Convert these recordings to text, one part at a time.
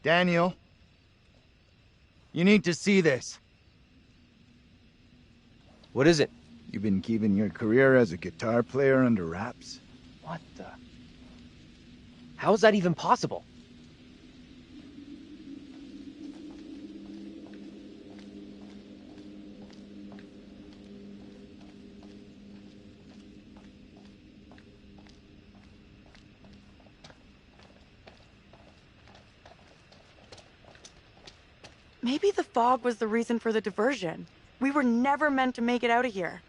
Daniel, you need to see this. What is it? You've been keeping your career as a guitar player under wraps? What the... How is that even possible? Maybe the fog was the reason for the diversion. We were never meant to make it out of here.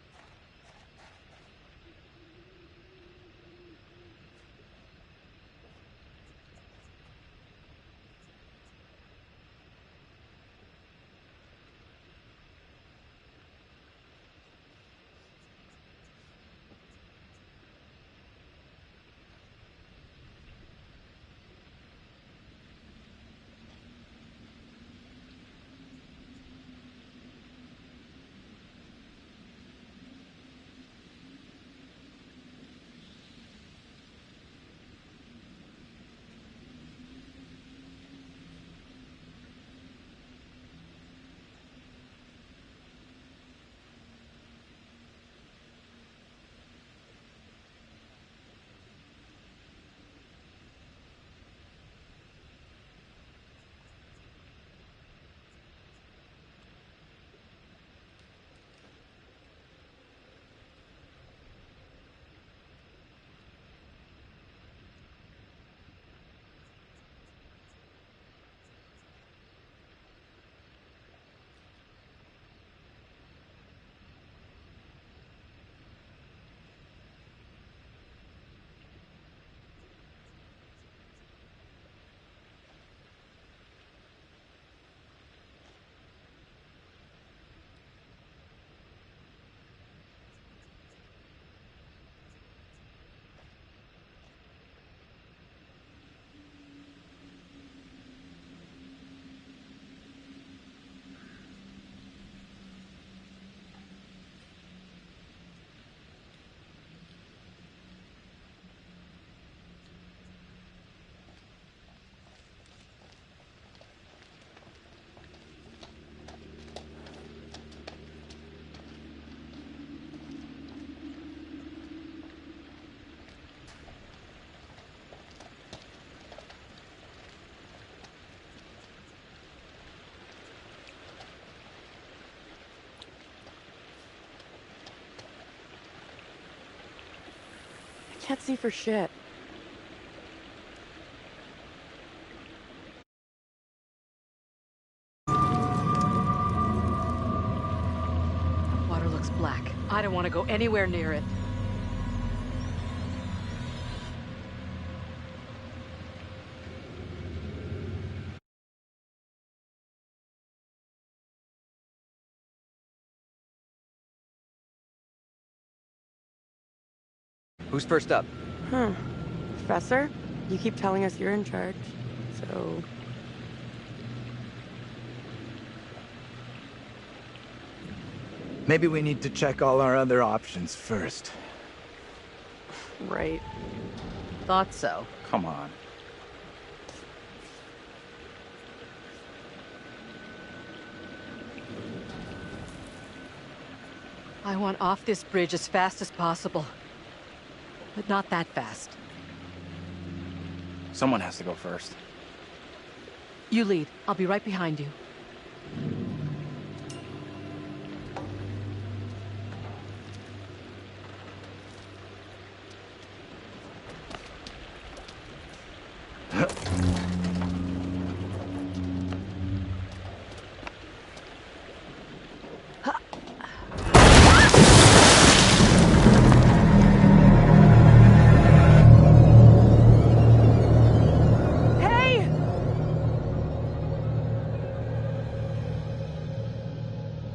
Can't see for shit. Water looks black. I don't want to go anywhere near it. Who's first up? Professor? You keep telling us you're in charge, so... Maybe we need to check all our other options first. Right. Thought so. Come on. I want off this bridge as fast as possible. But not that fast. Someone has to go first. You lead. I'll be right behind you.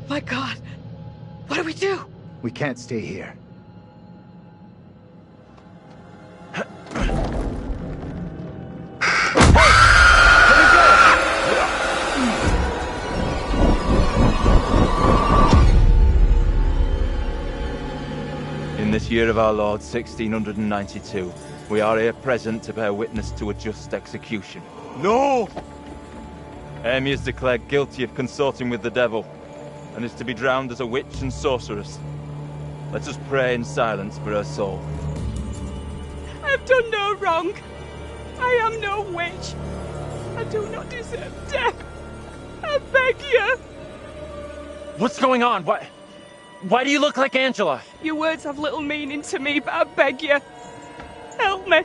My God! What do we do? We can't stay here. In this year of our Lord, 1692, we are here present to bear witness to a just execution. No! Amy is declared guilty of consorting with the devil, and is to be drowned as a witch and sorceress. Let us pray in silence for her soul. I have done no wrong. I am no witch. I do not deserve death. I beg you. What's going on? Why do you look like Angela? Your words have little meaning to me, but I beg you. Help me.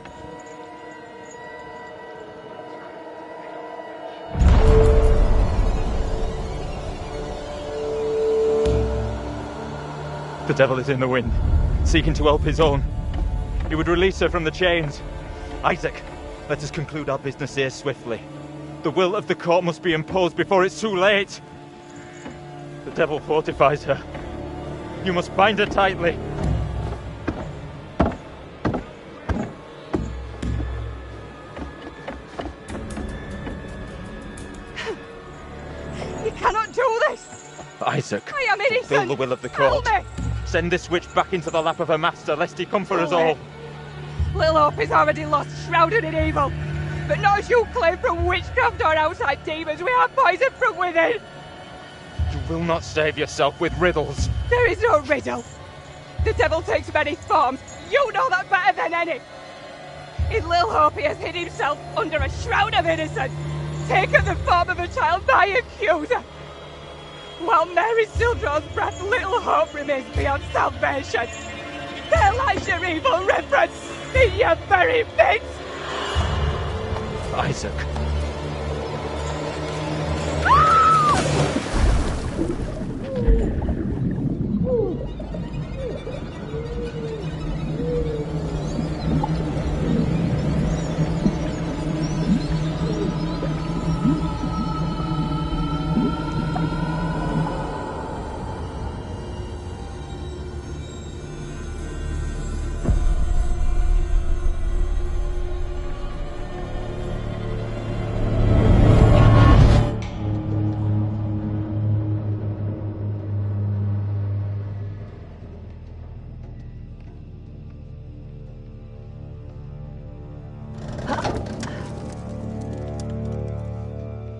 The devil is in the wind, seeking to help his own. He would release her from the chains. Isaac, let us conclude our business here swiftly. The will of the court must be imposed before it's too late. The devil fortifies her. You must bind her tightly. You cannot do this. Isaac, I am innocent. fulfill the will of the court. Help me. Send this witch back into the lap of her master, lest he come for us all. Little Hope is already lost, shrouded in evil. But not as you claim from witchcraft or outside demons. We are poisoned from within. You will not save yourself with riddles. There is no riddle. The devil takes many forms. You know that better than any. In Lil Hope, he has hid himself under a shroud of innocence, taken the form of a child by accuser. While Mary still draws breath, Little Hope remains beyond salvation. There lies your evil reverence in your very midst. Isaac.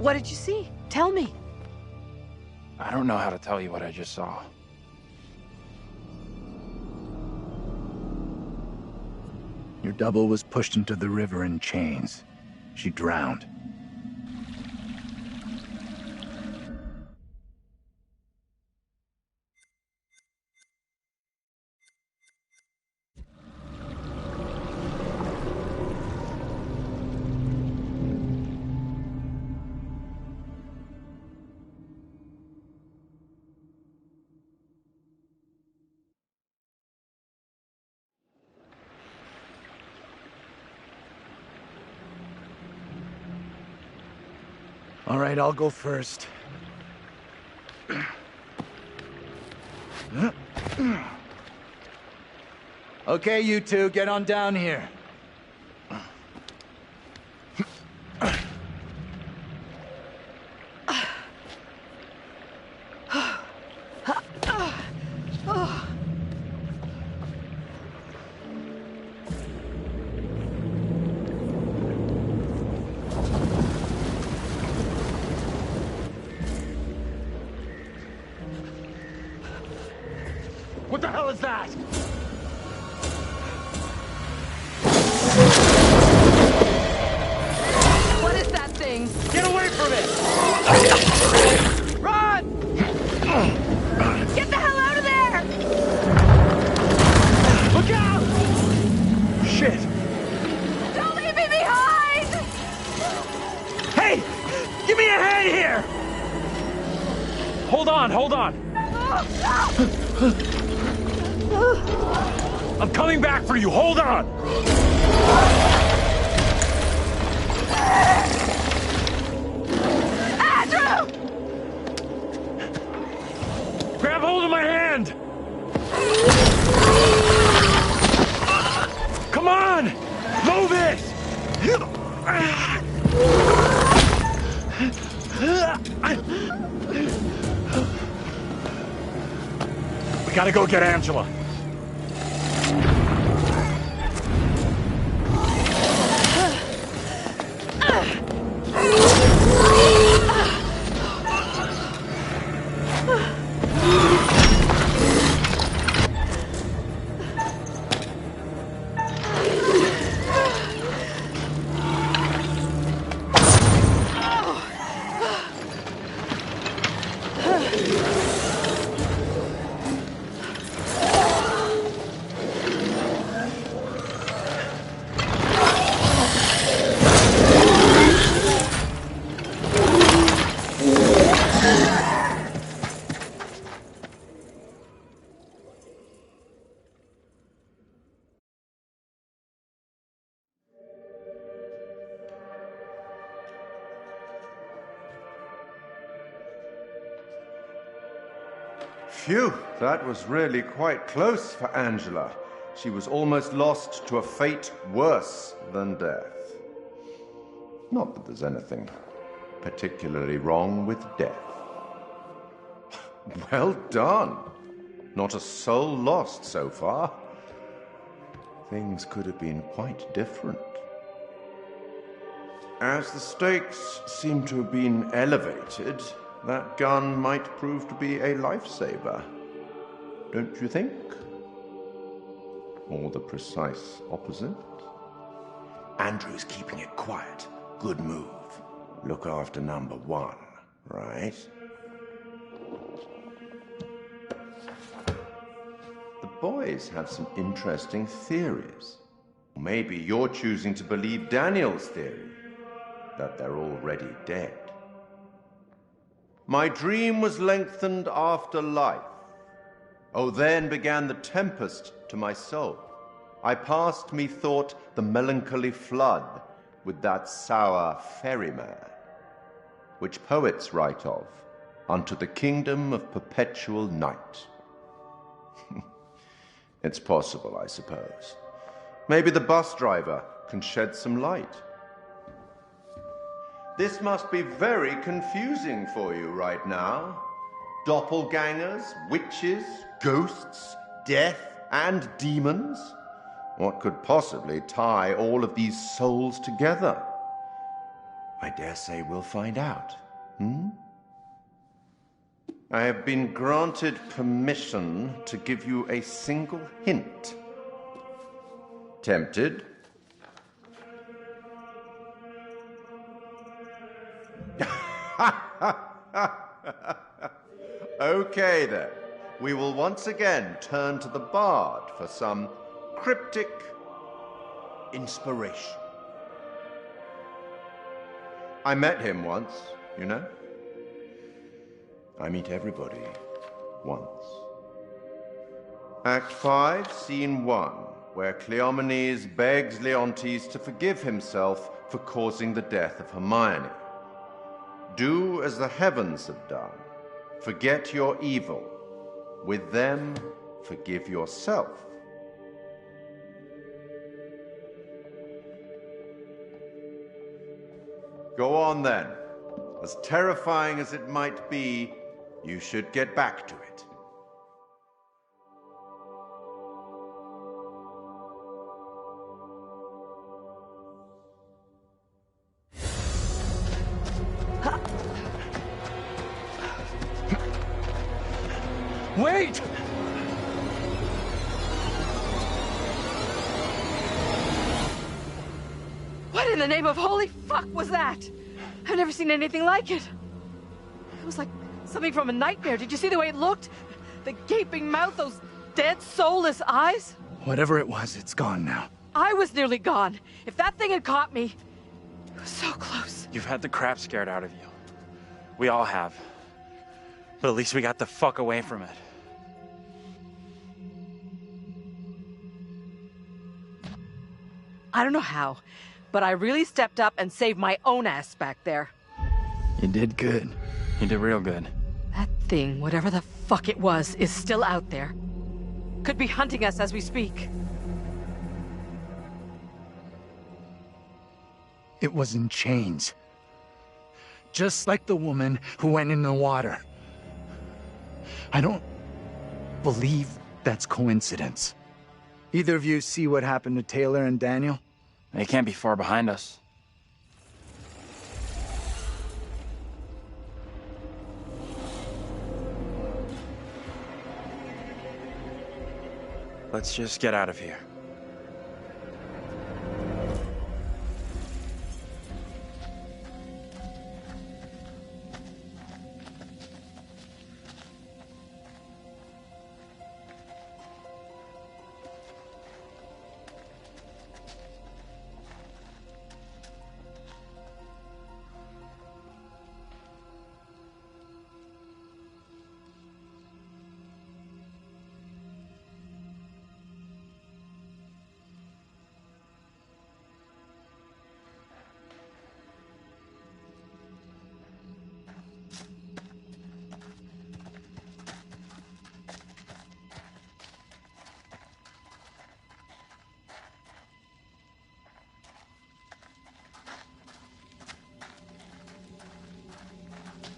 What did you see? Tell me. I don't know how to tell you what I just saw. Your double was pushed into the river in chains. She drowned. All right, I'll go first. Okay, you two, get on down here. What the hell is that? What is that thing? Get away from it! Run! Get the hell out of there! Look out! Shit! Don't leave me behind! Hey! Give me a hand here! Hold on, hold on! I'm coming back for you, hold on! Andrew! Grab hold of my hand! Come on! Move it! We gotta go get Angela. Phew, that was really quite close for Angela. She was almost lost to a fate worse than death. Not that there's anything particularly wrong with death. Well done. Not a soul lost so far. Things could have been quite different. As the stakes seem to have been elevated, that gun might prove to be a lifesaver. Don't you think? Or the precise opposite? Andrew's keeping it quiet. Good move. Look after number one, right? The boys have some interesting theories. Maybe you're choosing to believe Daniel's theory, that they're already dead. My dream was lengthened after life. Oh, then began the tempest to my soul. I passed, methought, the melancholy flood with that sour ferryman, which poets write of, unto the kingdom of perpetual night. It's possible, I suppose. Maybe the bus driver can shed some light. This must be very confusing for you right now. Doppelgangers, witches, ghosts, death, and demons. What could possibly tie all of these souls together? I dare say we'll find out. I have been granted permission to give you a single hint. Tempted? Okay then. We will once again turn to the bard for some cryptic inspiration. I met him once, you know. I meet everybody once. Act 5, Scene 1, where Cleomenes begs Leontes to forgive himself for causing the death of Hermione. Do as the heavens have done. Forget your evil. With them, forgive yourself. Go on then. As terrifying as it might be, you should get back to it. Wait! What in the name of holy fuck was that? I've never seen anything like it. It was like something from a nightmare. Did you see the way it looked? The gaping mouth, those dead, soulless eyes? Whatever it was, it's gone now. I was nearly gone. If that thing had caught me, it was so close. You've had the crap scared out of you. We all have. But at least we got the fuck away from it. I don't know how, but I really stepped up and saved my own ass back there. You did good. You did real good. That thing, whatever the fuck it was, is still out there. Could be hunting us as we speak. It was in chains. Just like the woman who went in the water. I don't believe that's coincidence. Either of you see what happened to Taylor and Daniel? They can't be far behind us. Let's just get out of here.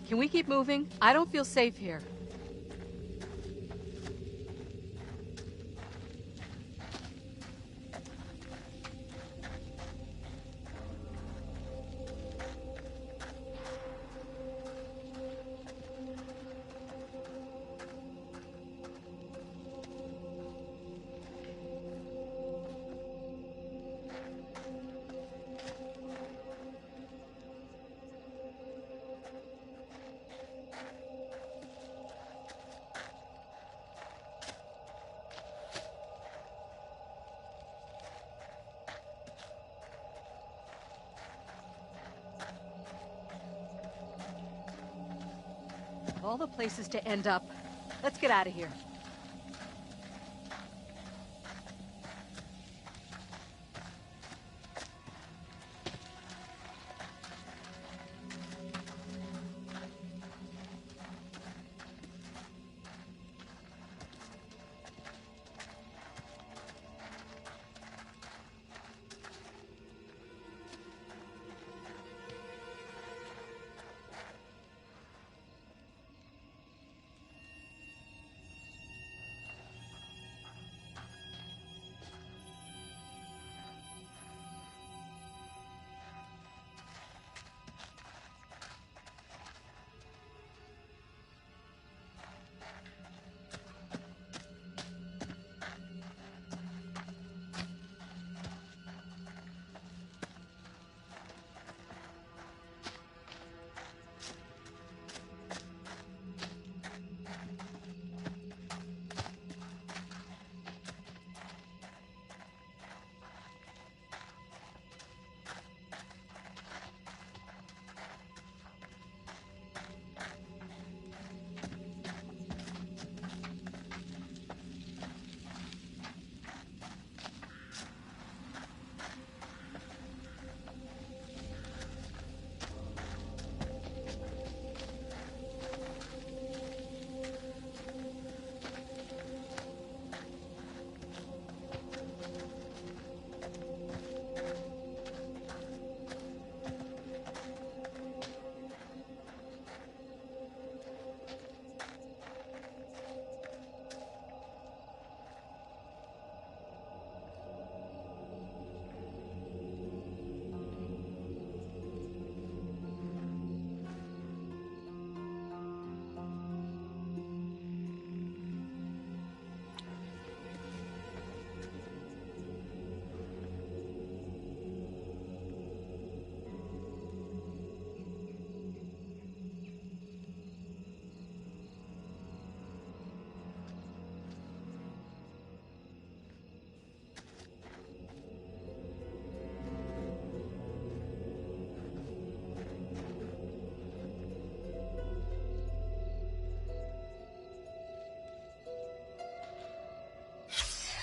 Can we keep moving? I don't feel safe here. Of all the places to end up, let's get out of here.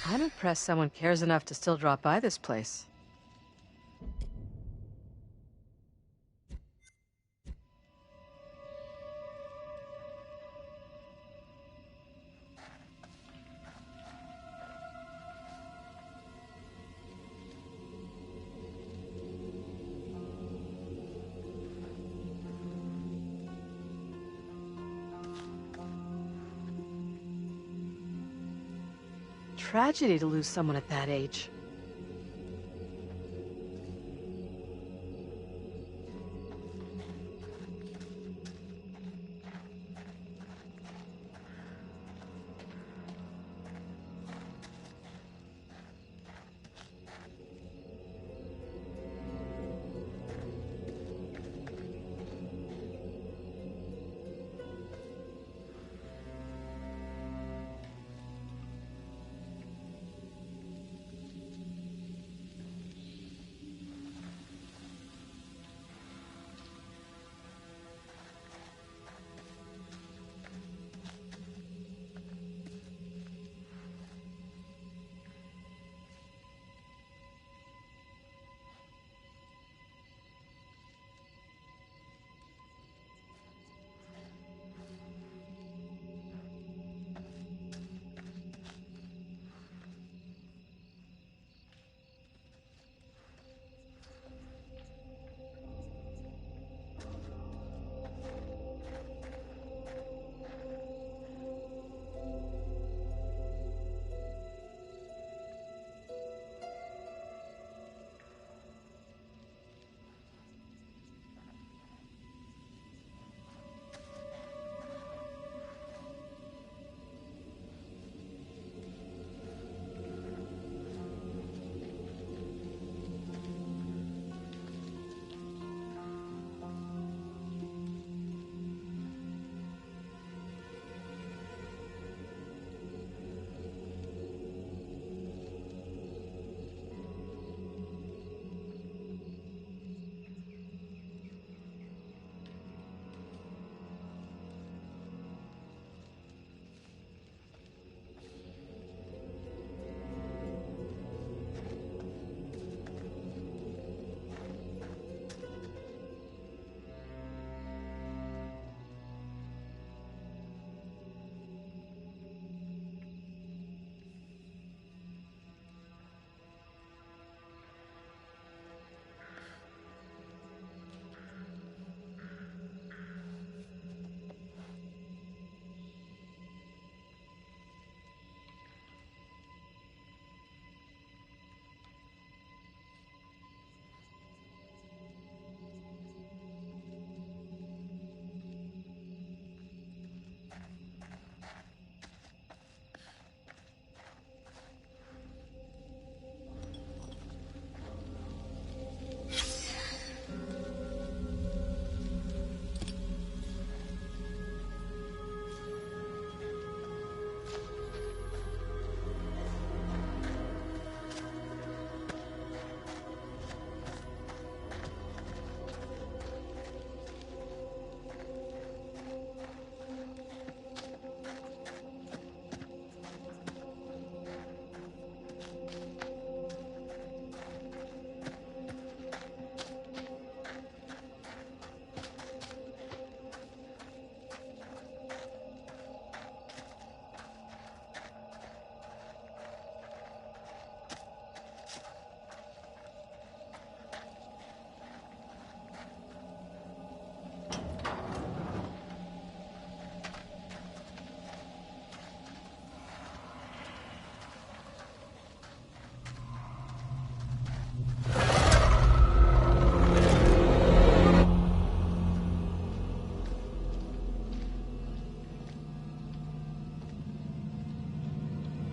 I'm impressed someone cares enough to still drop by this place. Tragedy to lose someone at that age.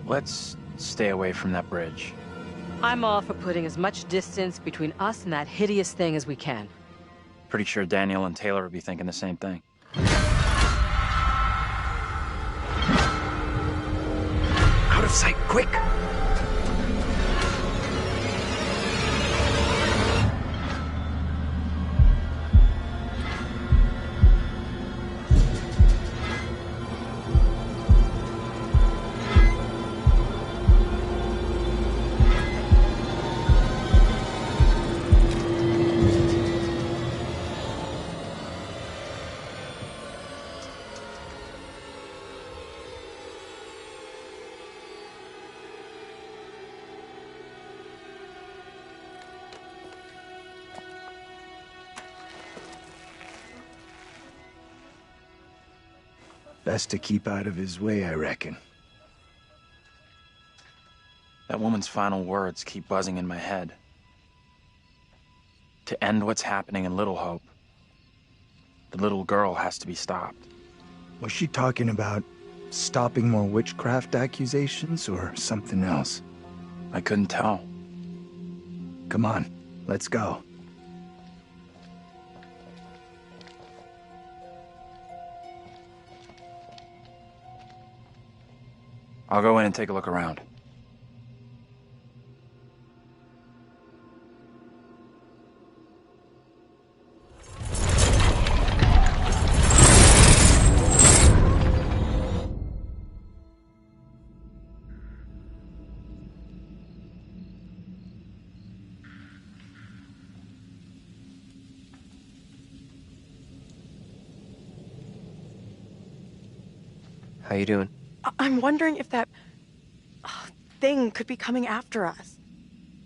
Let's stay away from that bridge. I'm all for putting as much distance between us and that hideous thing as we can. Pretty sure Daniel and Taylor would be thinking the same thing. Out of sight, quick! Best to keep out of his way, I reckon. That woman's final words keep buzzing in my head. To end what's happening in Little Hope, the little girl has to be stopped. Was she talking about stopping more witchcraft accusations or something else? I couldn't tell. Come on, let's go. I'll go in and take a look around. How you doing? I'm wondering if that thing could be coming after us.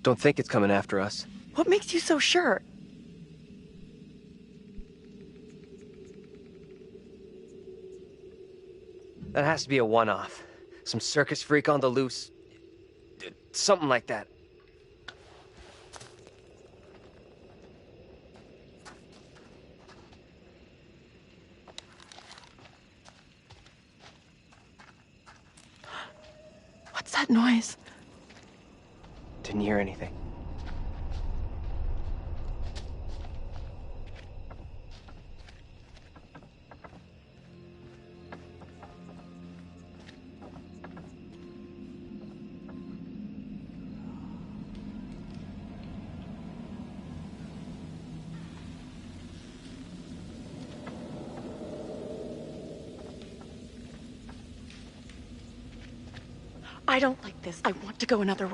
Don't think it's coming after us. What makes you so sure? That has to be a one-off. Some circus freak on the loose. Something like that. What's that noise? Didn't hear anything. I don't like this. I want to go another way.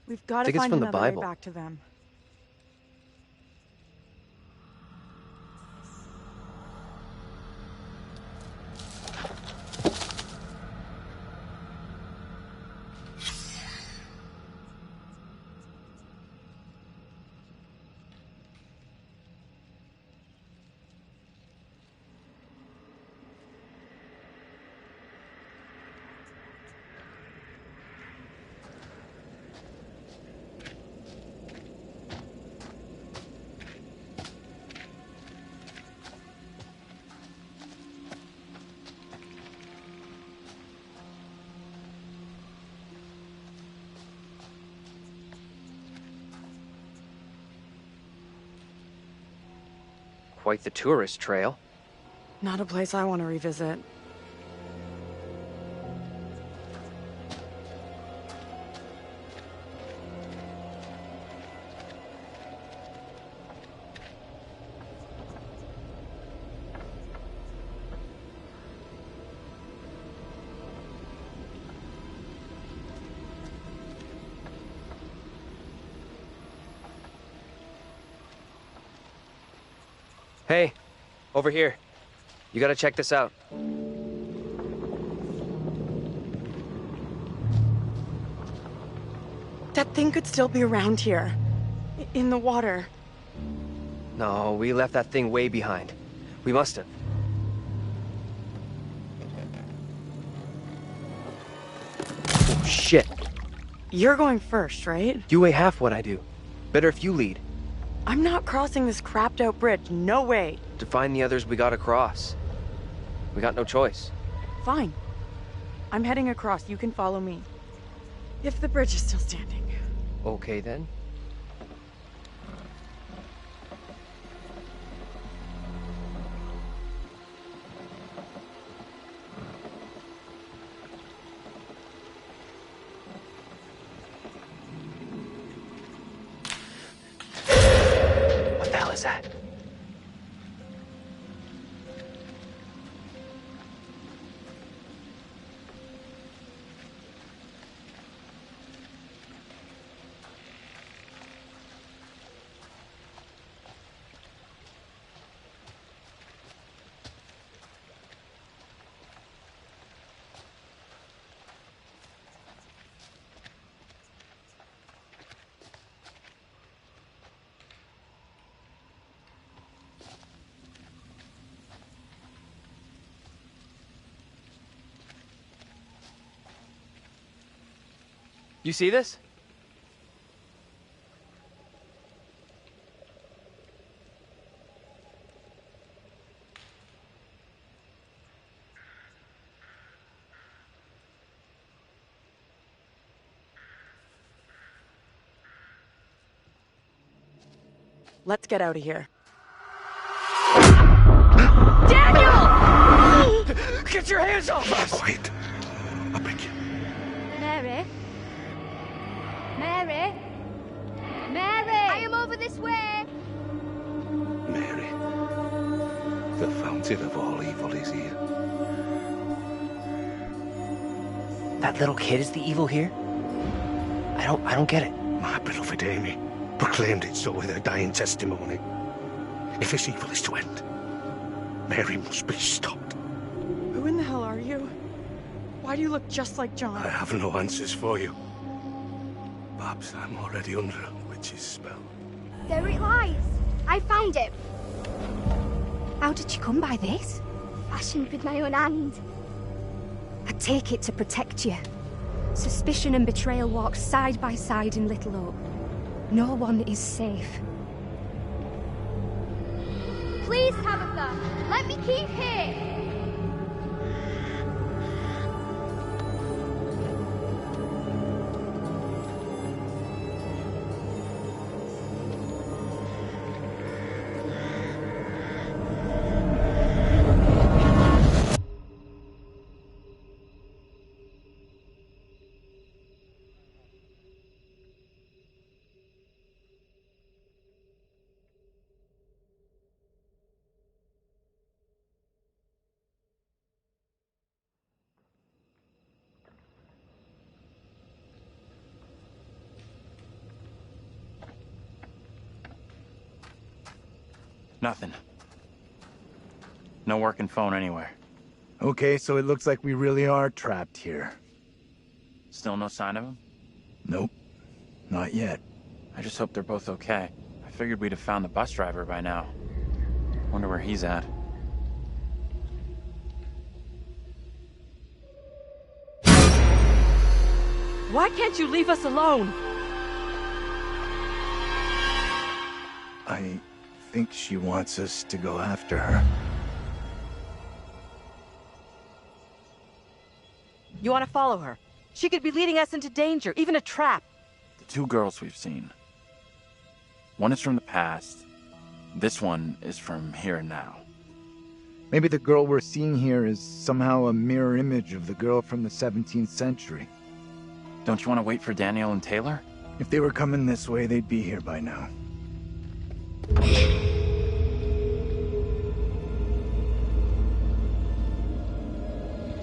We've got to Think it's find from the another way Bible. back to them. Quite the tourist trail. Not a place I want to revisit. Hey, over here. You gotta check this out. That thing could still be around here. In the water. No, we left that thing way behind. We must have. Oh, shit. You're going first, right? You weigh half what I do. Better if you lead. I'm not crossing this crapped out bridge. No way. To find the others we gotta cross. We got no choice. Fine. I'm heading across. You can follow me. If the bridge is still standing. Okay, then. What the hell is that? You see this? Let's get out of here. Daniel! Get your hands off us! Quiet. I beg you. Mary? Mary? Mary! I am over this way! Mary, the fountain of all evil is here. That little kid is the evil here? I don't get it. My beloved Amy proclaimed it so with her dying testimony. If this evil is to end, Mary must be stopped. Who in the hell are you? Why do you look just like John? I have no answers for you. Perhaps I'm already under a witch's spell. There it lies. I found it. How did you come by this? Fashioned with my own hand. I take it to protect you. Suspicion and betrayal walk side by side in Little Oak. No one is safe. Please, Tabitha, let me keep here. Nothing. No working phone anywhere. Okay, so it looks like we really are trapped here. Still no sign of him? Nope. Not yet. I just hope they're both okay. I figured we'd have found the bus driver by now. Wonder where he's at. Why can't you leave us alone? I think she wants us to go after her. You want to follow her? She could be leading us into danger, even a trap. The two girls we've seen. One is from the past. This one is from here and now. Maybe the girl we're seeing here is somehow a mirror image of the girl from the 17th century. Don't you want to wait for Daniel and Taylor? If they were coming this way, they'd be here by now.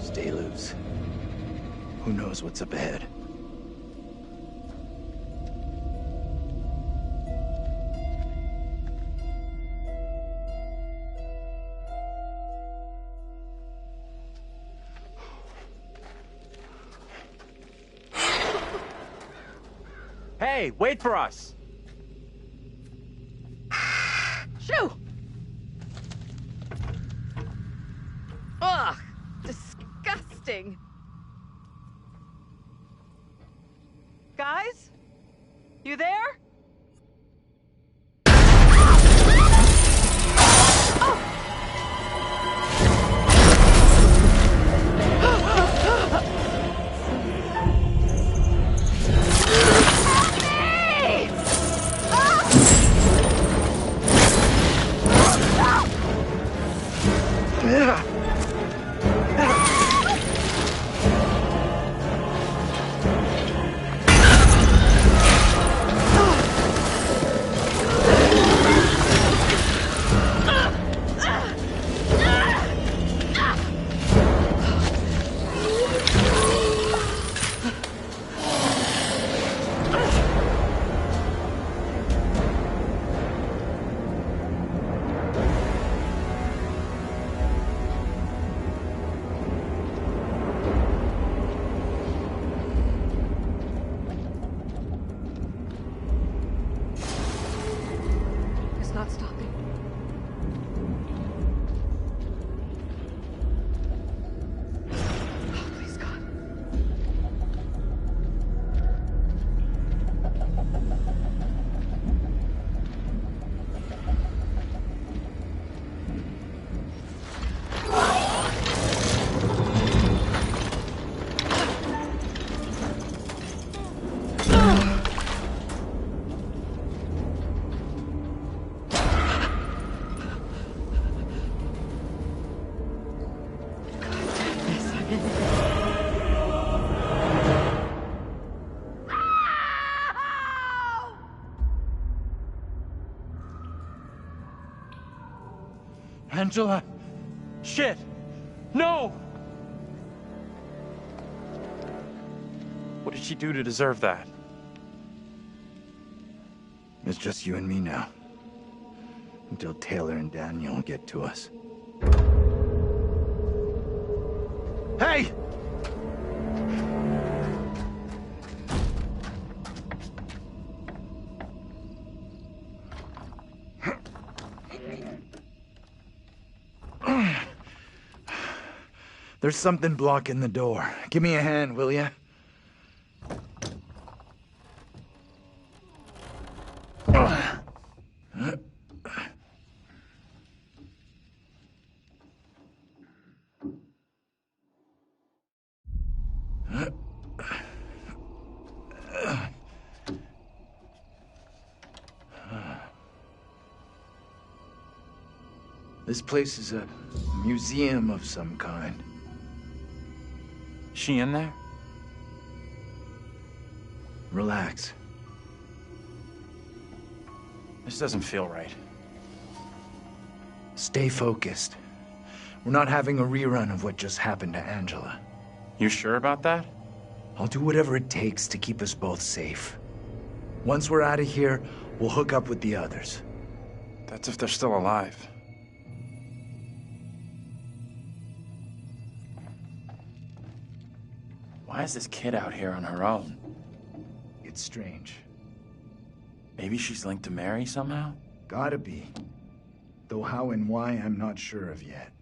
Stay loose. Who knows what's up ahead? Hey, wait for us! Shoo! Ugh! Disgusting! Guys? You there? It's not stopping. Oh, please, God. Angela! Shit! No! What did she do to deserve that? It's just you and me now. Until Taylor and Daniel get to us. Hey! There's something blocking the door. Give me a hand, will ya? This place is a museum of some kind. She in there? Relax. This doesn't feel right. Stay focused. We're not having a rerun of what just happened to Angela. You sure about that? I'll do whatever it takes to keep us both safe. Once we're out of here, we'll hook up with the others. That's if they're still alive. Why is this kid out here on her own? It's strange. Maybe she's linked to Mary somehow? Gotta be. Though how and why, I'm not sure of yet.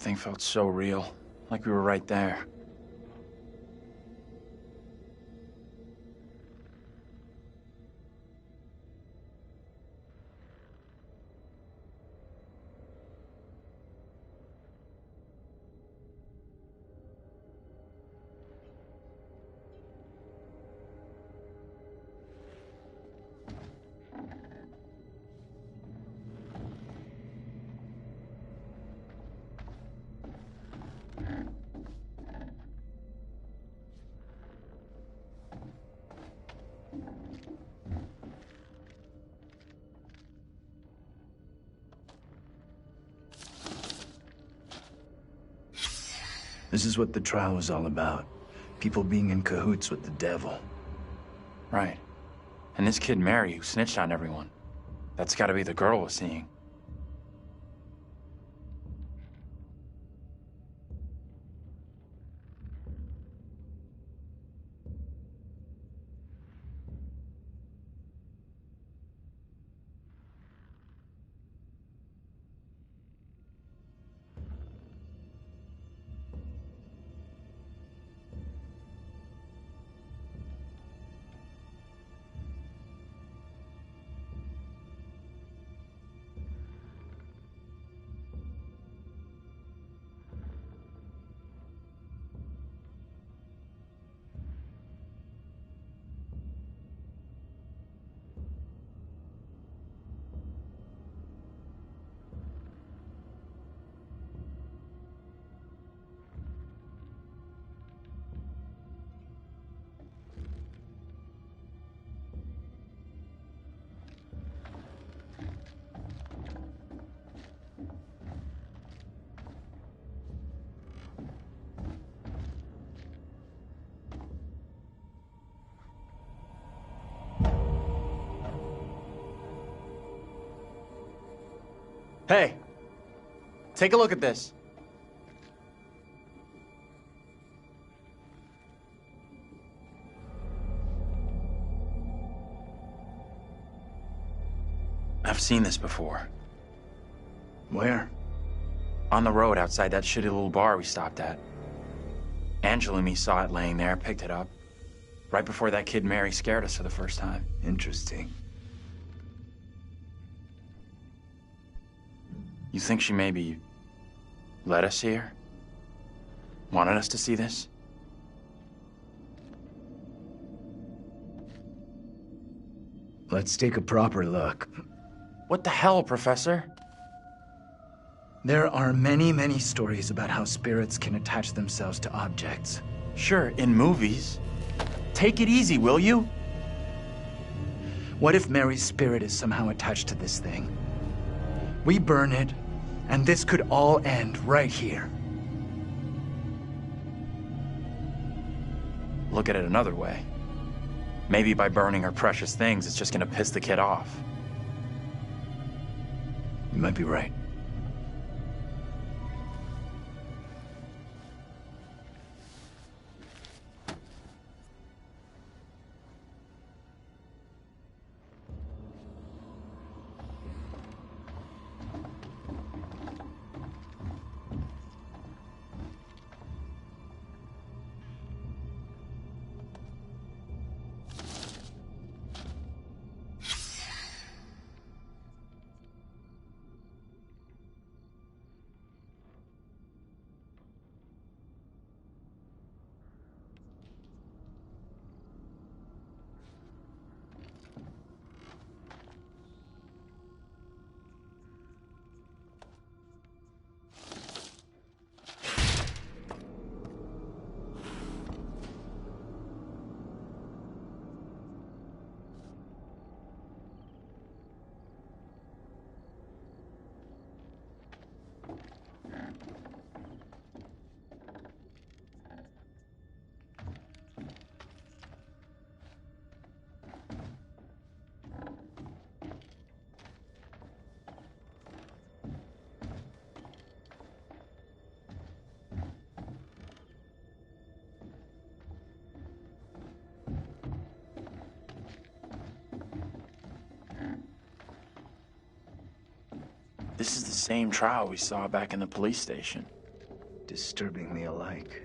thing felt so real, like we were right there. This is what the trial was all about. People being in cahoots with the devil. Right. And this kid Mary, who snitched on everyone. That's gotta be the girl we're seeing. Hey, take a look at this. I've seen this before. Where? On the road outside that shitty little bar we stopped at. Angela and me saw it laying there, picked it up. Right before that kid Mary scared us for the first time. Interesting. You think she maybe led us here? Wanted us to see this? Let's take a proper look. What the hell, Professor? There are many, many stories about how spirits can attach themselves to objects. Sure, in movies. Take it easy, will you? What if Mary's spirit is somehow attached to this thing? We burn it, and this could all end right here. Look at it another way. Maybe by burning her precious things, it's just gonna piss the kid off. You might be right. This is the same trial we saw back in the police station. disturbingly alike.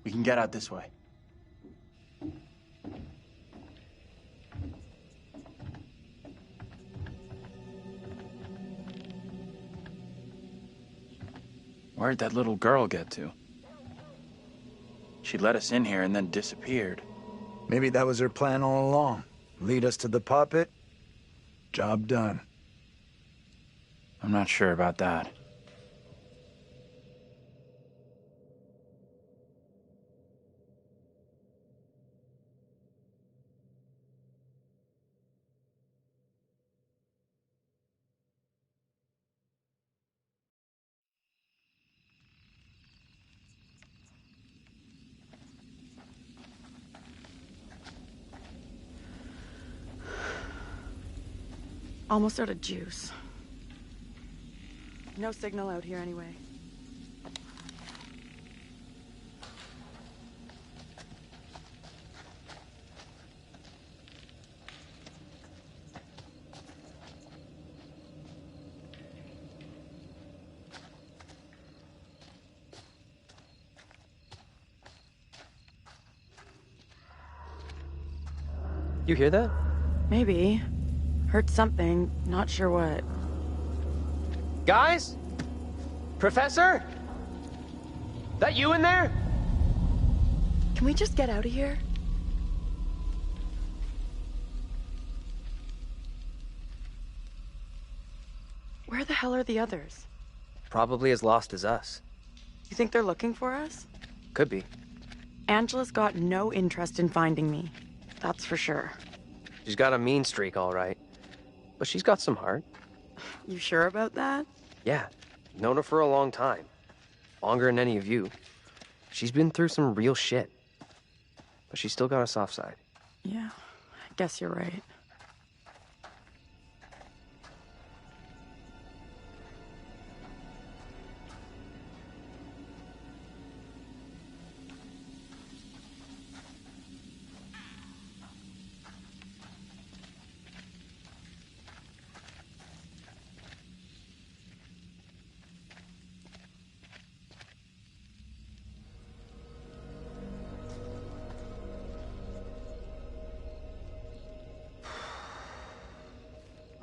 We can get out this way. Where'd that little girl get to? She let us in here and then disappeared. Maybe that was her plan all along. Lead us to the puppet. Job done. I'm not sure about that. Almost out of juice. No signal out here anyway. You hear that? Maybe. Heard something, not sure what. Guys? Professor? That you in there? Can we just get out of here? Where the hell are the others? Probably as lost as us. You think they're looking for us? Could be. Angela's got no interest in finding me. That's for sure. She's got a mean streak, all right. But she's got some heart. You sure about that? Yeah. Known her for a long time. Longer than any of you. She's been through some real shit. But she's still got a soft side. Yeah, I guess you're right.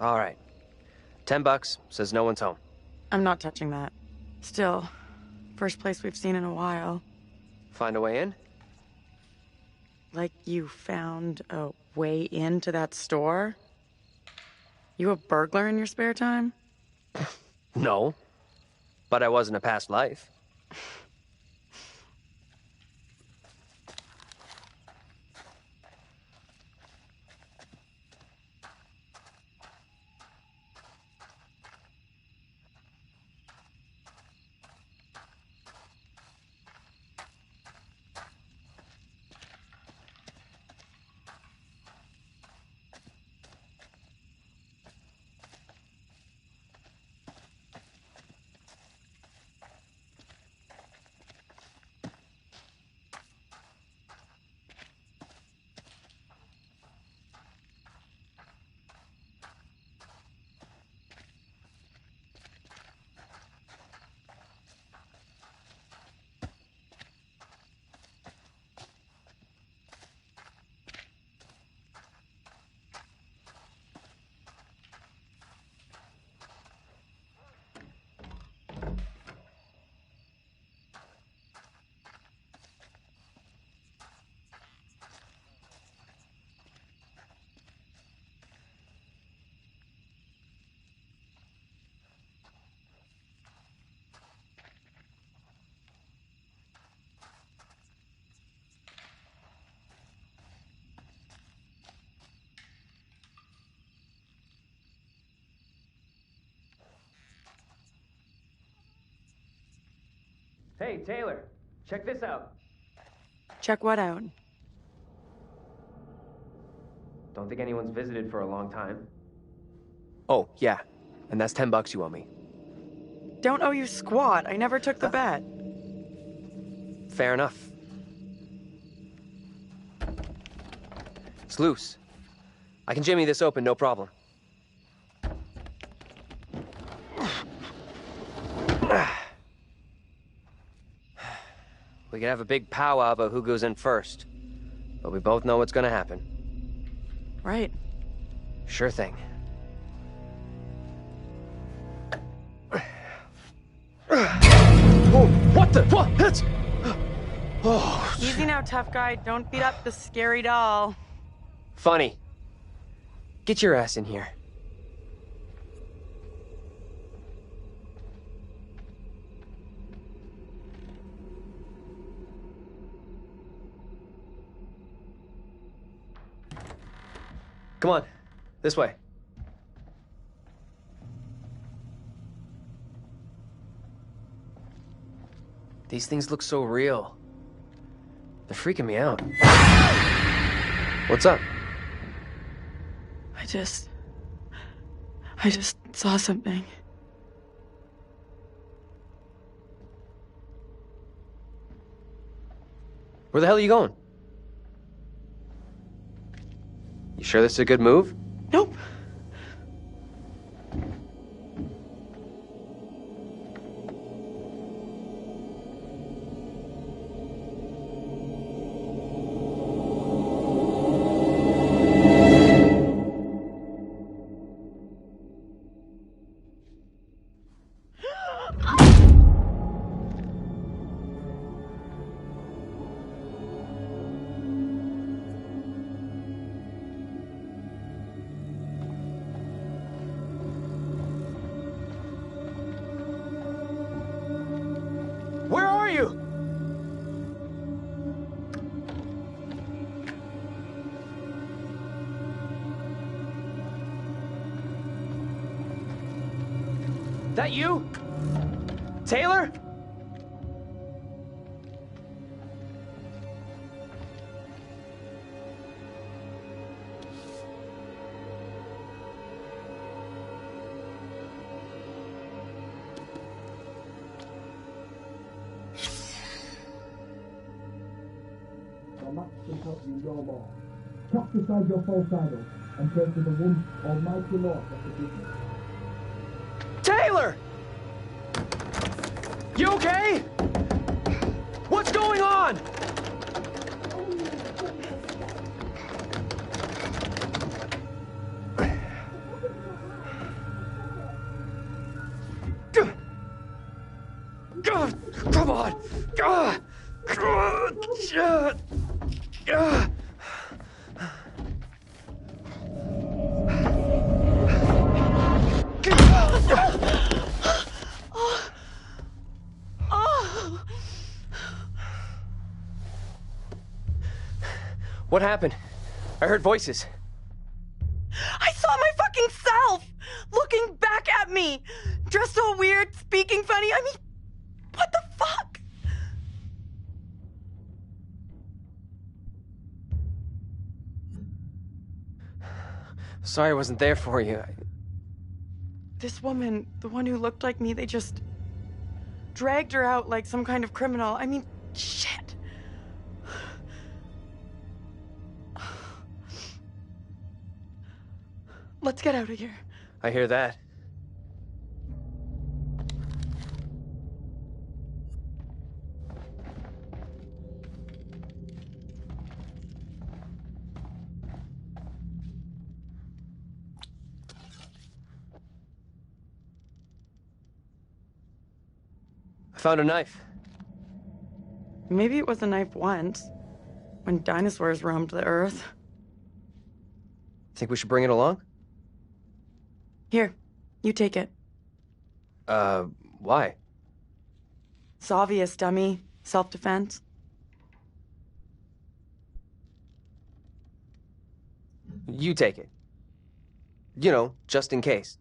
All right. $10, says no one's home. I'm not touching that. Still, first place we've seen in a while. Find a way in? Like you found a way into that store? You a burglar in your spare time? No. But I was in a past life. Hey, Taylor, check this out. Check what out? Don't think anyone's visited for a long time. Oh, yeah. And that's $10 you owe me. Don't owe you squat. I never took the bet. Fair enough. It's loose. I can jimmy this open, no problem. We could have a big powwow about who goes in first. But we both know what's gonna happen. Right. Sure thing. Whoa, what the? What? It's... Oh. Easy now, tough guy. Don't beat up the scary doll. Funny. Get your ass in here. Come on, this way. These things look so real. They're freaking me out. What's up? I just saw something. Where the hell are you going? You sure this is a good move? Nope. Where are you? That you? Taylor? Cast aside your false idols and pray to the one almighty Lord of the business. Taylor! You okay? What's going on? Come on! What happened? I heard voices. I saw my fucking self looking back at me, dressed all weird, speaking funny. I mean, what the fuck? Sorry I wasn't there for you. This woman, the one who looked like me, they just dragged her out like some kind of criminal. I mean, shit. Let's get out of here. I hear that. I found a knife. Maybe it was a knife once, when dinosaurs roamed the earth. Think we should bring it along? Here, you take it. Why? It's obvious, dummy. Self-defense. You take it. You know, just in case.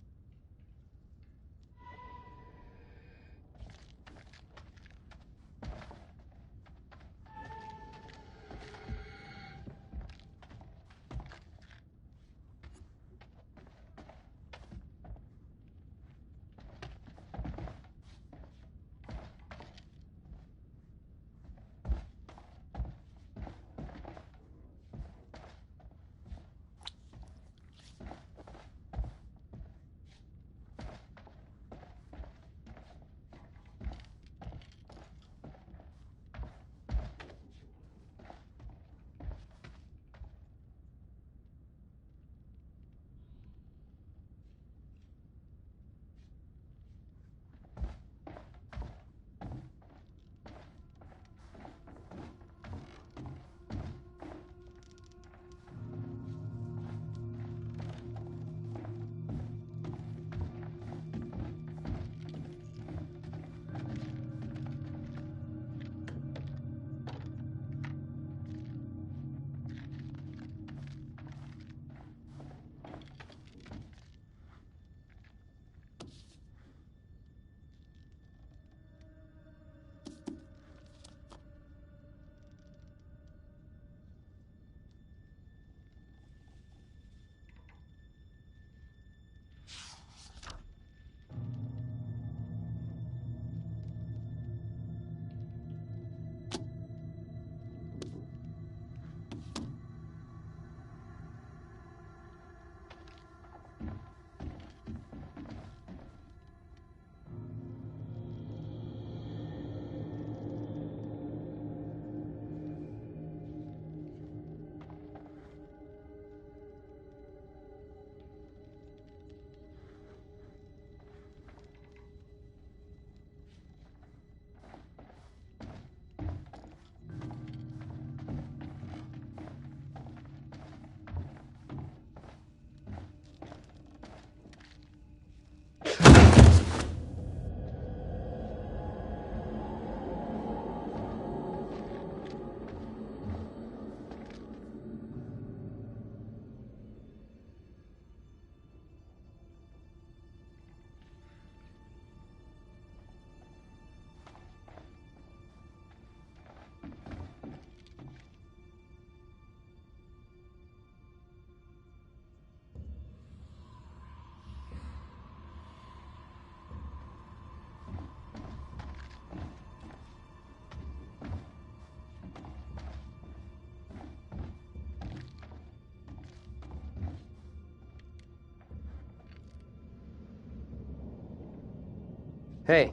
Hey,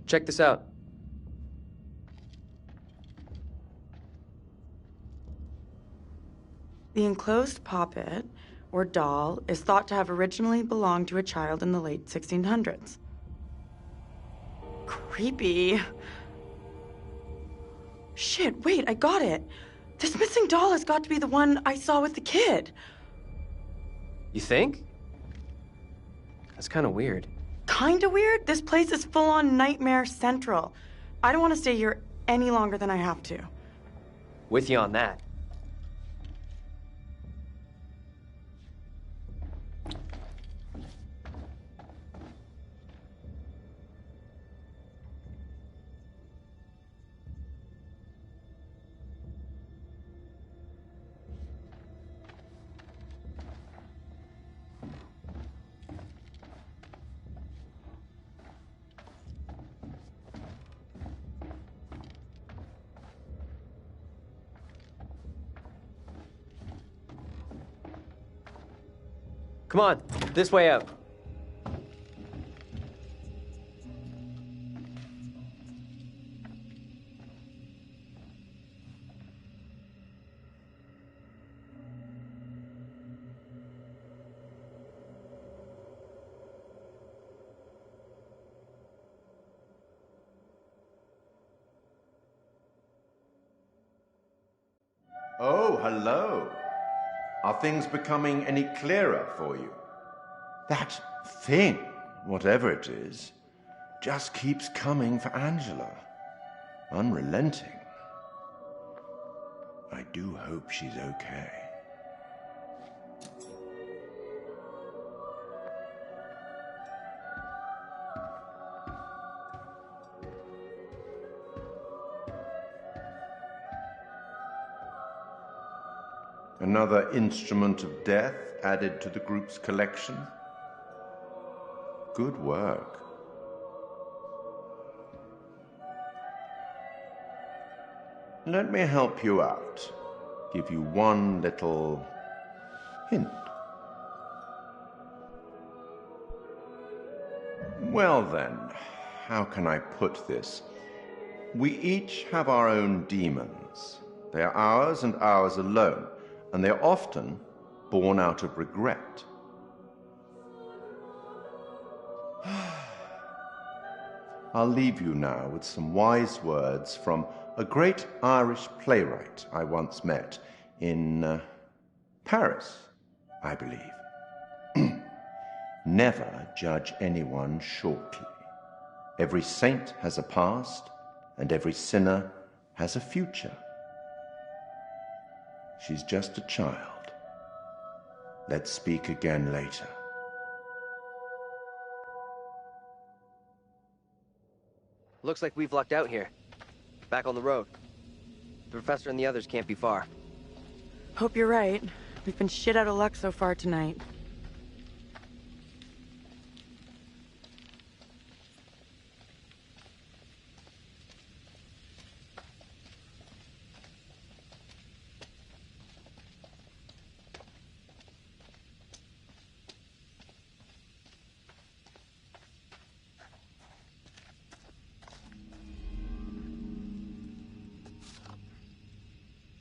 check this out. The enclosed poppet, or doll, is thought to have originally belonged to a child in the late 1600s. Creepy. Shit, wait, I got it. This missing doll has got to be the one I saw with the kid. You think? That's kind of weird. Kinda weird? This place is full-on Nightmare Central. I don't want to stay here any longer than I have to. With you on that. Come on, this way out. Oh, hello. Are things becoming any clearer for you? That thing, whatever it is, just keeps coming for Angela. Unrelenting. I do hope she's okay. Another instrument of death added to the group's collection. Good work. Let me help you out. Give you one little hint. Well then, how can I put this? We each have our own demons. They are ours and ours alone, and they're often born out of regret. I'll leave you now with some wise words from a great Irish playwright I once met in Paris, I believe. Never judge anyone shortly. Every saint has a past, and every sinner has a future. She's just a child. Let's speak again later. Looks like we've lucked out here. Back on the road. The professor and the others can't be far. Hope you're right. We've been shit out of luck so far tonight.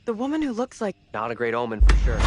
The woman who looks like... Not a great omen for sure.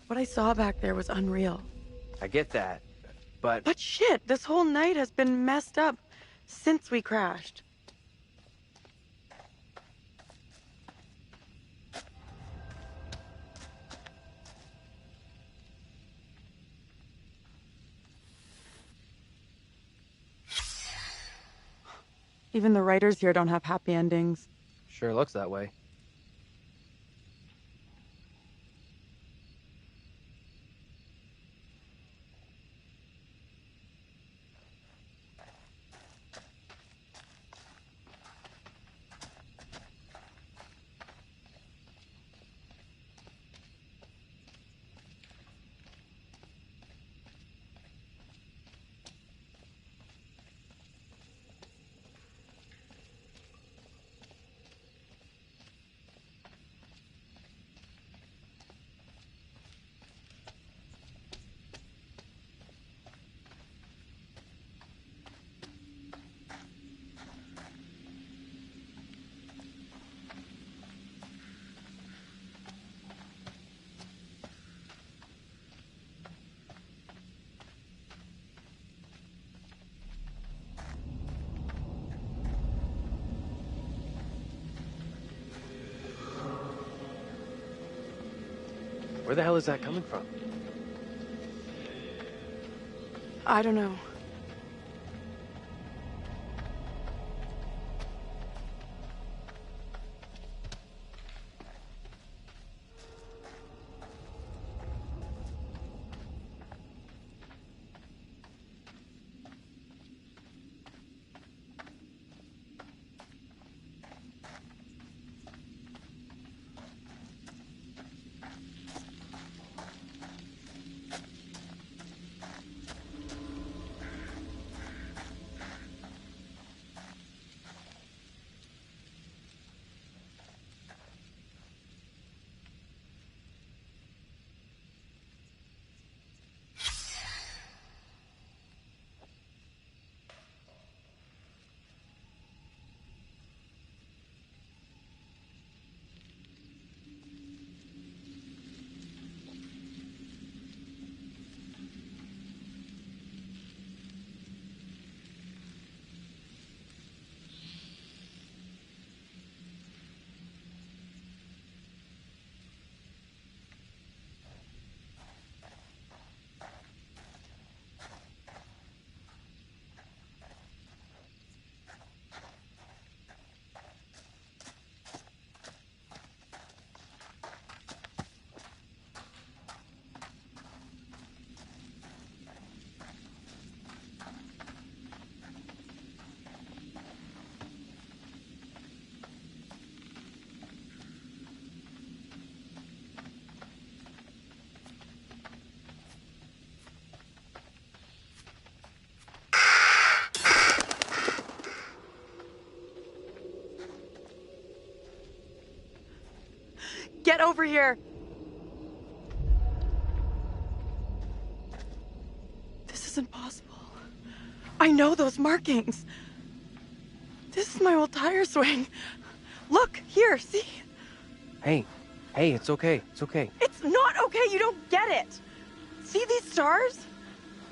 What I saw back there was unreal. I get that, but... But shit, this whole night has been messed up since we crashed. Even the writers here don't have happy endings. Sure looks that way. Where the hell is that coming from? I don't know. Get over here! This isn't possible. I know those markings. This is my old tire swing. Look, here, see? Hey, it's okay. It's okay. It's not okay, you don't get it. See these stars?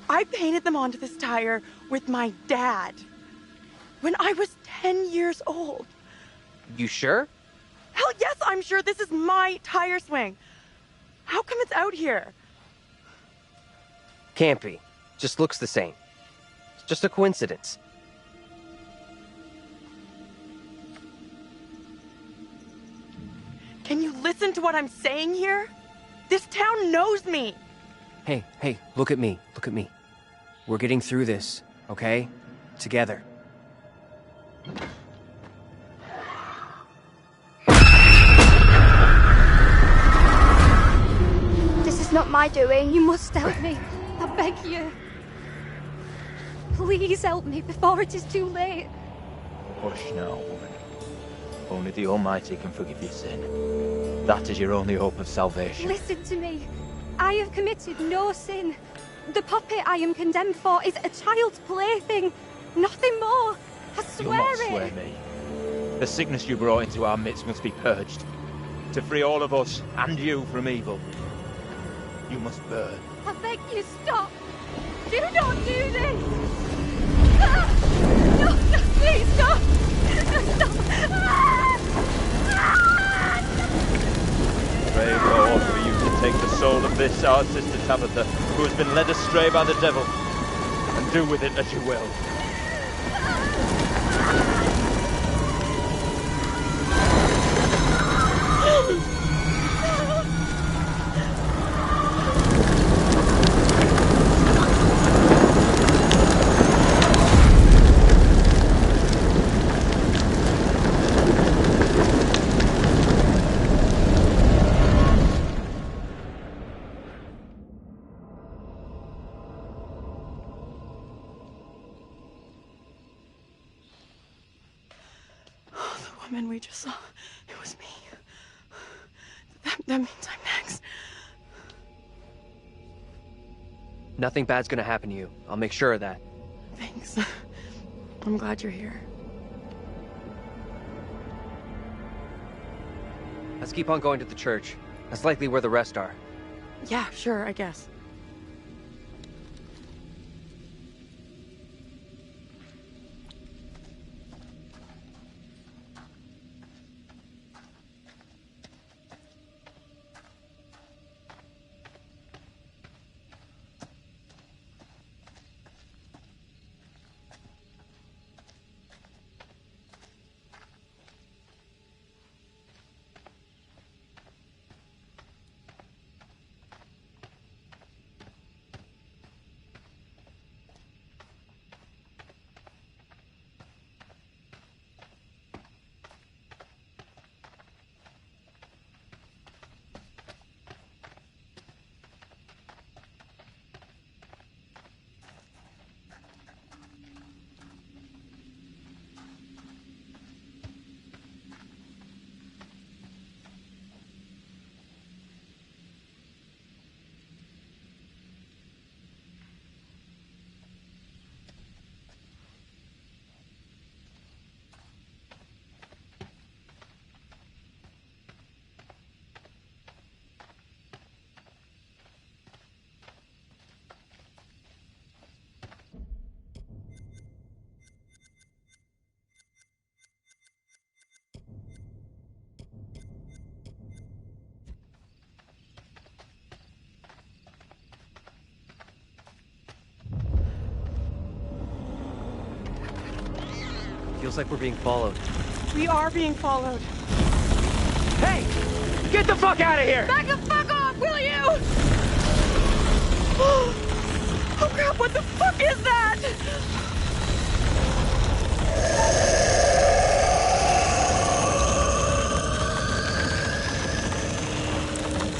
I painted them onto this tire with my dad when I was 10 years old. You sure? Hell yes, I'm sure this is my tire swing. How come it's out here? Can't be. Just looks the same. It's just a coincidence. Can you listen to what I'm saying here? This town knows me. Hey, look at me. Look at me. We're getting through this, okay? Together. This is not my doing. You must help me. I beg you. Please help me before it is too late. Hush now, woman. Only the Almighty can forgive your sin. That is your only hope of salvation. Listen to me. I have committed no sin. The puppet I am condemned for is a child's plaything. Nothing more. I swear You'll not it. swear me. The sickness you brought into our midst must be purged. To free all of us, and you, from evil. You must burn. I beg you, stop! Do not do this! No, please, stop! Stop! Pray Lord for you to take the soul of this, our sister Tabitha, who has been led astray by the devil, and do with it as you will. Woman we just saw, it was me. That means I'm next. Nothing bad's gonna happen to you. I'll make sure of that. Thanks. I'm glad you're here. Let's keep on going to the church. That's likely where the rest are. Yeah, sure, I guess. Feels like we're being followed. We are being followed. Hey! Get the fuck out of here! Back the fuck off, will you? Oh crap, what the fuck is that?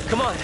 Come on!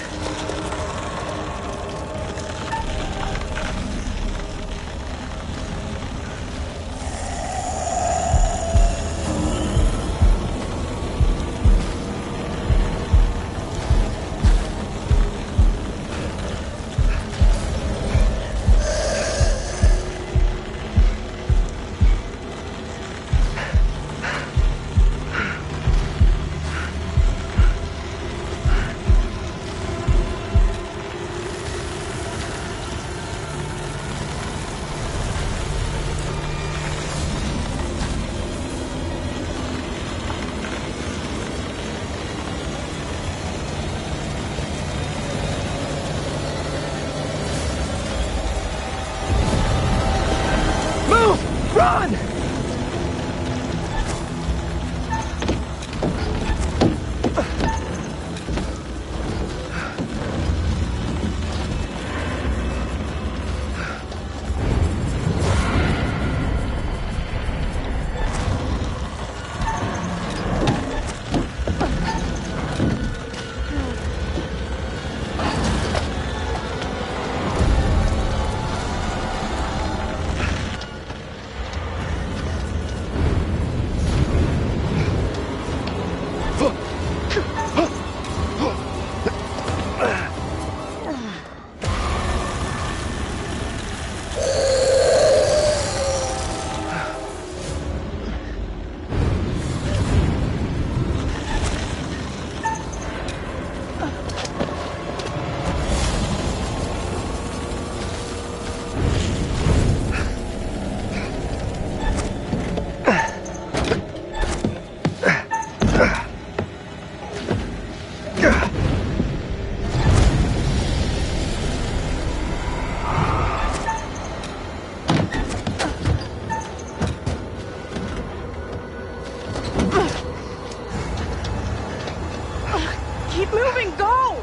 moving, go!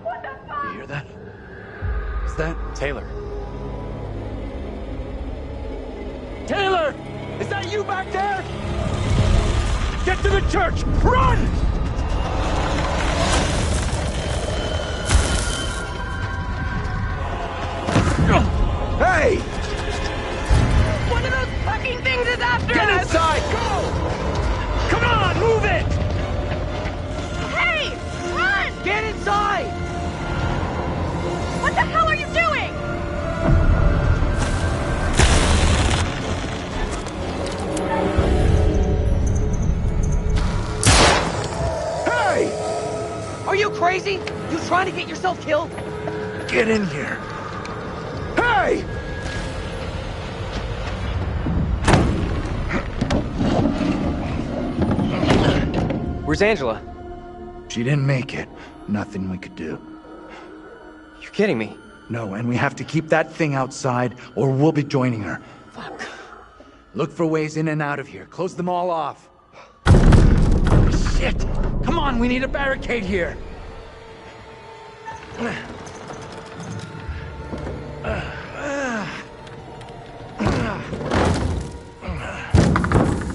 What the fuck? You hear that? Is that Taylor. Taylor? Is that you back there? Get to the church! Run! Hey! One of those fucking things is after Get us! inside! Go! Come on, move it! Hey! Run! Get inside! What the hell are you doing? Hey! Are you crazy? You trying to get yourself killed? Get in here. Hey! Where's Angela? She didn't make it. Nothing we could do. You're kidding me. No, and we have to keep that thing outside, or we'll be joining her. Fuck. Look for ways in and out of here. Close them all off. Shit! Come on, we need a barricade here.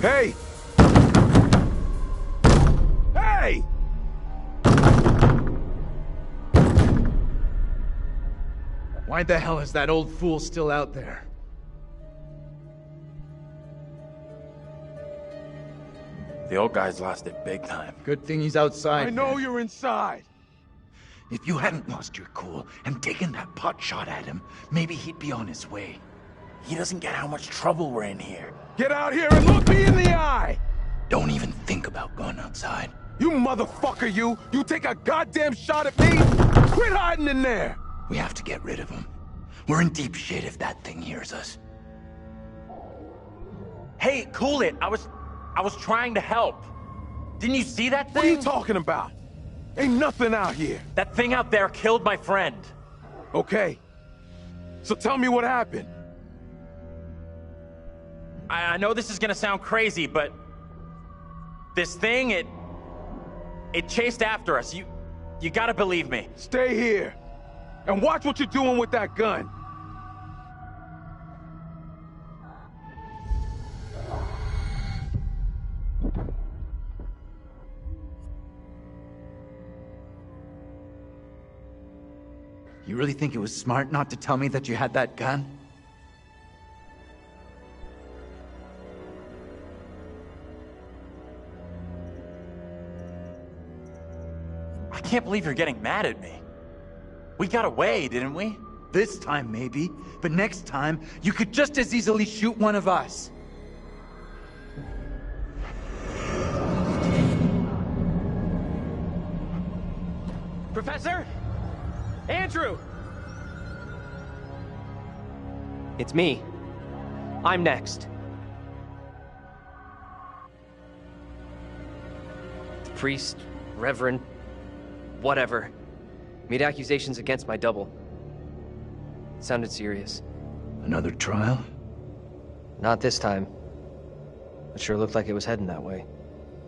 Hey! Hey! Why the hell is that old fool still out there? The old guy's lost it big time. Good thing he's outside. I know you're inside. If you hadn't lost your cool and taken that pot shot at him, maybe he'd be on his way. He doesn't get how much trouble we're in here. Get out here and look me in the eye! Don't even think about going outside. You motherfucker, you! You take a goddamn shot at me? Quit hiding in there! We have to get rid of him. We're in deep shit if that thing hears us. Hey, cool it. I was trying to help. Didn't you see that thing? What are you talking about? Ain't nothing out here. That thing out there killed my friend. Okay. So tell me what happened. I know this is gonna sound crazy, but this thing, it chased after us. You gotta believe me. Stay here. And watch what you're doing with that gun. You really think it was smart not to tell me that you had that gun? I can't believe you're getting mad at me. We got away, didn't we? This time, maybe. But next time, you could just as easily shoot one of us. Professor? Andrew! It's me. I'm next. The priest, reverend, whatever, made accusations against my double. It sounded serious. Another trial? Not this time. It sure looked like it was heading that way.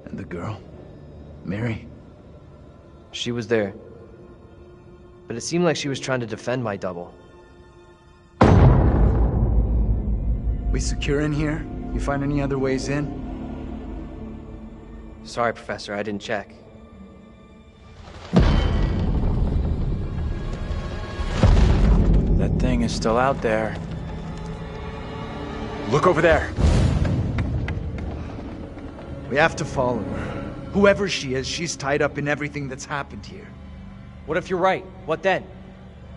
And the girl? Mary? She was there. But it seemed like she was trying to defend my double. We secure in here? You find any other ways in? Sorry, Professor, I didn't check. That thing is still out there. Look over there. We have to follow her. Whoever she is, she's tied up in everything that's happened here. What if you're right? What then?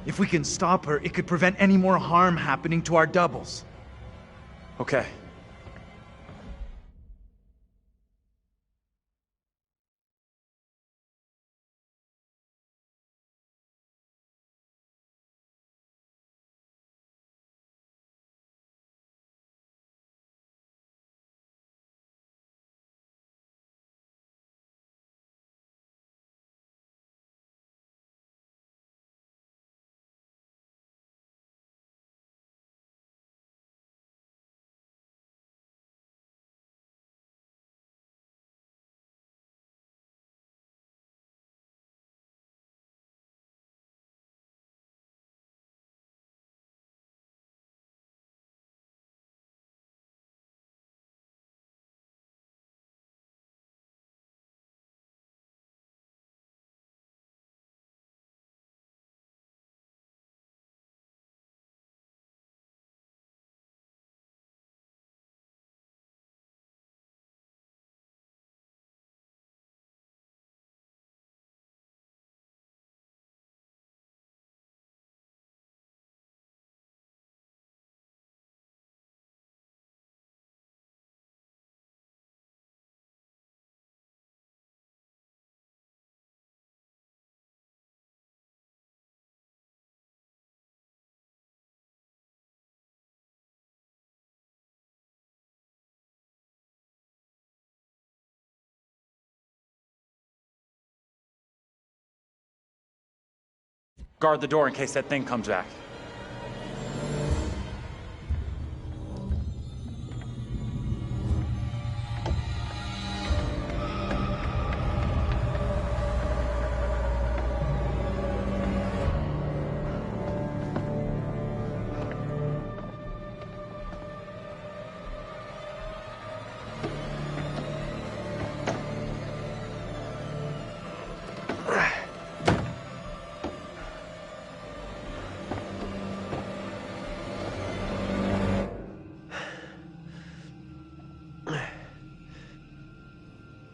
If we can stop her, it could prevent any more harm happening to our doubles. Okay. Guard the door in case that thing comes back.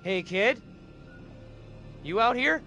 Hey, kid? You out here?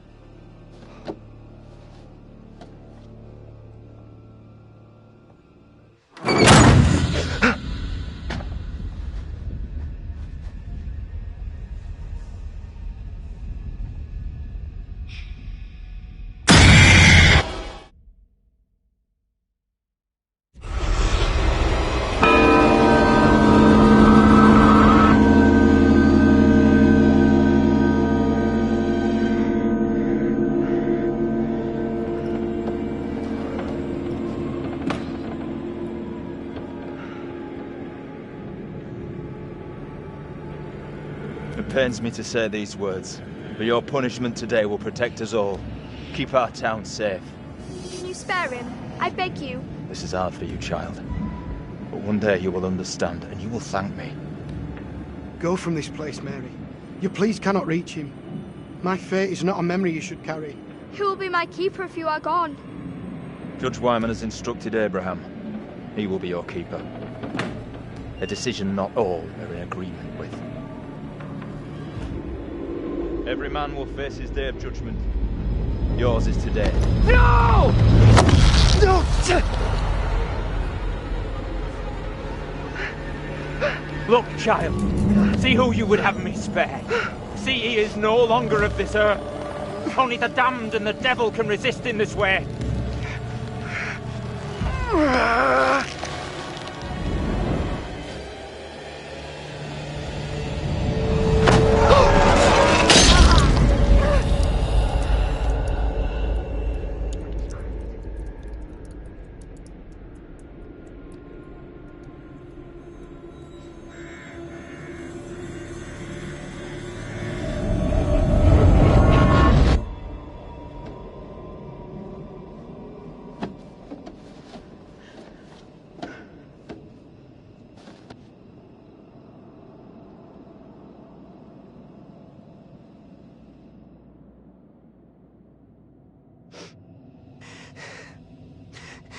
It pains me to say these words, but your punishment today will protect us all. Keep our town safe. Can you spare him? I beg you. This is hard for you, child. But one day you will understand, and you will thank me. Go from this place, Mary. Your pleas cannot reach him. My fate is not a memory you should carry. Who will be my keeper if you are gone? Judge Wyman has instructed Abraham. He will be your keeper. A decision not all are in agreement with. Every man will face his day of judgment. Yours is today. No! No! Look, child. See who you would have me spare. See he is no longer of this earth. Only the damned and the devil can resist in this way.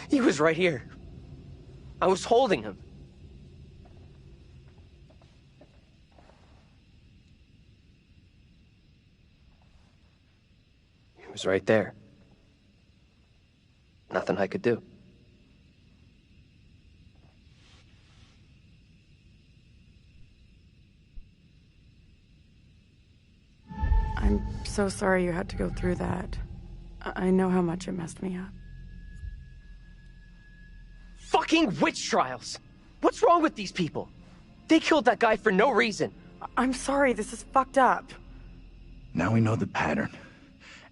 He was right here. I was holding him. He was right there. Nothing I could do. I'm so sorry you had to go through that. I know how much it messed me up. Fucking witch trials! What's wrong with these people? They killed that guy for no reason. I'm sorry, this is fucked up. Now we know the pattern.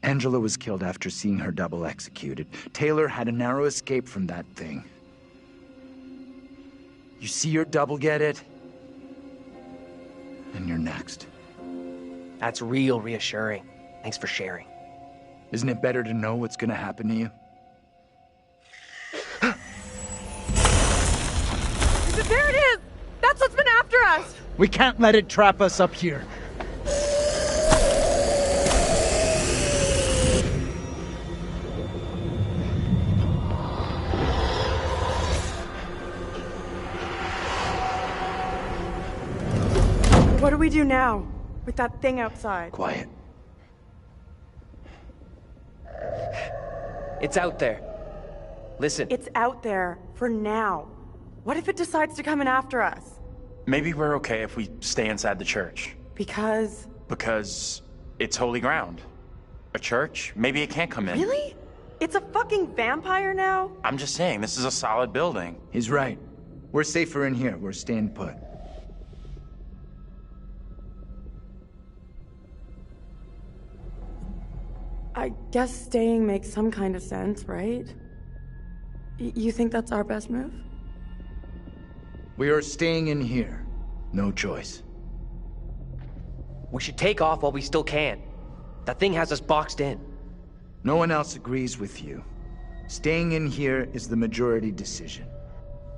Angela was killed after seeing her double executed. Taylor had a narrow escape from that thing. You see your double get it? And you're next. That's real reassuring. Thanks for sharing. Isn't it better to know what's gonna happen to you? There it is! That's what's been after us! We can't let it trap us up here. What do we do now? With that thing outside? Quiet. It's out there. Listen. It's out there for now. What if it decides to come in after us? Maybe we're okay if we stay inside the church. Because? Because it's holy ground. A church? Maybe it can't come in. Really? It's a fucking vampire now? I'm just saying, this is a solid building. He's right. We're safer in here. We're staying put. I guess staying makes some kind of sense, right? You think that's our best move? We are staying in here. No choice. We should take off while we still can. That thing has us boxed in. No one else agrees with you. Staying in here is the majority decision.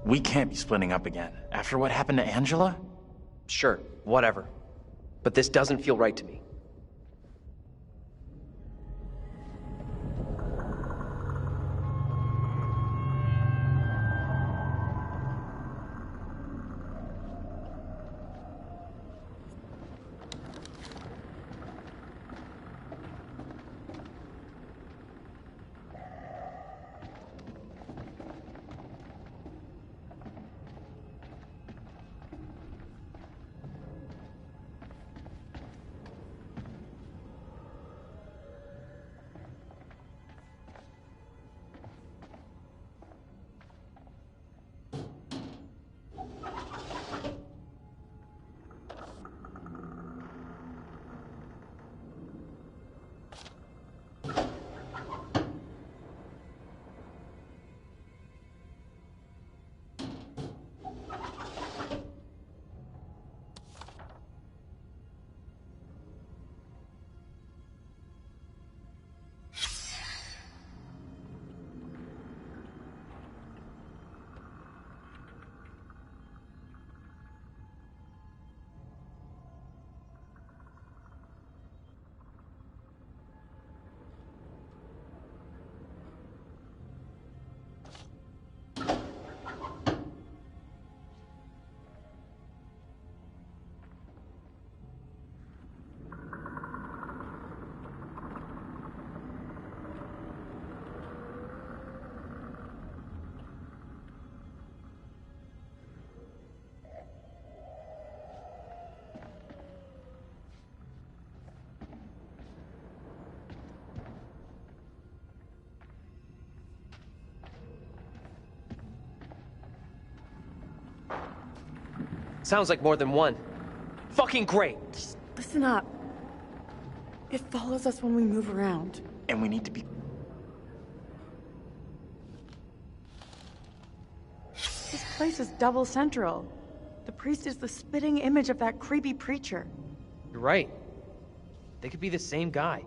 We can't be splitting up again. After what happened to Angela? Sure, whatever. But this doesn't feel right to me. Sounds like more than one. Fucking great! Just listen up. It follows us when we move around. And we need to be... This place is double central. The priest is the spitting image of that creepy preacher. You're right. They could be the same guy.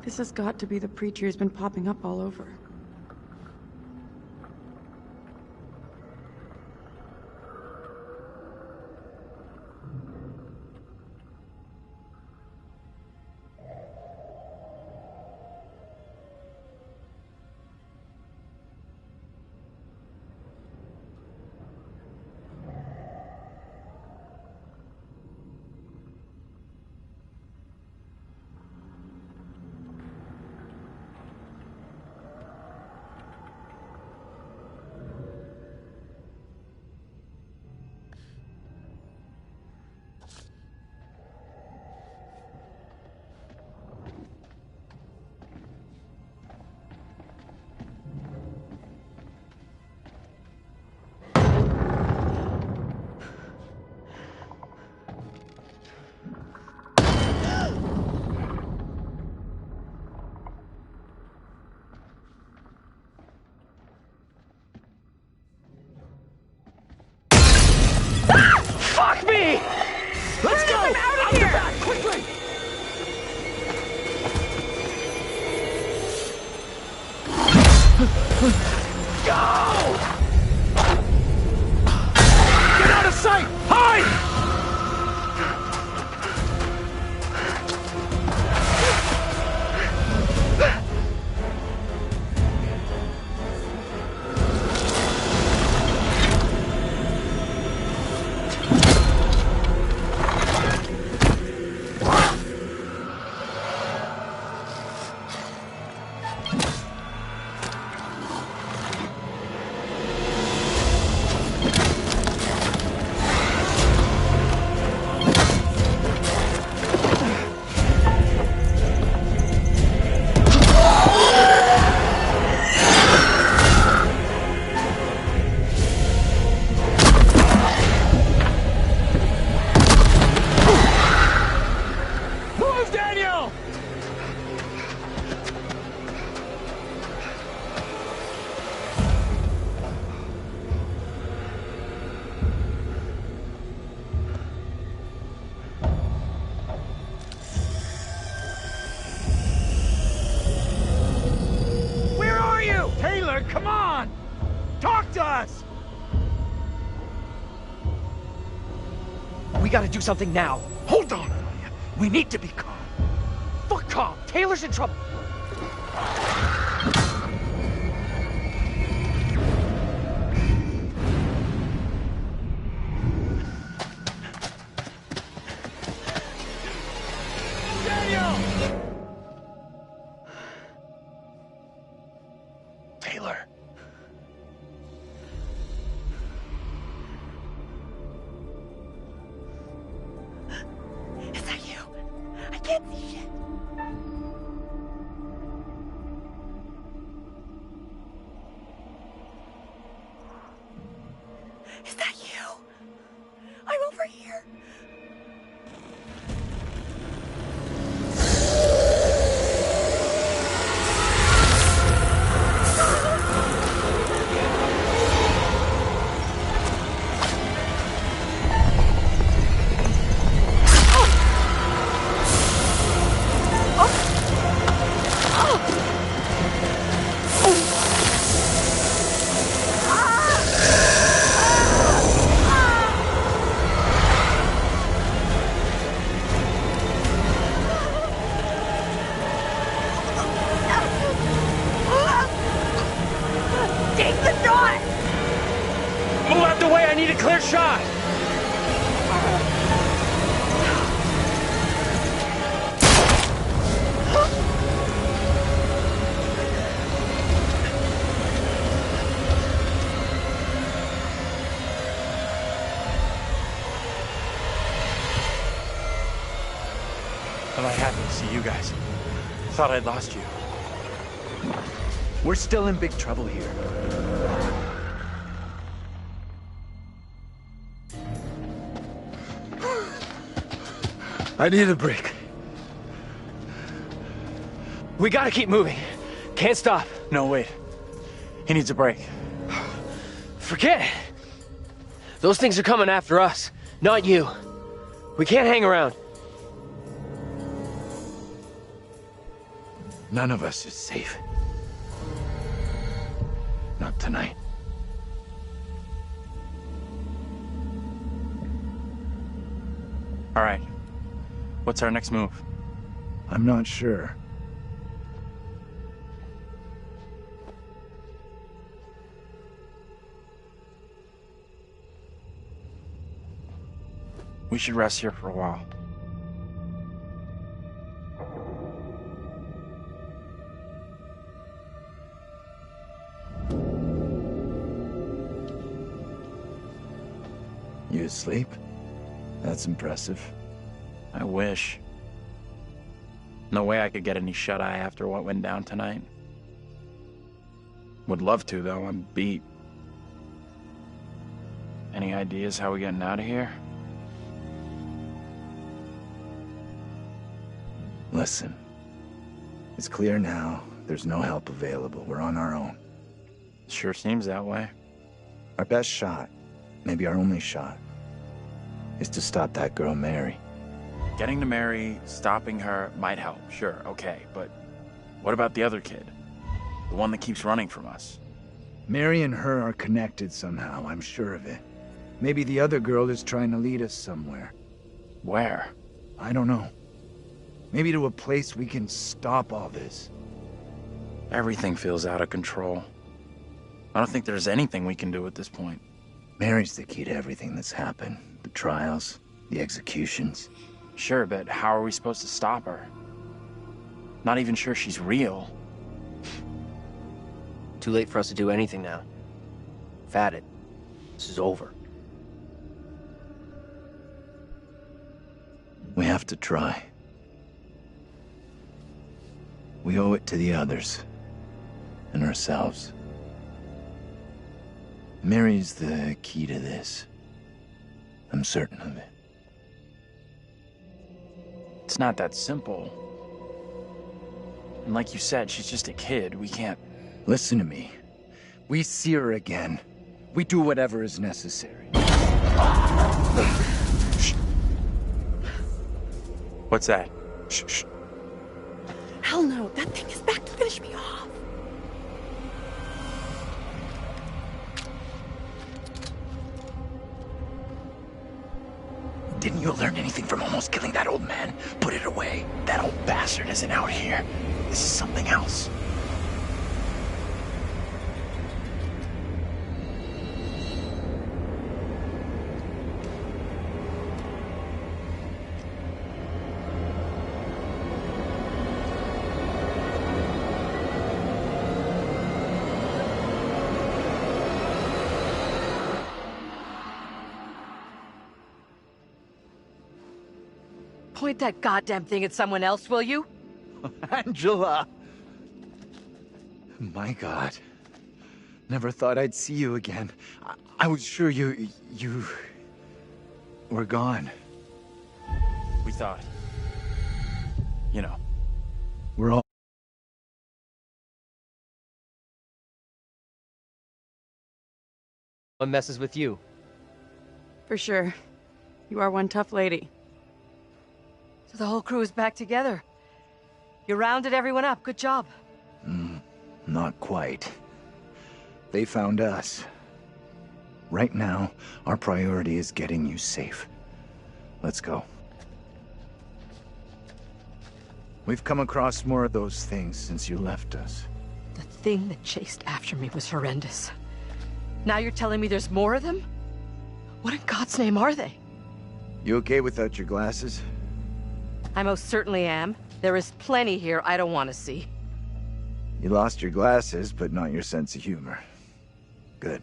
This has got to be the preacher who's been popping up all over. Fuck me! Let's go! I'm out of here! Back, quickly! Go! Get out of sight! Hide! Come on! Talk to us! We gotta do something now. Hold on, we need to be calm. Fuck calm. Taylor's in trouble. Taylor. Is that you? I can't see shit. Is that you? I'm over here. Clear shot! I'm not happy to see you guys. Thought I'd lost you. We're still in big trouble here. I need a break. We gotta keep moving. Can't stop. No, wait. He needs a break. Forget it. Those things are coming after us, not you. We can't hang around. None of us is safe. Not tonight. All right. What's our next move? I'm not sure. We should rest here for a while. You asleep? That's impressive. I wish. No way I could get any shut-eye after what went down tonight. Would love to, though. I'm beat. Any ideas how we getting out of here? Listen. It's clear now. There's no help available. We're on our own. Sure seems that way. Our best shot, maybe our only shot, is to stop that girl, Mary. Getting to Mary, stopping her, might help, sure, okay, but what about the other kid? The one that keeps running from us? Mary and her are connected somehow, I'm sure of it. Maybe the other girl is trying to lead us somewhere. Where? I don't know. Maybe to a place we can stop all this. Everything feels out of control. I don't think there's anything we can do at this point. Mary's the key to everything that's happened. The trials, the executions. Sure, but how are we supposed to stop her? Not even sure she's real. Too late for us to do anything now. We've had it. This is over. We have to try. We owe it to the others. And ourselves. Mary's the key to this. I'm certain of it. It's not that simple. And like you said, she's just a kid. We can't... Listen to me. We see her again. We do whatever is necessary. Shh. What's that? Shh, shh. Hell no, that thing is back to finish me off. Didn't you learn anything from almost killing that old man? Put it away. That old bastard isn't out here. This is something else. Point that goddamn thing at someone else, will you? Angela! My God. Never thought I'd see you again. I was sure you were gone. We thought. You know. We're all... What messes with you? For sure. You are one tough lady. So the whole crew is back together. You rounded everyone up. Good job. Not quite. They found us. Right now, our priority is getting you safe. Let's go. We've come across more of those things since you left us. The thing that chased after me was horrendous. Now you're telling me there's more of them? What in God's name are they? You okay without your glasses? I most certainly am. There is plenty here I don't want to see. You lost your glasses, but not your sense of humor. Good.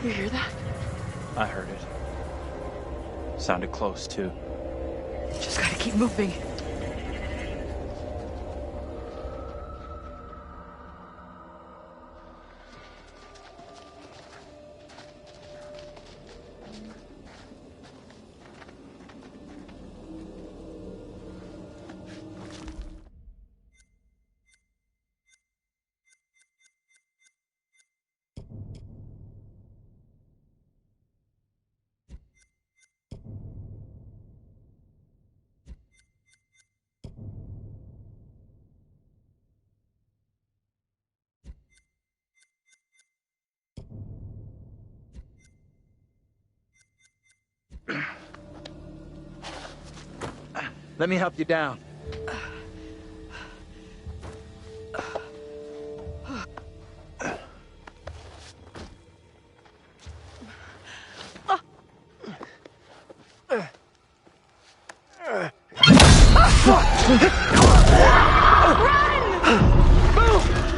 You hear that? I heard it. Sounded close, too. Just gotta keep moving. Let me help you down.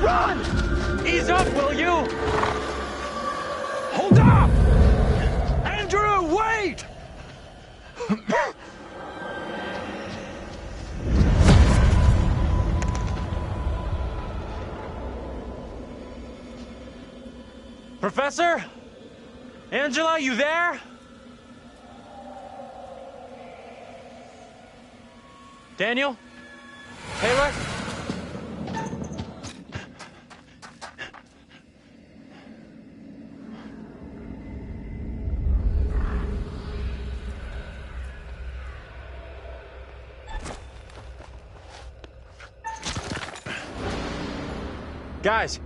Run! Ease up, will you? Hold up! Andrew, wait! Professor? Angela, you there? Daniel? Taylor? Guys!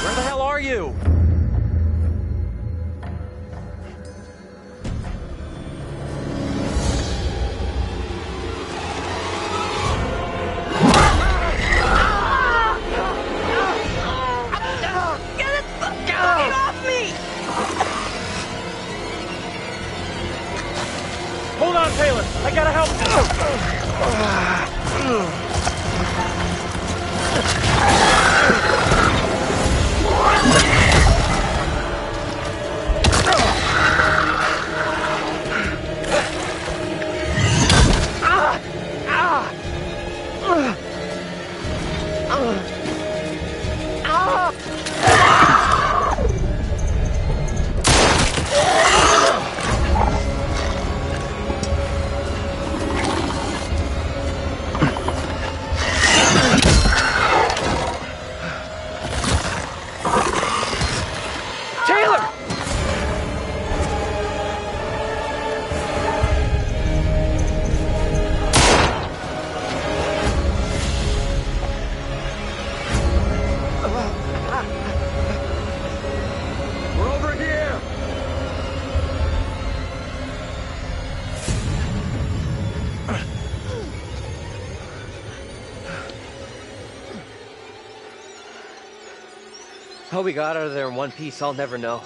Where the hell are you? Get off me! Hold on, Taylor. I gotta help How we got out of there in one piece, I'll never know.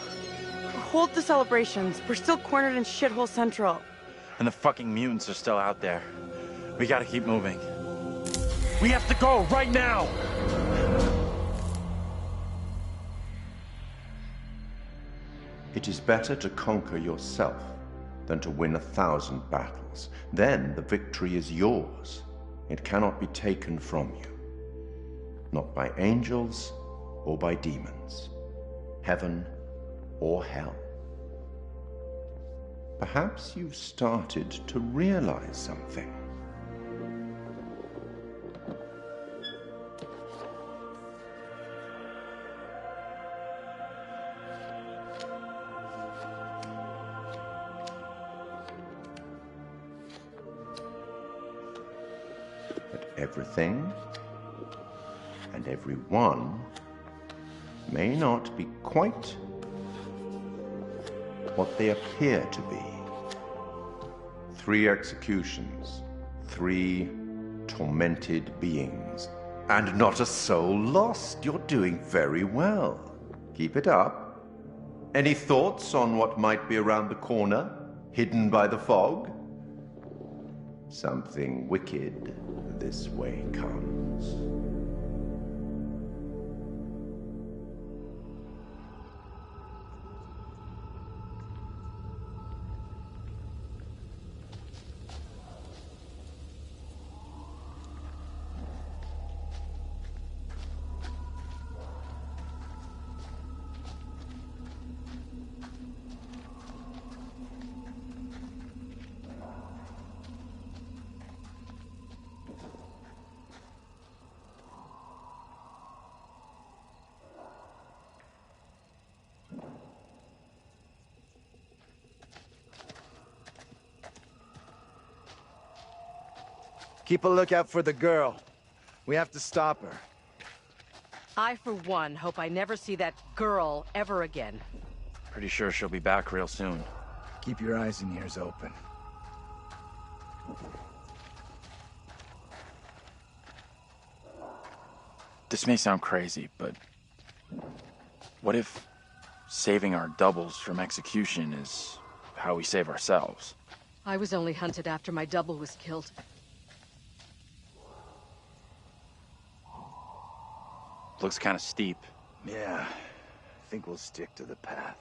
Hold the celebrations. We're still cornered in Shithole Central. And the fucking mutants are still out there. We gotta keep moving. We have to go, right now! It is better to conquer yourself than to win 1,000 battles. Then the victory is yours. It cannot be taken from you. Not by angels or by demons. Heaven or hell. Perhaps you've started to realize something. That everything and everyone may not be quite what they appear to be. 3 executions, 3 tormented beings, and not a soul lost. You're doing very well. Keep it up. Any thoughts on what might be around the corner, hidden by the fog? Something wicked this way comes. Keep a lookout for the girl. We have to stop her. I, for one, hope I never see that girl ever again. Pretty sure she'll be back real soon. Keep your eyes and ears open. This may sound crazy, but what if saving our doubles from execution is how we save ourselves? I was only hunted after my double was killed. Looks kind of steep. Yeah, I think we'll stick to the path.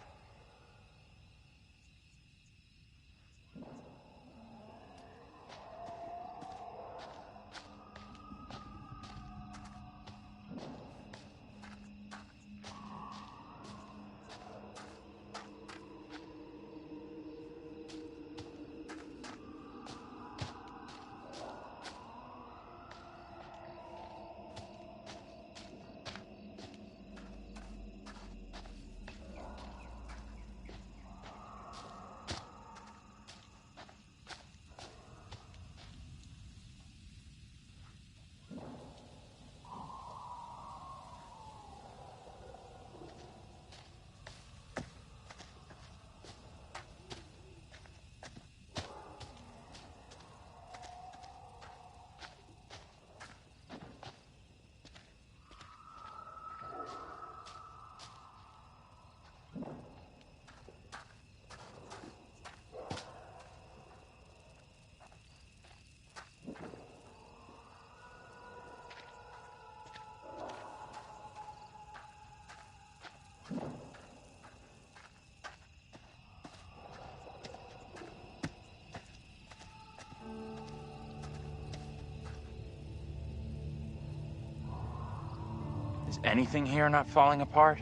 Is anything here not falling apart?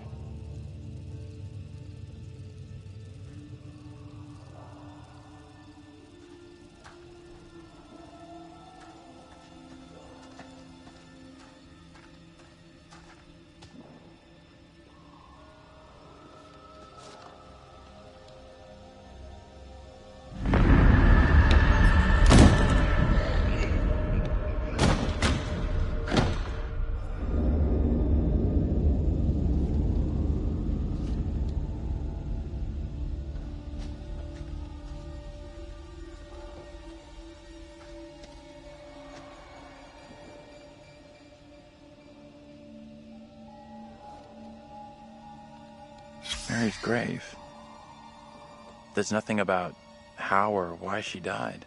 Mary's grave. There's nothing about how or why she died.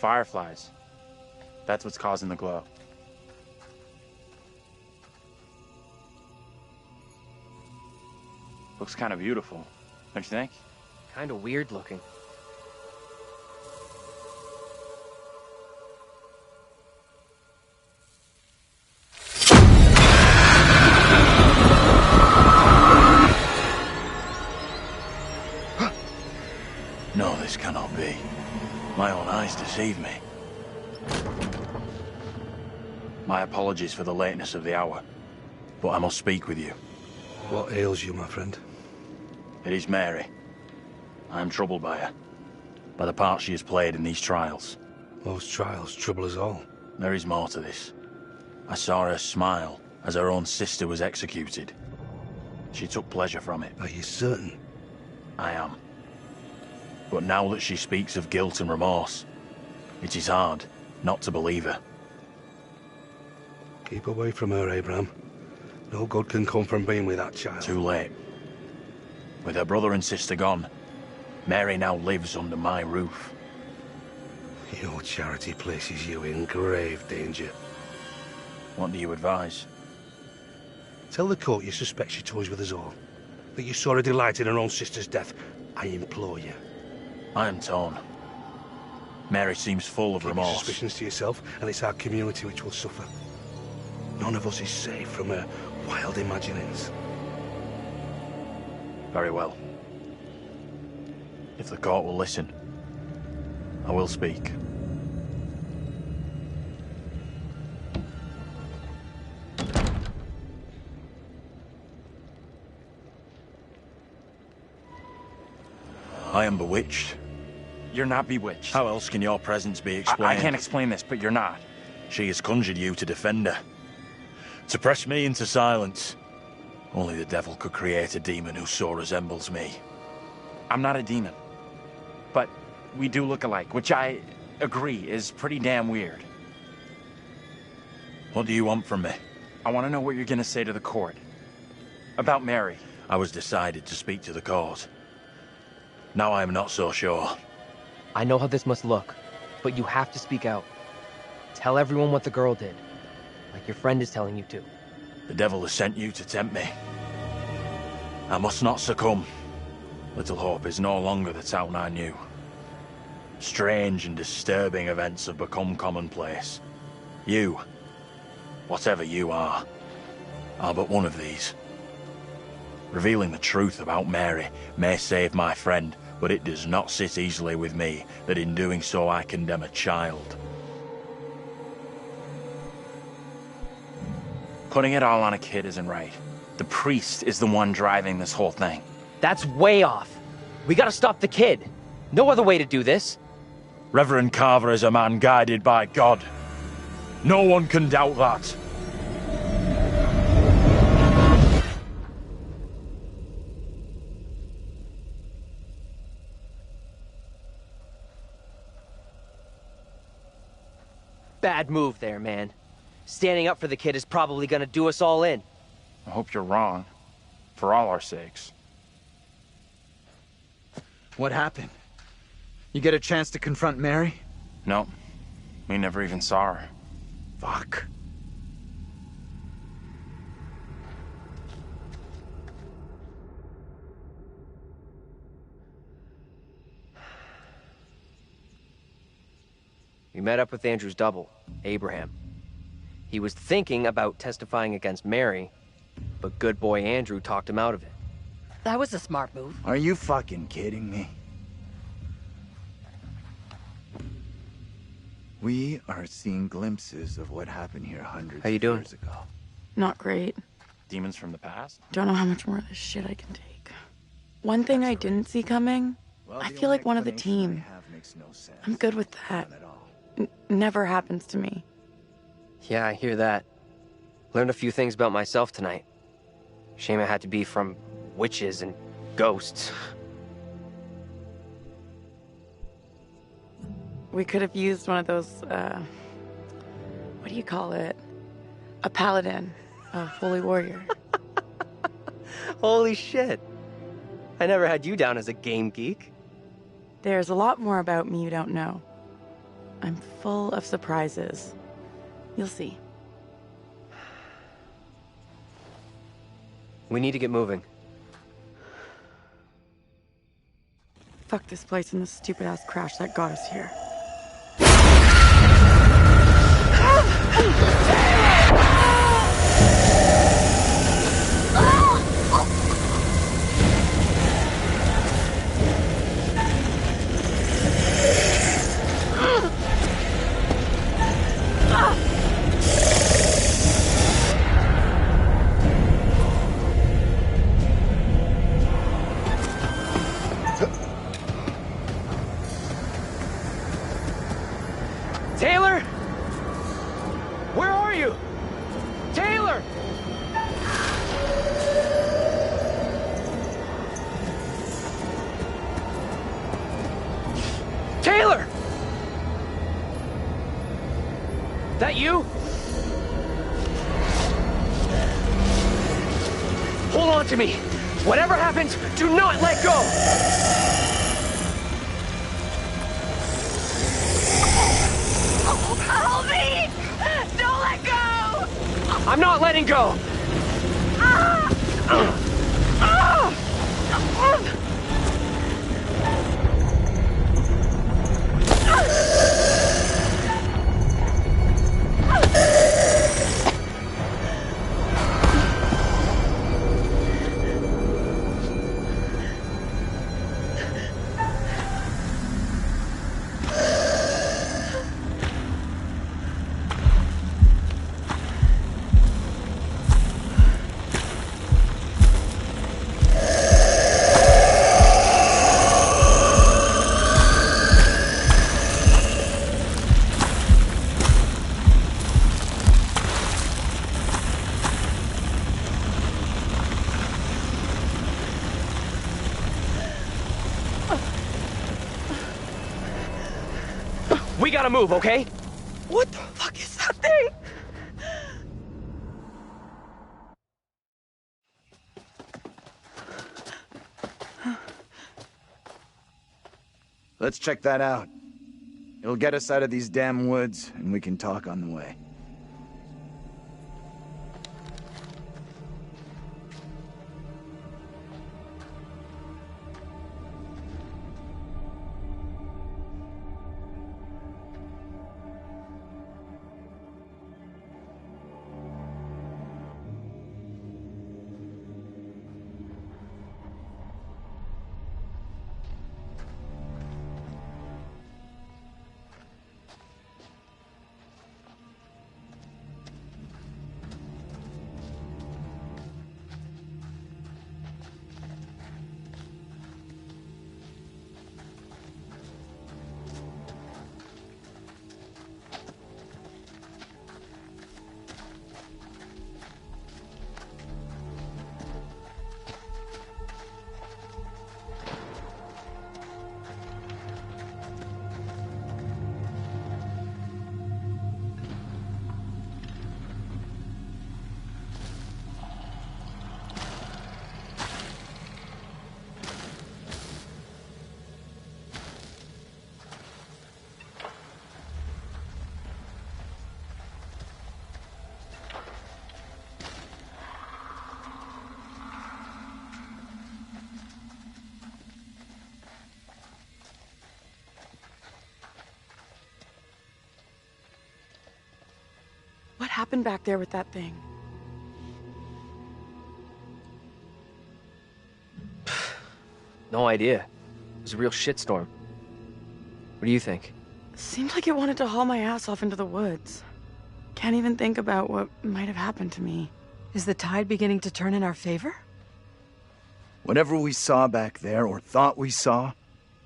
Fireflies. That's what's causing the glow. Looks kind of beautiful, don't you think? Kind of weird looking. No, this cannot be. My own eyes deceive me. My apologies for the lateness of the hour, but I must speak with you. What ails you, my friend? It is Mary. I am troubled by her, by the part she has played in these trials. Most trials trouble us all. There is more to this. I saw her smile as her own sister was executed. She took pleasure from it. Are you certain? I am. But now that she speaks of guilt and remorse, it is hard not to believe her. Keep away from her, Abraham. No good can come from being with that child. Too late. With her brother and sister gone, Mary now lives under my roof. Your charity places you in grave danger. What do you advise? Tell the court you suspect she toys with us all. That you saw her delight in her own sister's death. I implore you. I am torn. Mary seems full of Keep your remorse. suspicions to yourself, and it's our community which will suffer. None of us is safe from her wild imaginings. Very well. If the court will listen, I will speak. I am bewitched. You're not bewitched. How else can your presence be explained? I can't explain this, but you're not. She has conjured you to defend her. To press me into silence. Only the devil could create a demon who so resembles me. I'm not a demon. But we do look alike, which I agree is pretty damn weird. What do you want from me? I want to know what you're going to say to the court. About Mary. I was decided to speak to the court. Now I am not so sure. I know how this must look, but you have to speak out. Tell everyone what the girl did, like your friend is telling you to. The devil has sent you to tempt me. I must not succumb. Little Hope is no longer the town I knew. Strange and disturbing events have become commonplace. You, whatever you are but one of these. Revealing the truth about Mary may save my friend, but it does not sit easily with me that in doing so I condemn a child. Putting it all on a kid isn't right. The priest is the one driving this whole thing. That's way off. We gotta stop the kid. No other way to do this. Reverend Carver is a man guided by God. No one can doubt that. Bad move there, man. Standing up for the kid is probably gonna do us all in. I hope you're wrong. For all our sakes. What happened? You get a chance to confront Mary? No. We never even saw her. Fuck. We met up with Andrew's double, Abraham. He was thinking about testifying against Mary, but good boy Andrew talked him out of it. That was a smart move. Are you fucking kidding me? We are seeing glimpses of what happened here hundreds of years ago. Not great. Demons from the past? Don't know how much more of this shit I can take. One thing I didn't see coming, I feel like one of the team. I'm good with that. Never happens to me. Yeah, I hear that. Learned a few things about myself tonight. Shame it had to be from witches and ghosts. We could have used one of those, what do you call it? A paladin, a holy warrior. Holy shit. I never had you down as a game geek. There's a lot more about me you don't know. I'm full of surprises. You'll see. We need to get moving. Fuck this place and the stupid-ass crash that got us here. Taylor? Where are you? Taylor! Taylor! That you? Hold on to me. Whatever happens, do not let go! Help me! Don't let go! I'm not letting go! Ah! gotta move, okay? What the fuck is that thing? Let's check that out. It'll get us out of these damn woods, and we can talk on the way. What happened back there with that thing? No idea. It was a real shitstorm. What do you think? Seemed like it wanted to haul my ass off into the woods. Can't even think about what might have happened to me. Is the tide beginning to turn in our favor? Whatever we saw back there, or thought we saw,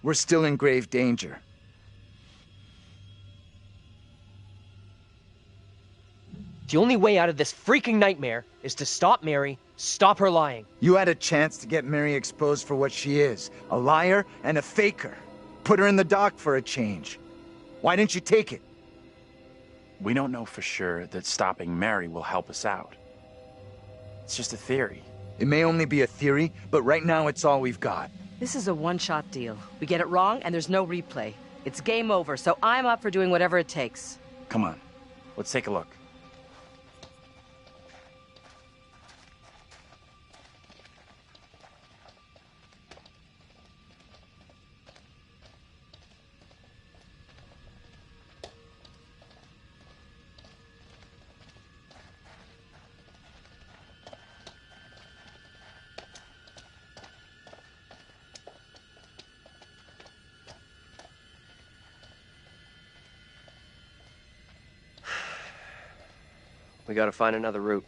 we're still in grave danger. The only way out of this freaking nightmare is to stop Mary, stop her lying. You had a chance to get Mary exposed for what she is, a liar and a faker. Put her in the dock for a change. Why didn't you take it? We don't know for sure that stopping Mary will help us out. It's just a theory. It may only be a theory, but right now it's all we've got. This is a one-shot deal. We get it wrong, and there's no replay. It's game over, so I'm up for doing whatever it takes. Come on, let's take a look. We gotta find another route.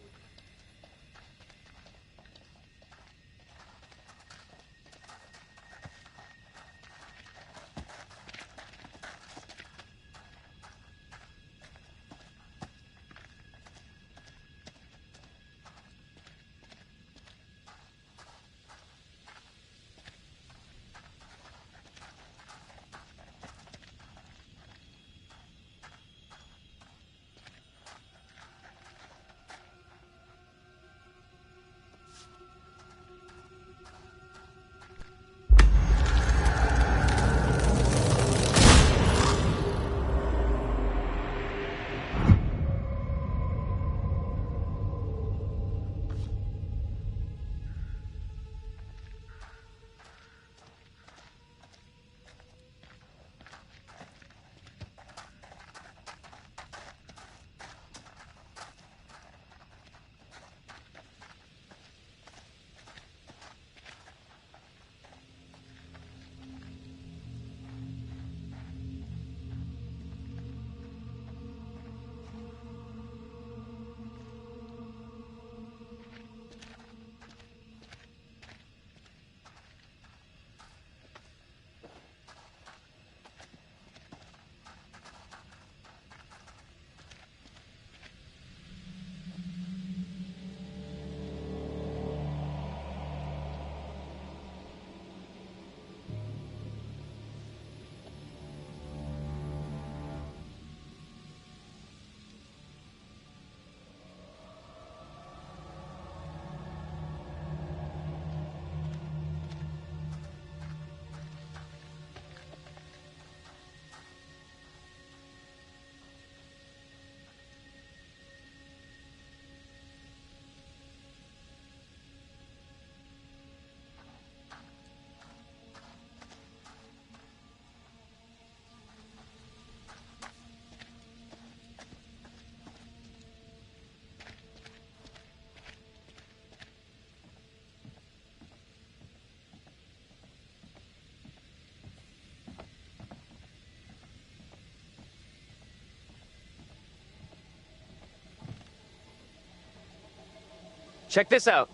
Check this out.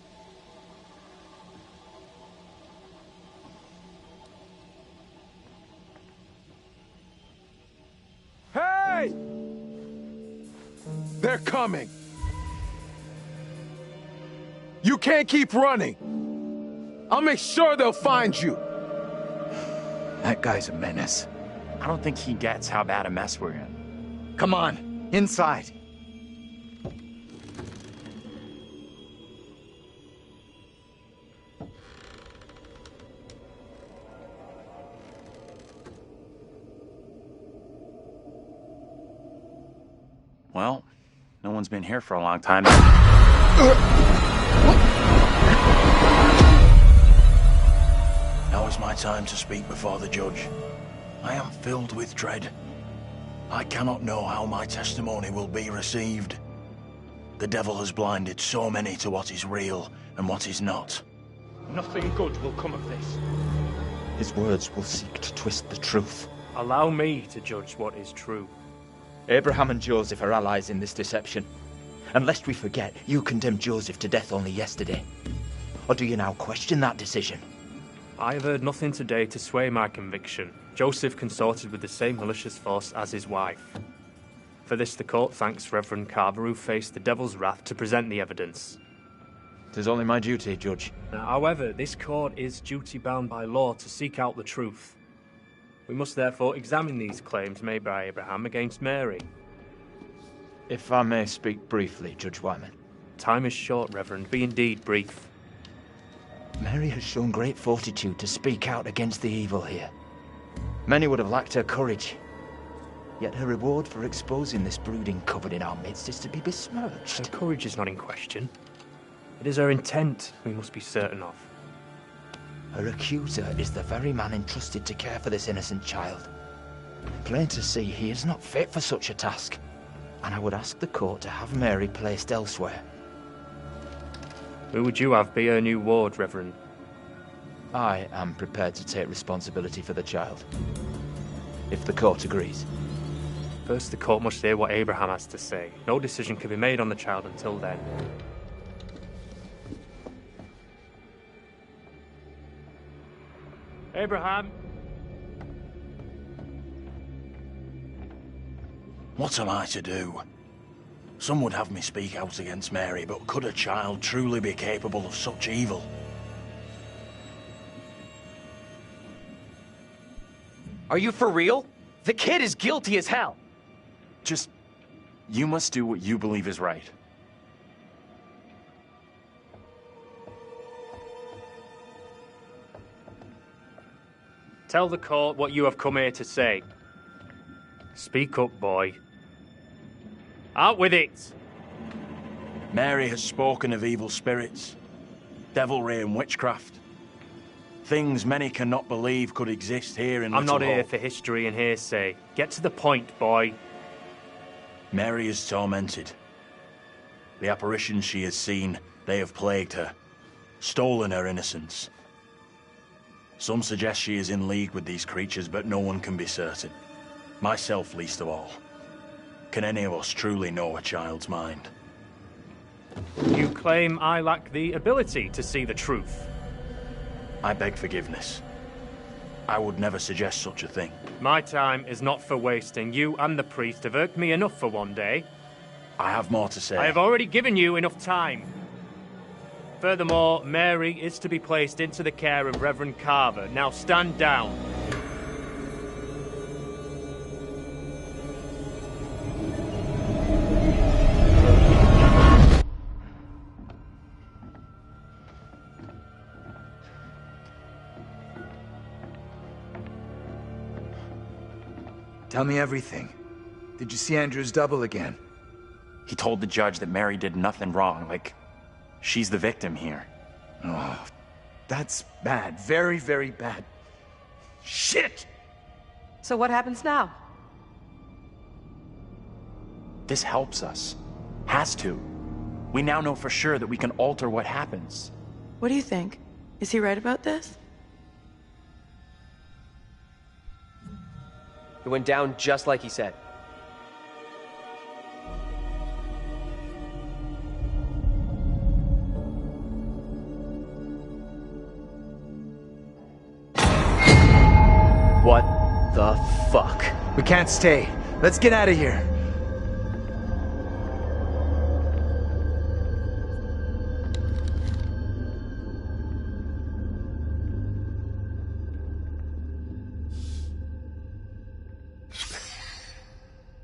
Hey! They're coming. You can't keep running. I'll make sure they'll find you. That guy's a menace. I don't think he gets how bad a mess we're in. Come on, inside. Well, no one's been here for a long time. Now is my time to speak before the judge. I am filled with dread. I cannot know how my testimony will be received. The devil has blinded so many to what is real and what is not. Nothing good will come of this. His words will seek to twist the truth. Allow me to judge what is true. Abraham and Joseph are allies in this deception. And lest we forget, you condemned Joseph to death only yesterday. Or do you now question that decision? I have heard nothing today to sway my conviction. Joseph consorted with the same malicious force as his wife. For this the court thanks Reverend Carver, who faced the devil's wrath to present the evidence. 'Tis only my duty, Judge. Now, however, this court is duty-bound by law to seek out the truth. We must therefore examine these claims made by Abraham against Mary. If I may speak briefly, Judge Wyman. Time is short, Reverend. Be indeed brief. Mary has shown great fortitude to speak out against the evil here. Many would have lacked her courage. Yet her reward for exposing this brooding coven in our midst is to be besmirched. Her courage is not in question. It is her intent we must be certain of. Her accuser is the very man entrusted to care for this innocent child. Plain to see, he is not fit for such a task, and I would ask the court to have Mary placed elsewhere. Who would you have be her new ward, Reverend? I am prepared to take responsibility for the child, if the court agrees. First, the court must hear what Abraham has to say. No decision can be made on the child until then. Abraham! What am I to do? Some would have me speak out against Mary, but could a child truly be capable of such evil? Are you for real? The kid is guilty as hell. Just, you must do what you believe is right. Tell the court what you have come here to say. Speak up, boy. Out with it! Mary has spoken of evil spirits, devilry and witchcraft. Things many cannot believe could exist here in I'm Little not here Hope. for history and hearsay. Get to the point, boy. Mary is tormented. The apparitions she has seen, they have plagued her, stolen her innocence. Some suggest she is in league with these creatures, but no one can be certain. Myself least of all. Can any of us truly know a child's mind? You claim I lack the ability to see the truth. I beg forgiveness. I would never suggest such a thing. My time is not for wasting. You and the priest have irked me enough for one day. I have more to say. I have already given you enough time. Furthermore, Mary is to be placed into the care of Reverend Carver. Now stand down. Tell me everything. Did you see Andrew's double again? He told the judge that Mary did nothing wrong, like, she's the victim here. Oh, that's bad. Very, very bad. Shit! So what happens now? This helps us. Has to. We now know for sure that we can alter what happens. What do you think? Is he right about this? It went down just like he said. What the fuck? We can't stay. Let's get out of here.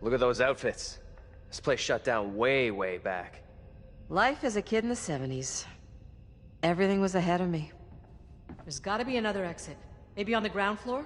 Look at those outfits. This place shut down way, way back. Life as a kid in the 70s. Everything was ahead of me. There's gotta be another exit. Maybe on the ground floor?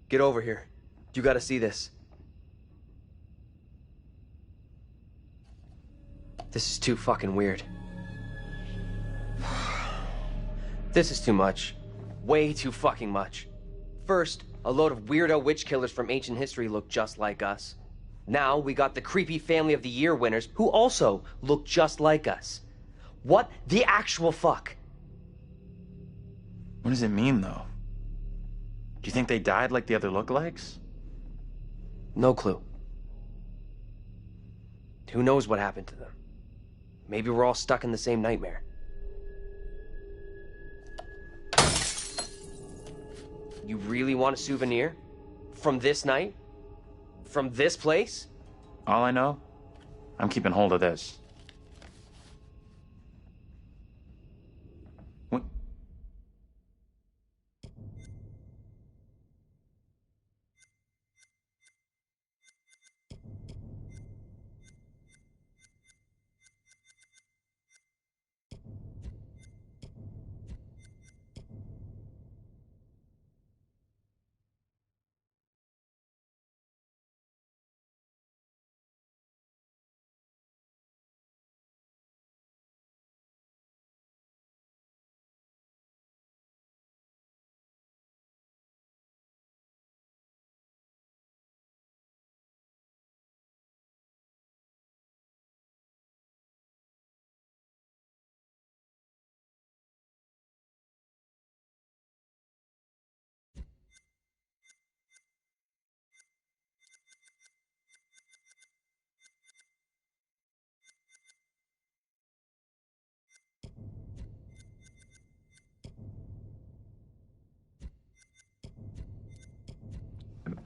Get over here. You gotta see this. This is too fucking weird. This is too much. Way too fucking much. First, a load of weirdo witch killers from ancient history look just like us. Now, we got the creepy Family of the Year winners who also look just like us. What the actual fuck? What does it mean, though? Do you think they died like the other lookalikes? No clue. Who knows what happened to them? Maybe we're all stuck in the same nightmare. You really want a souvenir? From this night? From this place? All I know, I'm keeping hold of this. What?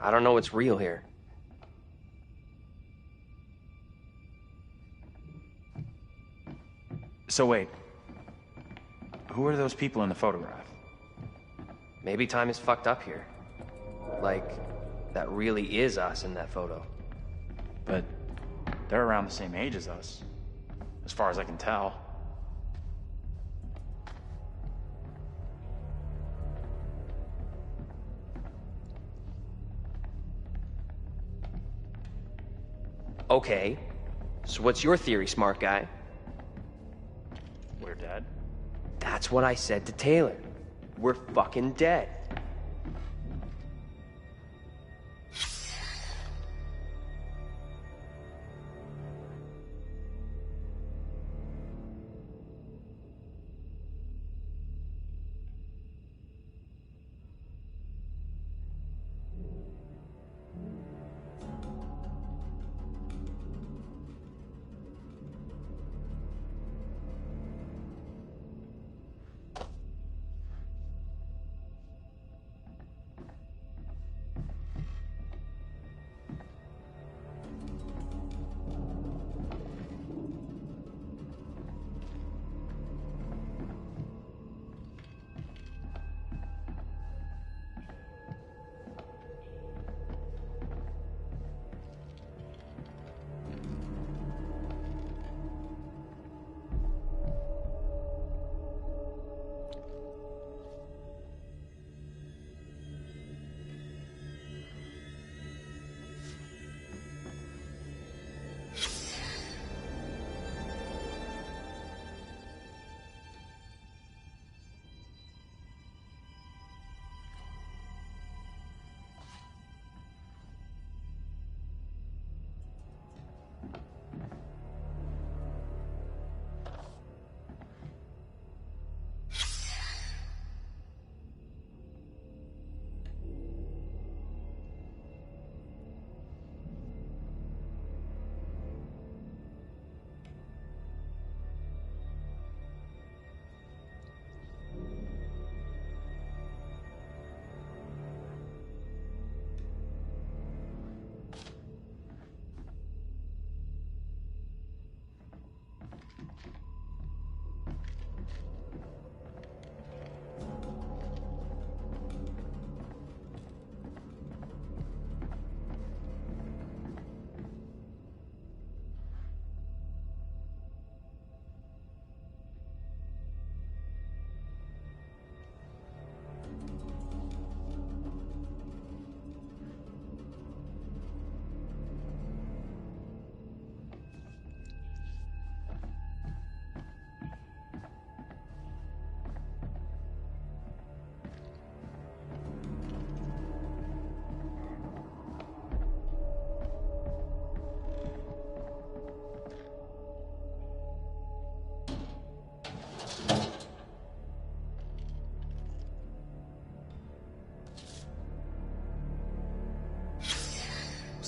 I don't know what's real here. So wait, who are those people in the photograph? Maybe time is fucked up here. Like, that really is us in that photo. But they're around the same age as us, as far as I can tell. Okay, so what's your theory, smart guy? We're dead? That's what I said to Taylor. We're fucking dead.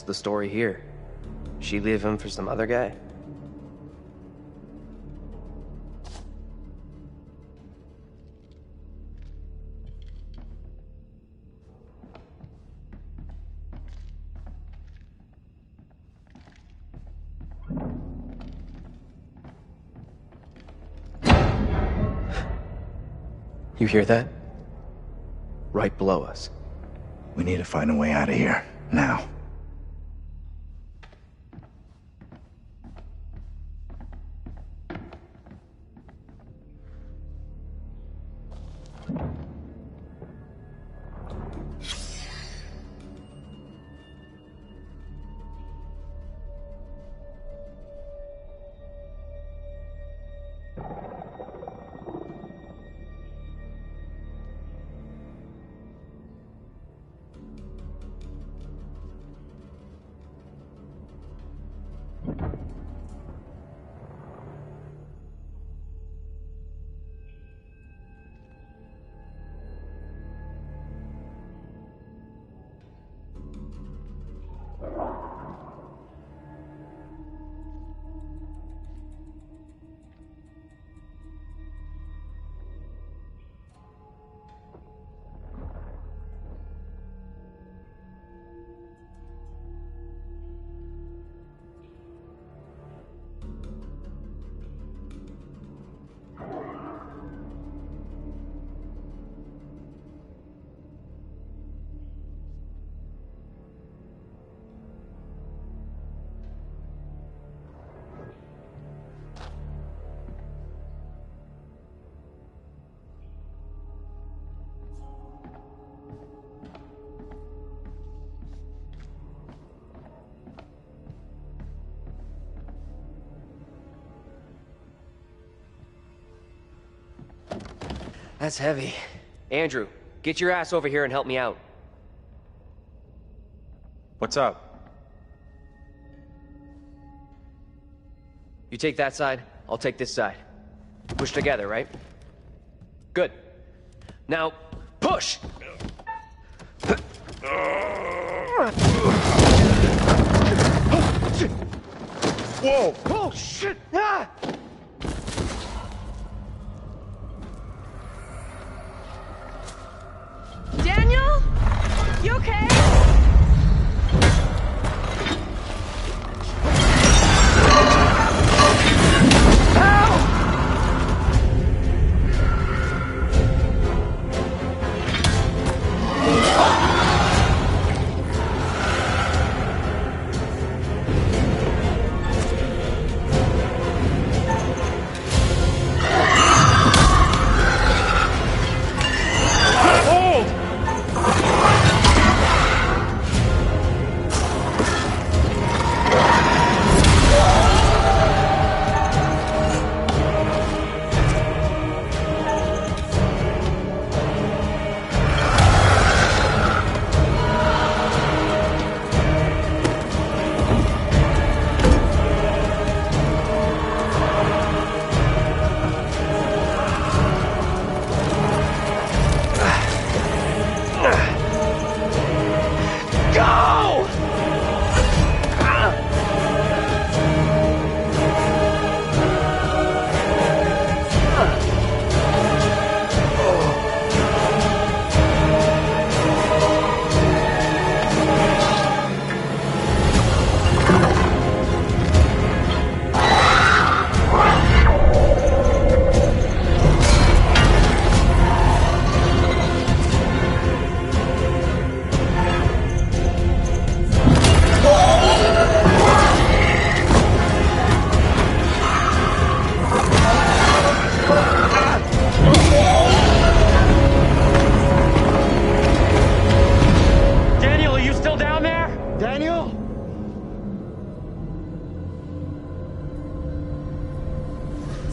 what's the story here? She leave him for some other guy? You hear that? Right below us. We need to find a way out of here, now. That's heavy. Andrew, get your ass over here and help me out. What's up? You take that side, I'll take this side. Push together, right? Good. Now, push! Whoa! Oh, shit! Ah! Daniel? You okay?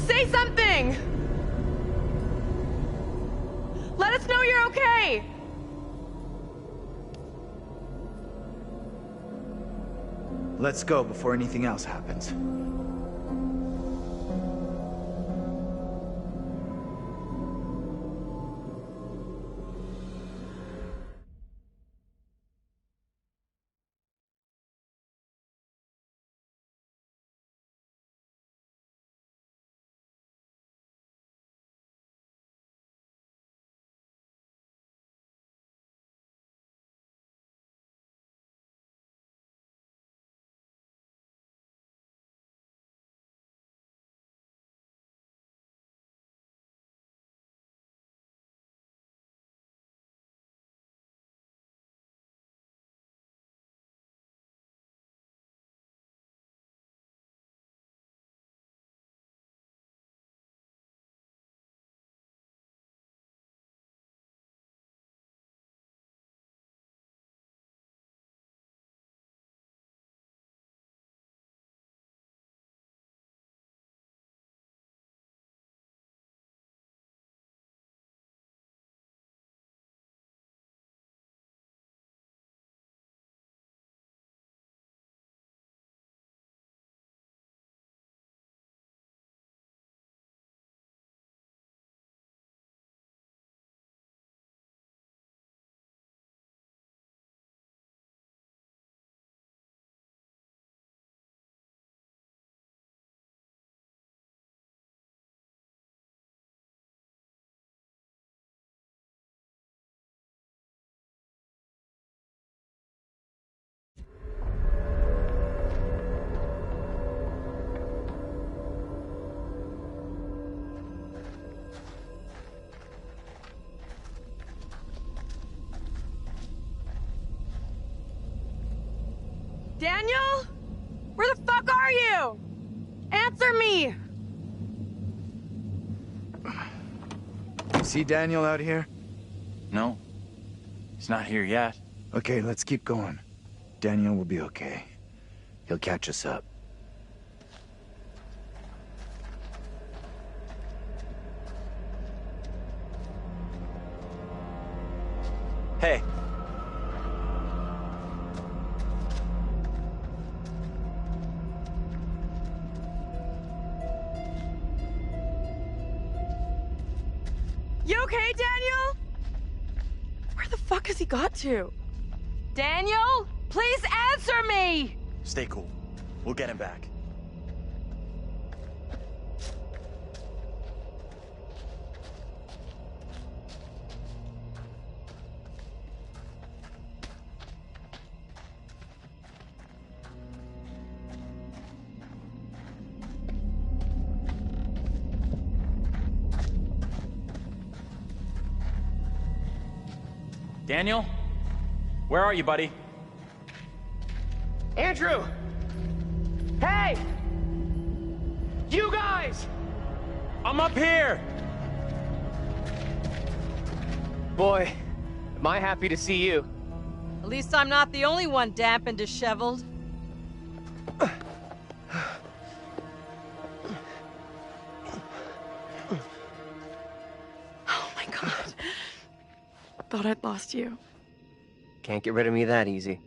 Say something! Let us know you're okay! Let's go before anything else happens. Daniel? Where the fuck are you? Answer me! You see Daniel out here? No. He's not here yet. Okay, let's keep going. Daniel will be okay. He'll catch us up. Hey. You okay, Daniel? Where the fuck has he got to? Daniel? Please answer me! Stay cool. We'll get him back. Daniel? Where are you, buddy? Andrew! Hey! You guys! I'm up here! Boy, am I happy to see you. At least I'm not the only one damp and disheveled. Oh my god. Thought I'd lost you. Can't get rid of me that easy.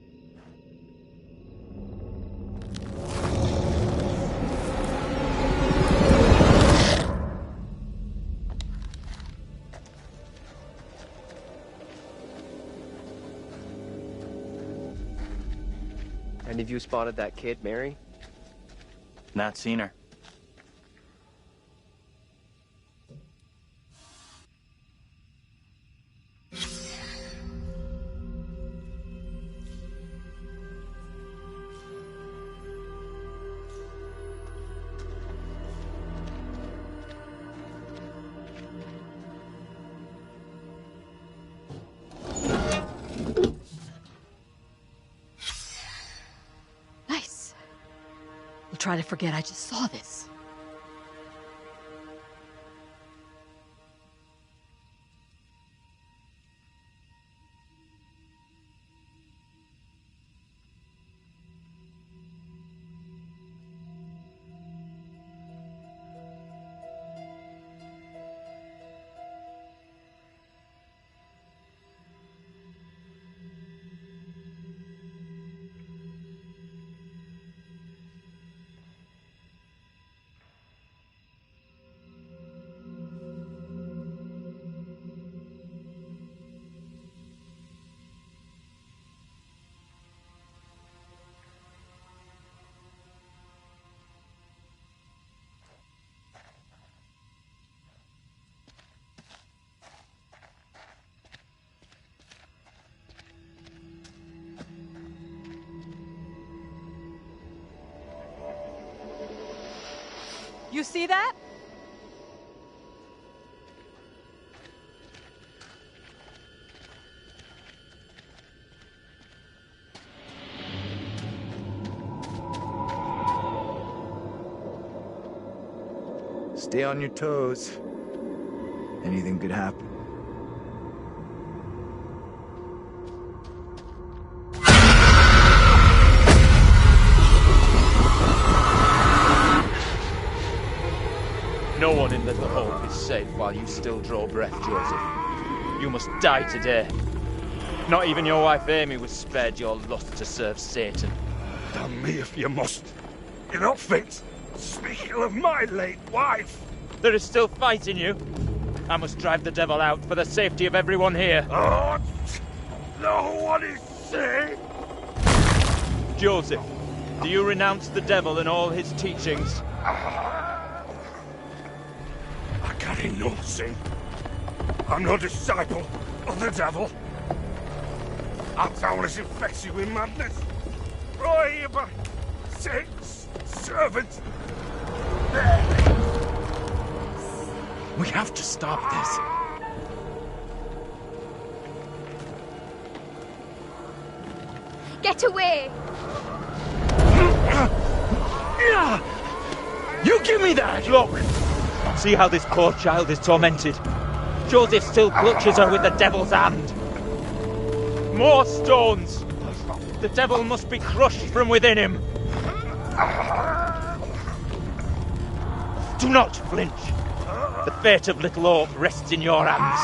Any of you spotted that kid, Mary? Not seen her. Nice. We'll try to forget I just saw this. You see that? Stay on your toes. Anything could happen. No one in Little Hope is safe while you still draw breath, Joseph. You must die today. Not even your wife Amy was spared your lust to serve Satan. Damn me if you must. You're not fit. Speaking of my late wife. There is still fight in you. I must drive the devil out for the safety of everyone here. Oh, no one is safe. Joseph, do you renounce the devil and all his teachings? I carry no sin. I'm no disciple of the devil. Our town is infected with madness. Brought here by Satan's servants. We have to stop this. Get away! You give me that! Look! See how this poor child is tormented. Joseph still clutches her with the devil's hand. More stones! The devil must be crushed from within him. Do not flinch. The fate of Little Hope rests in your hands.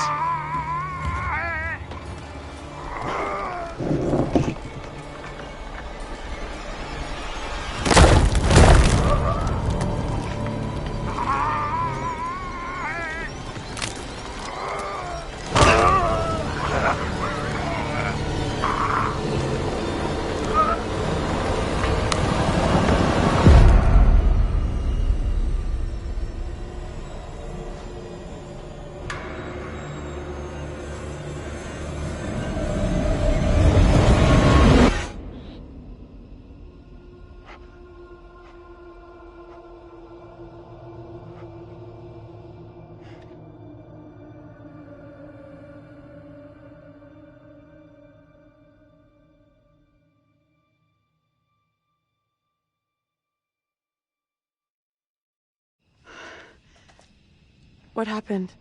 What happened?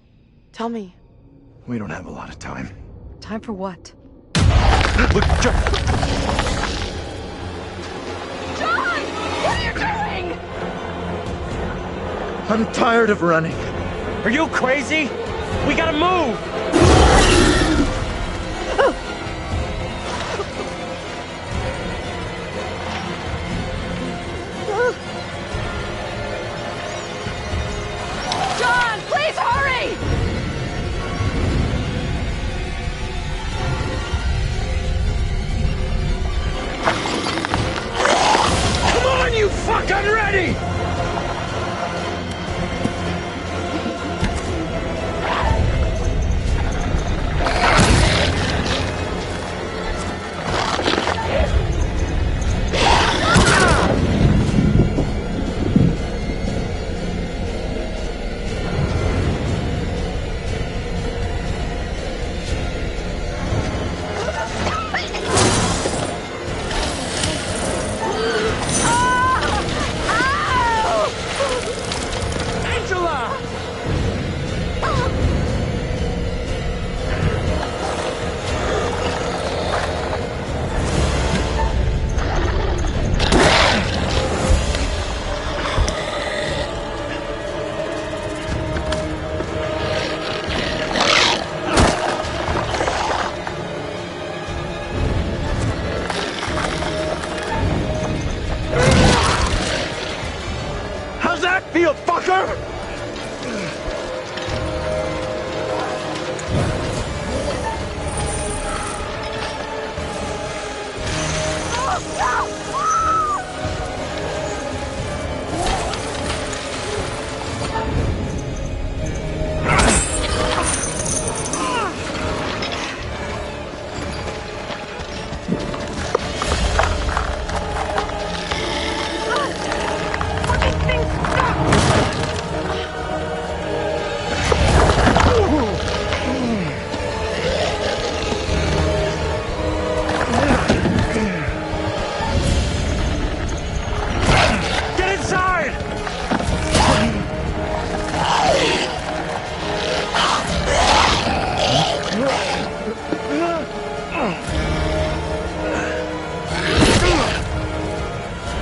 Tell me. We don't have a lot of time. Time for what? Look, John! What are you doing? I'm tired of running. Are you crazy? We gotta move! John, please hurry! Come on, you fuck! I'm ready! How's that feel, fucker? Get inside!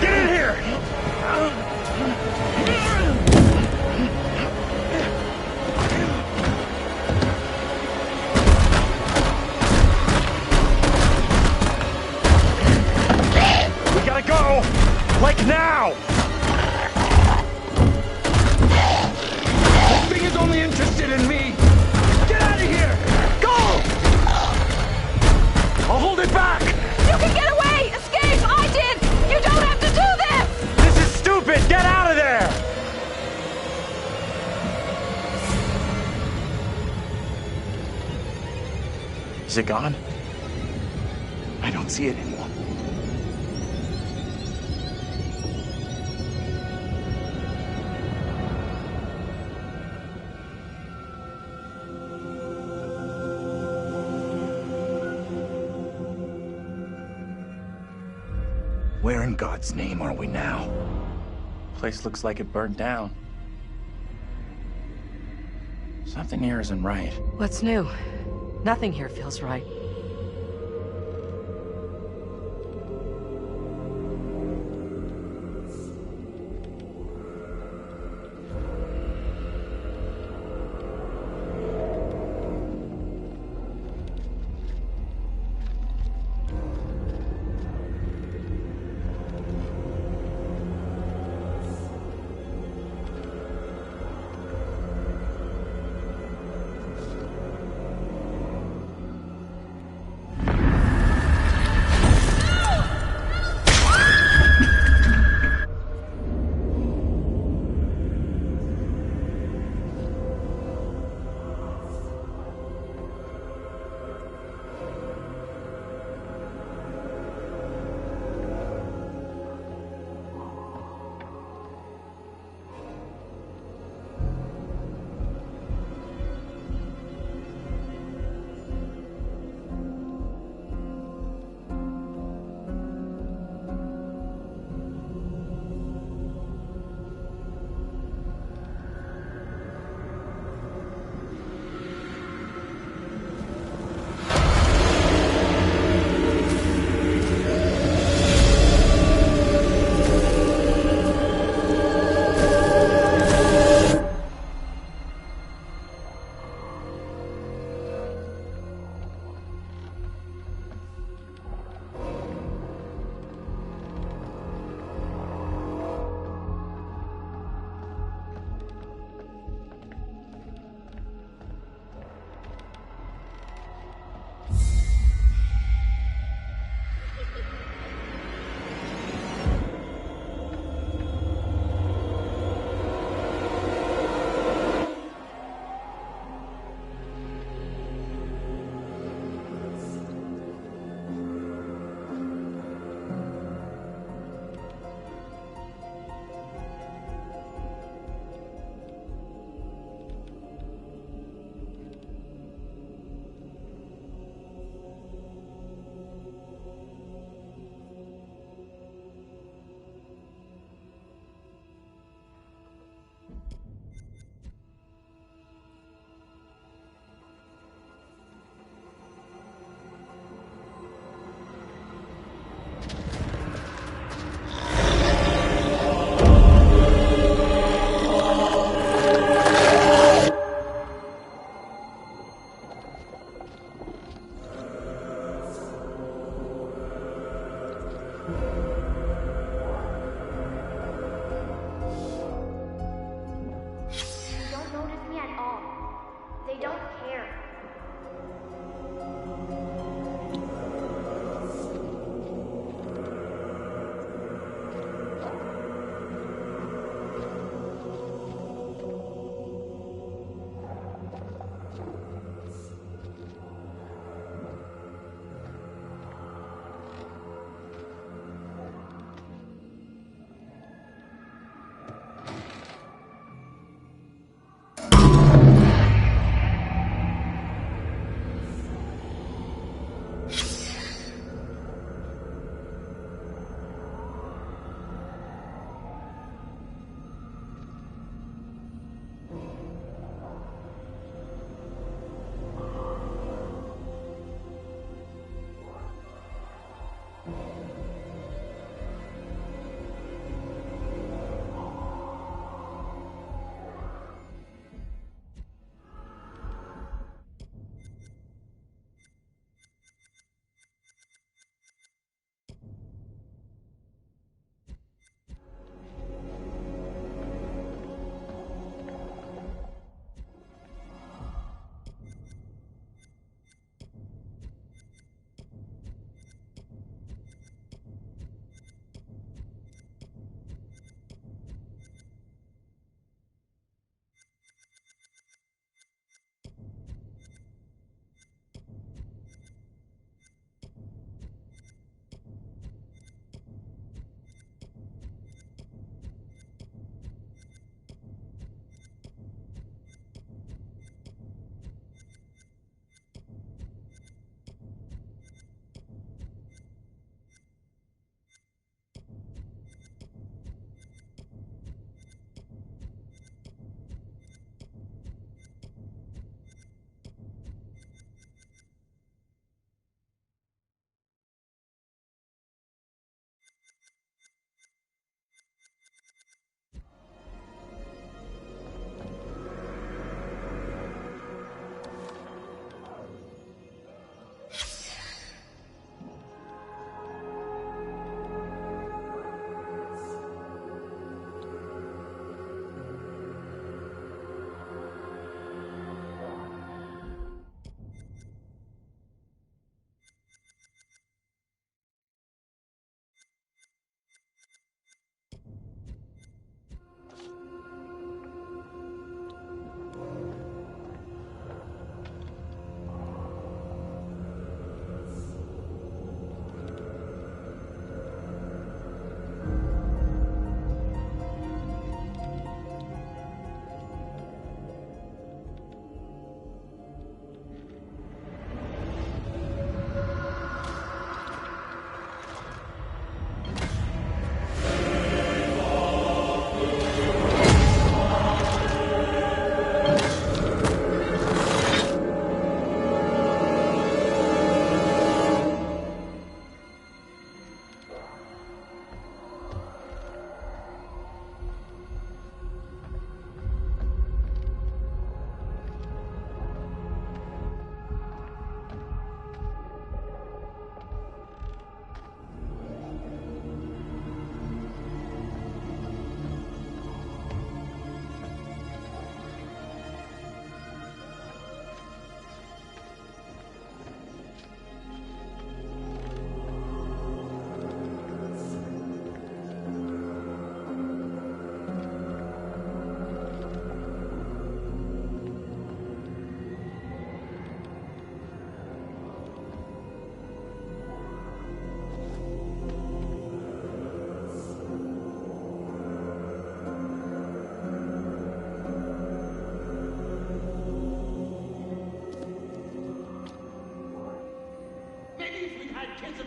Get in here! We gotta go! Like now! This thing is only interested in me! Get out of here! Go! I'll hold it back! You can get away! Escape! I did! You don't have to do this! This is stupid! Get out of there! Is it gone? I don't see it anymore. Where in God's name are we now? Place looks like it burned down. Something here isn't right. What's new? Nothing here feels right.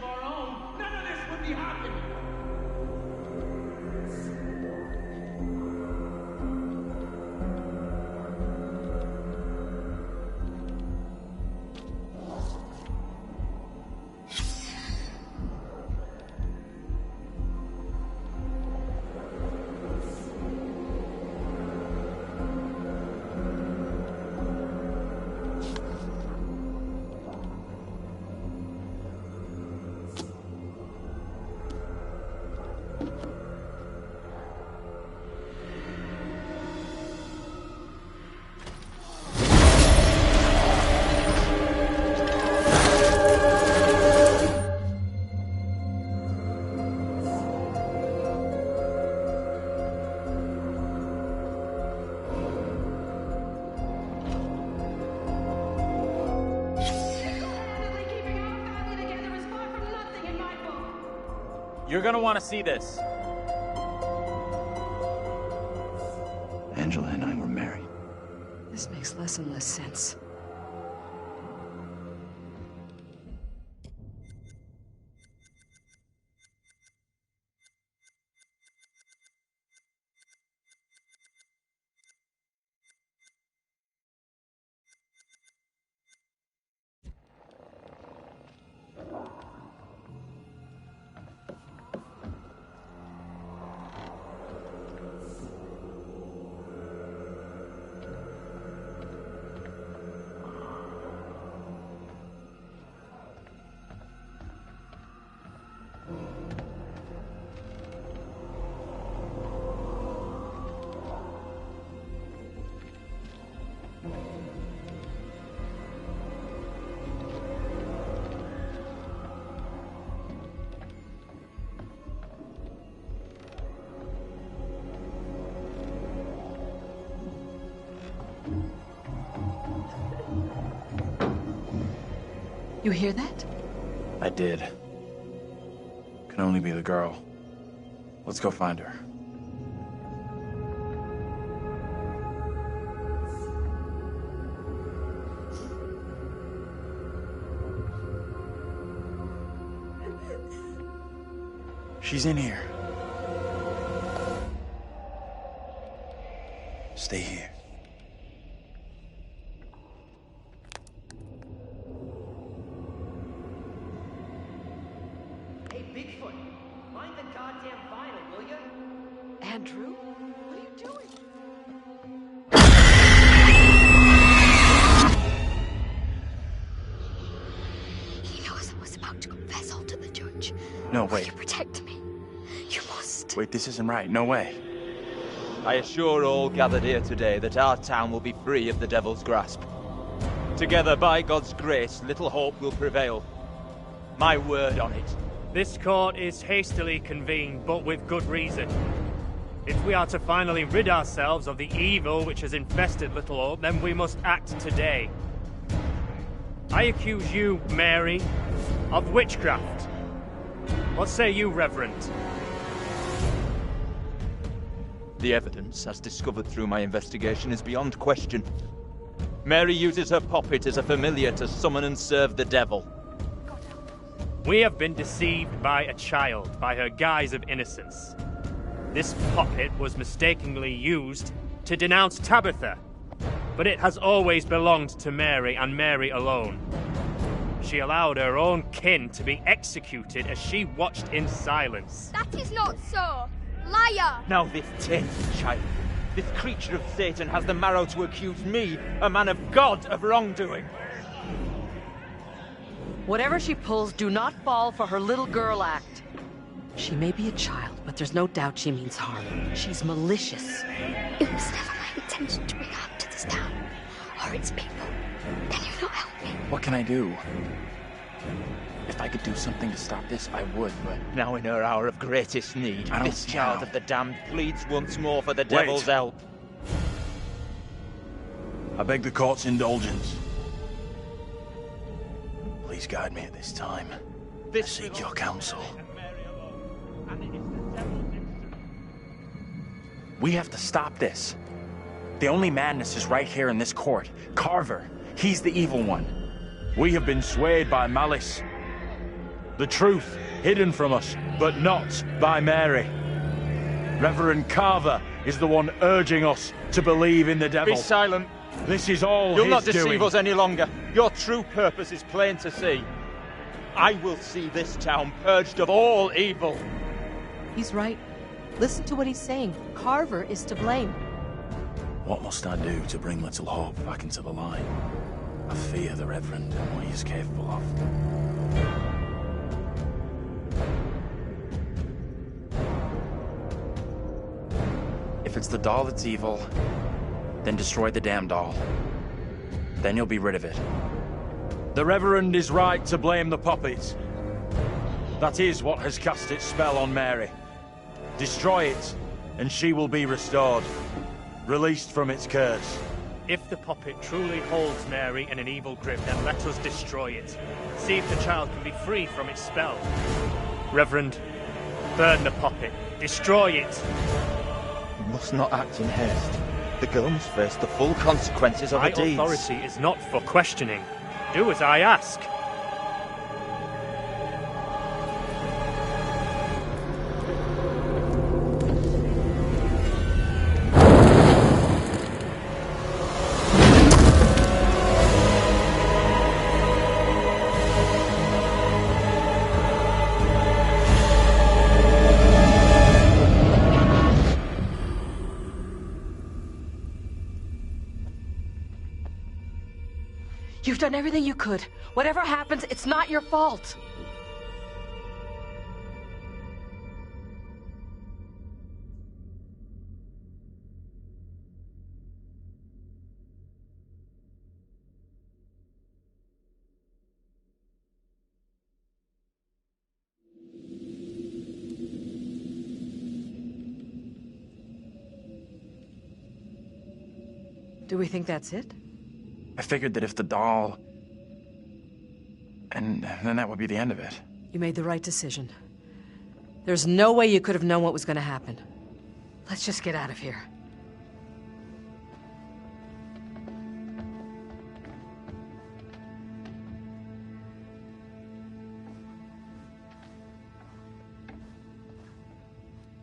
our own, none of this would be happening. You're gonna want to see this. Angela and I were married. This makes less and less sense. You hear that? I did. Can only be the girl. Let's go find her. She's in here. Stay here. Hey, Bigfoot, mind the goddamn vinyl, will ya? Andrew? What are you doing? He knows I was about to confess all to the judge. No, Will wait. you protect me? You must. Wait, this isn't right. No way. I assure all gathered here today that our town will be free of the Devil's grasp. Together, by God's grace, little hope will prevail. My word on it. This court is hastily convened, but with good reason. If we are to finally rid ourselves of the evil which has infested Little Hope, then we must act today. I accuse you, Mary, of witchcraft. What say you, Reverend? The evidence, as discovered through my investigation, is beyond question. Mary uses her puppet as a familiar to summon and serve the devil. We have been deceived by a child, by her guise of innocence. This puppet was mistakenly used to denounce Tabitha, but it has always belonged to Mary and Mary alone. She allowed her own kin to be executed as she watched in silence. That is not so. Liar! Now this tainted child, this creature of Satan, has the marrow to accuse me, a man of God, of wrongdoing. Whatever she pulls, do not fall for her little girl act. She may be a child, but there's no doubt she means harm. She's malicious. It was never my intention to bring harm to this town or its people. Can you not help me? What can I do? If I could do something to stop this, I would, but... Now in her hour of greatest need, I don't this see child how. of the damned pleads once more for the devil's help. I beg the court's indulgence. Please guide me at this time. I seek your counsel. We have to stop this. The only madness is right here in this court. Carver, he's the evil one. We have been swayed by malice. The truth hidden from us, but not by Mary. Reverend Carver is the one urging us to believe in the devil. Be silent. This is all You'll his not deceive doing. us any longer. Your true purpose is plain to see. I will see this town purged of all evil. He's right. Listen to what he's saying. Carver is to blame. What must I do to bring Little Hope back into the line? I fear the Reverend and what he is capable of. If it's the doll that's evil, then destroy the damn doll. Then you'll be rid of it. The Reverend is right to blame the puppet. That is what has cast its spell on Mary. Destroy it, and she will be restored, released from its curse. If the puppet truly holds Mary in an evil grip, then let us destroy it. See if the child can be free from its spell. Reverend, burn the puppet. Destroy it. You must not act in haste. The girl must face the full consequences of her My deeds. authority is not for questioning. Do as I ask. You've done everything you could. Whatever happens, it's not your fault. Do we think that's it? I figured that if the doll... And then that would be the end of it. You made the right decision. There's no way you could have known what was going to happen. Let's just get out of here.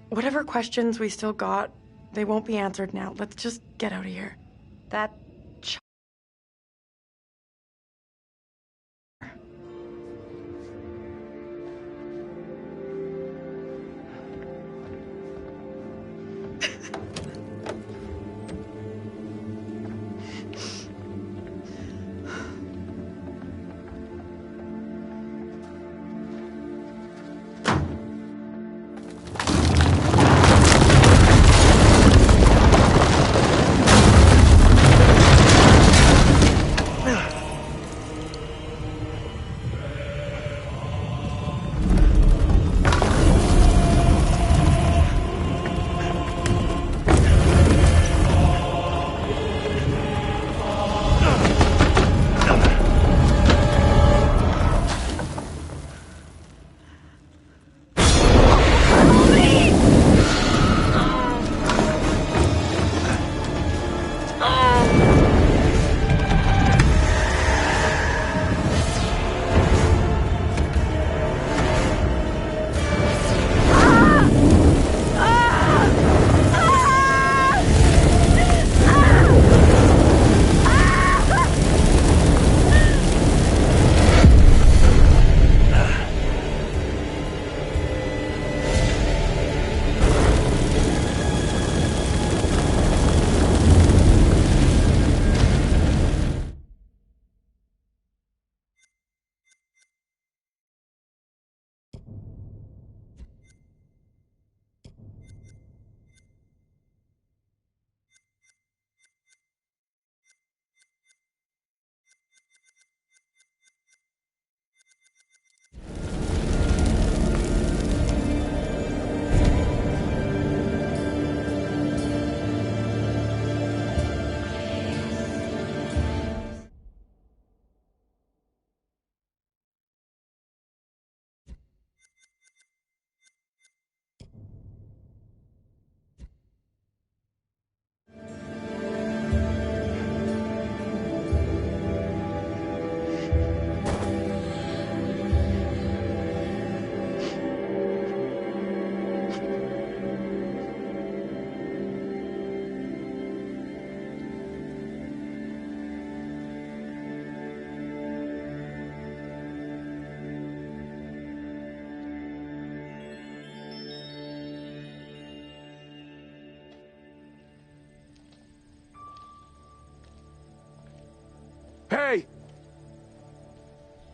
Whatever questions we still got, they won't be answered now. Let's just get out of here. That Hey!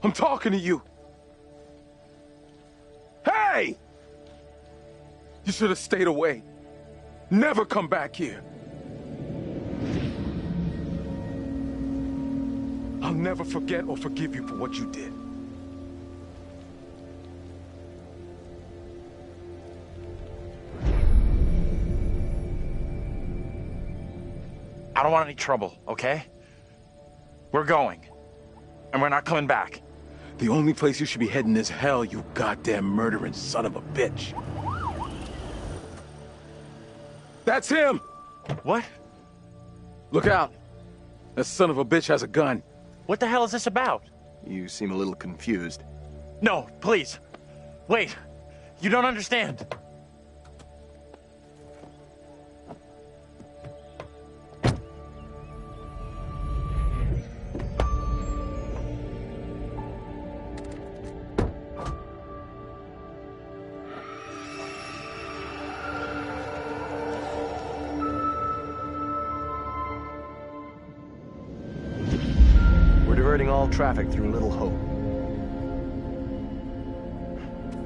I'm talking to you. Hey! You should have stayed away. Never come back here. I'll never forget or forgive you for what you did. I don't want any trouble, okay? We're going. And we're not coming back. The only place you should be heading is hell, you goddamn murdering son of a bitch. That's him! What? Look out. That son of a bitch has a gun. What the hell is this about? You seem a little confused. No, please. Wait. You don't understand. All traffic through Little Hope.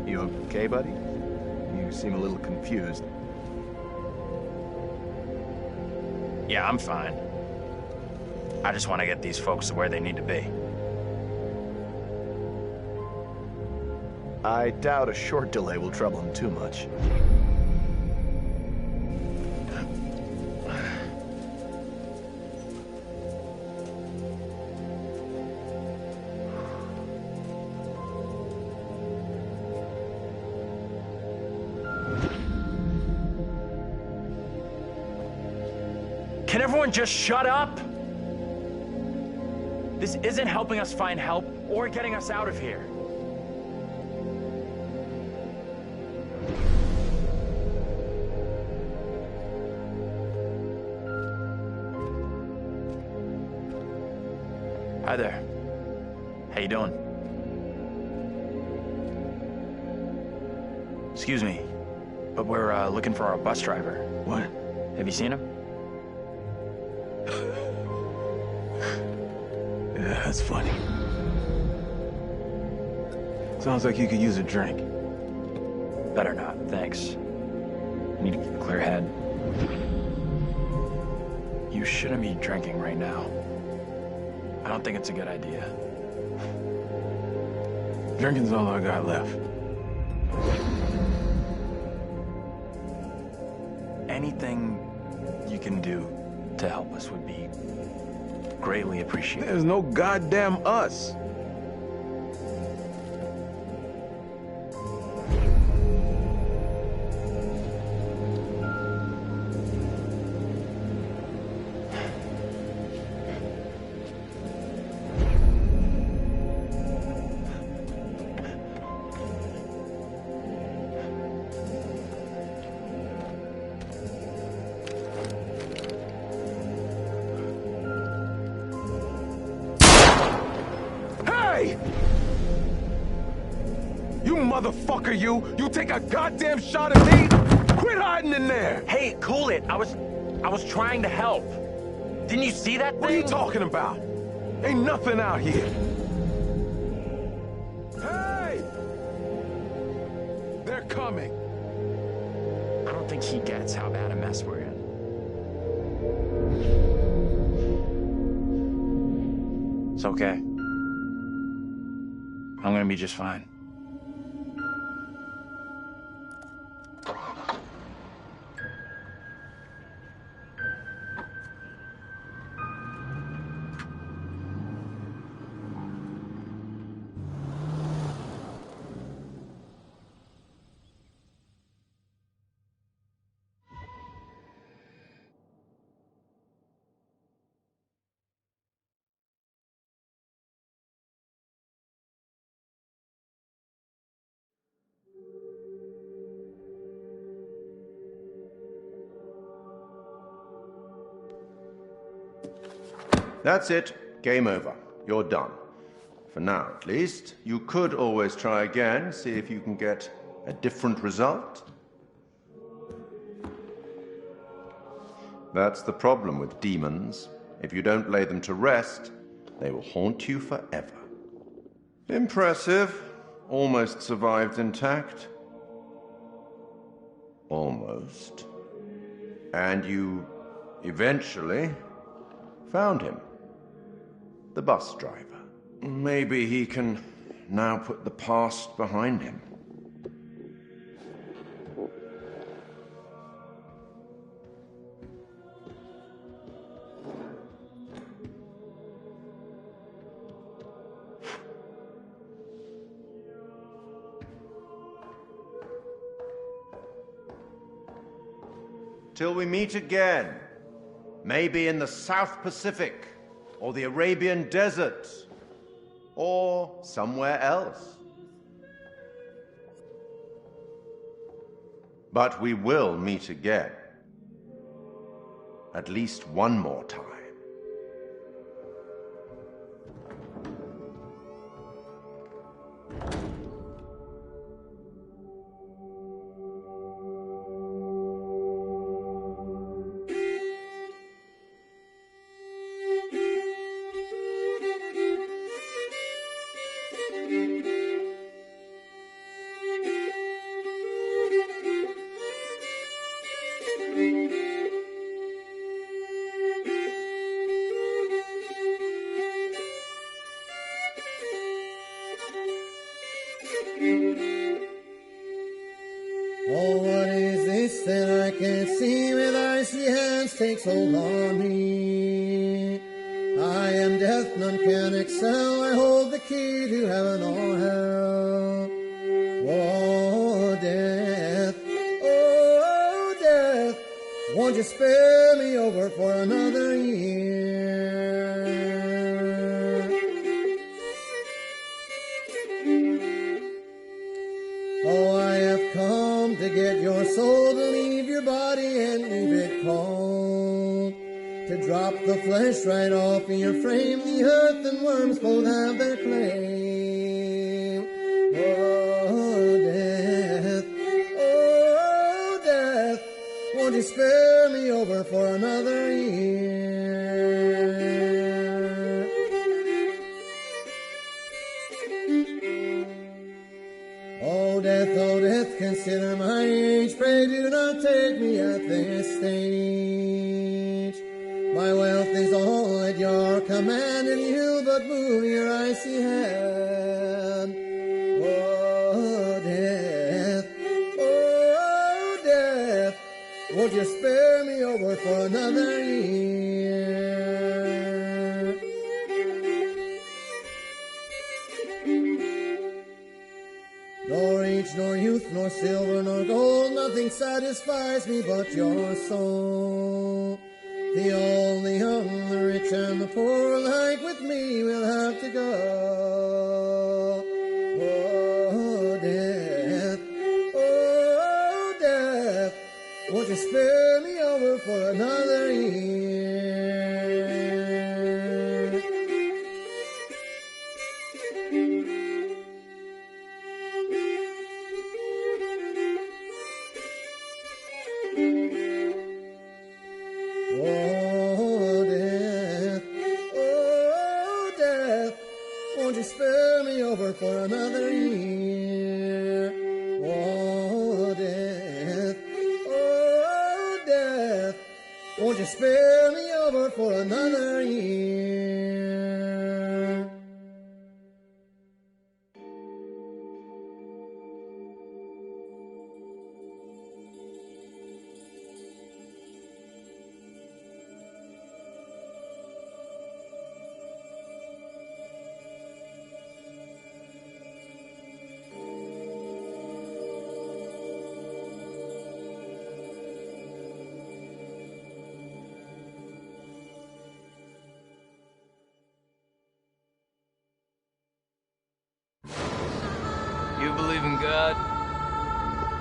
You okay, buddy? You seem a little confused. Yeah, I'm fine. I just want to get these folks to where they need to be. I doubt a short delay will trouble him too much. Can everyone just shut up? This isn't helping us find help or getting us out of here. Hi there. How you doing? Excuse me, but we're looking for our bus driver. What? Have you seen him? Yeah, that's funny. Sounds like you could use a drink. Better not, thanks. I need to keep a clear head. You shouldn't be drinking right now. I don't think it's a good idea. Drinking's all I got left. Anything you can do to help us would be greatly appreciated. There's no goddamn us. Motherfucker, you take a goddamn shot at me? Quit hiding in there! Hey, cool it. I was trying to help. Didn't you see that thing? What are you talking about? Ain't nothing out here. Hey! They're coming. I don't think he gets how bad a mess we're in. It's okay. I'm gonna be just fine. That's it. Game over. You're done. For now, at least. You could always try again, see if you can get a different result. That's the problem with demons. If you don't lay them to rest, They will haunt you forever. Impressive. Almost survived intact. Almost. And you eventually found him. The bus driver. Maybe he can now put the past behind him. Till we meet again, maybe in the South Pacific, or the Arabian Desert, or somewhere else. But we will meet again. At least one more time. Oh, what is this that I can't see with icy hands takes hold on me? I am death, none can excel, I hold the key to heaven or hell. Oh, death, won't you spare me over for another year? Oh, I have come to get your soul, to leave your body and leave it cold, to drop the flesh right off in your frame. The earth and worms both have their claim. Oh, death, won't you spare me over for another year? Oh, death, consider my age. Pray do not take me at this stage. My wealth is all at your command, and you but move your icy hand. Oh, death, won't you spare me over for another year? Nor age, nor youth, nor silver, nor gold, nothing satisfies me but your soul. The old, the young, the rich, and the poor, alike with me will have to go. Oh, death, won't you spare me over for another year? Oh, death, won't you spare me over for another year? Oh, death, won't you spare me over for another year? You believe in God?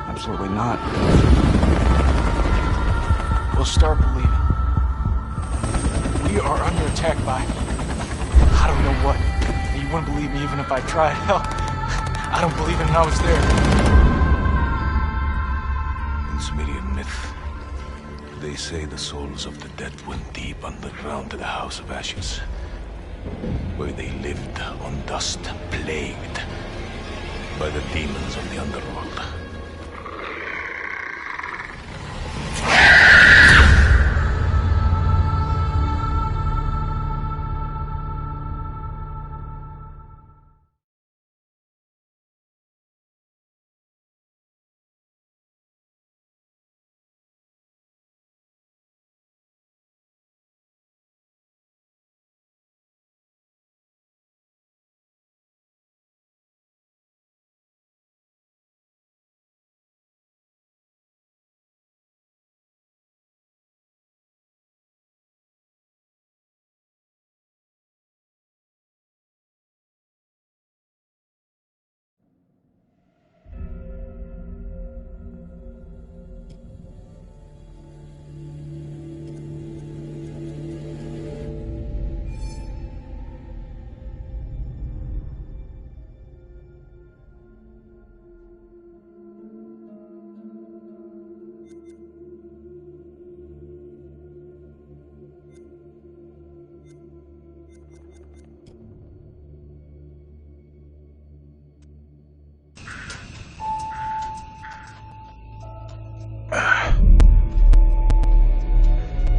Absolutely not. We'll start believing. We are under attack by... I don't know what. You wouldn't believe me even if I tried. Hell, I don't believe it and I was there. In Sumerian myth, they say the souls of the dead went deep underground to the House of Ashes. where they lived on dust, plagued by the demons of the underworld.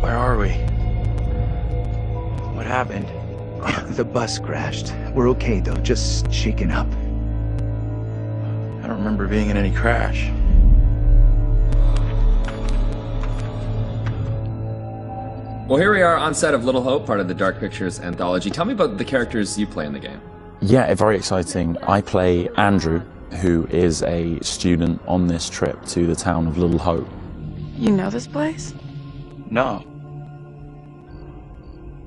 Where are we? What happened? The bus crashed. We're okay though, just shaken up. I don't remember being in any crash. Well, here we are on set of Little Hope, part of the Dark Pictures anthology. Tell me about the characters you play in the game. Yeah, very exciting. I play Andrew, who is a student on this trip to the town of Little Hope. You know this place? No.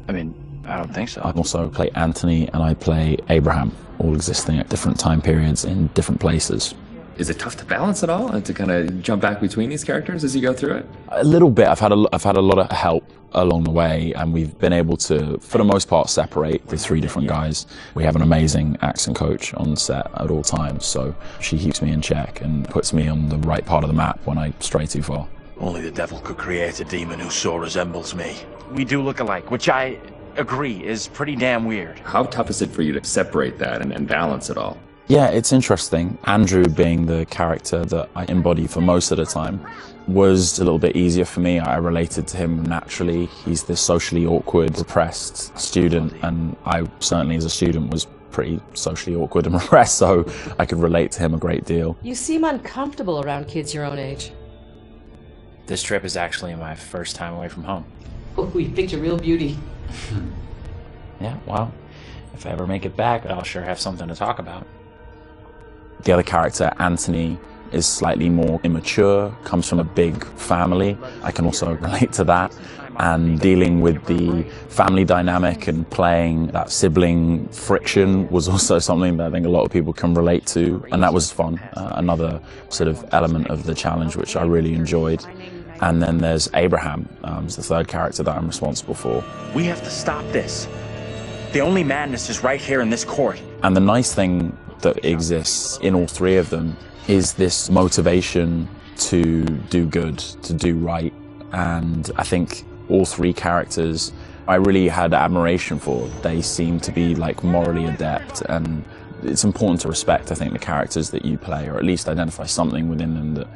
I mean, I don't think so. I also play Anthony and I play Abraham, all existing at different time periods in different places. Is it tough to balance it all and to kind of jump back between these characters as you go through it? A little bit. I've had a lot of help along the way, and we've been able to, for the most part, separate the three different guys. We have an amazing accent coach on set at all times, so she keeps me in check and puts me on the right part of the map when I stray too far. Only the devil could create a demon who so resembles me. We do look alike, which I agree is pretty damn weird. How tough is it for you to separate that and balance it all? Yeah, it's interesting. Andrew, being the character that I embody for most of the time, was a little bit easier for me. I related to him naturally. He's this socially awkward, repressed student, and I certainly as a student was pretty socially awkward and repressed, so I could relate to him a great deal. You seem uncomfortable around kids your own age. This trip is actually my first time away from home. Oh, you picked a real beauty. Yeah, well, if I ever make it back, I'll sure have something to talk about. The other character, Anthony, is slightly more immature, comes from a big family. I can also relate to that. And dealing with the family dynamic and playing that sibling friction was also something that I think a lot of people can relate to. And that was fun. Another sort of element of the challenge, which I really enjoyed. And then there's Abraham, who's the third character that I'm responsible for. We have to stop this. The only madness is right here in this court. And the nice thing that exists in all three of them is this motivation to do good, to do right. And I think all three characters I really had admiration for. They seem to be like morally adept, and it's important to respect, I think, the characters that you play, or at least identify something within them that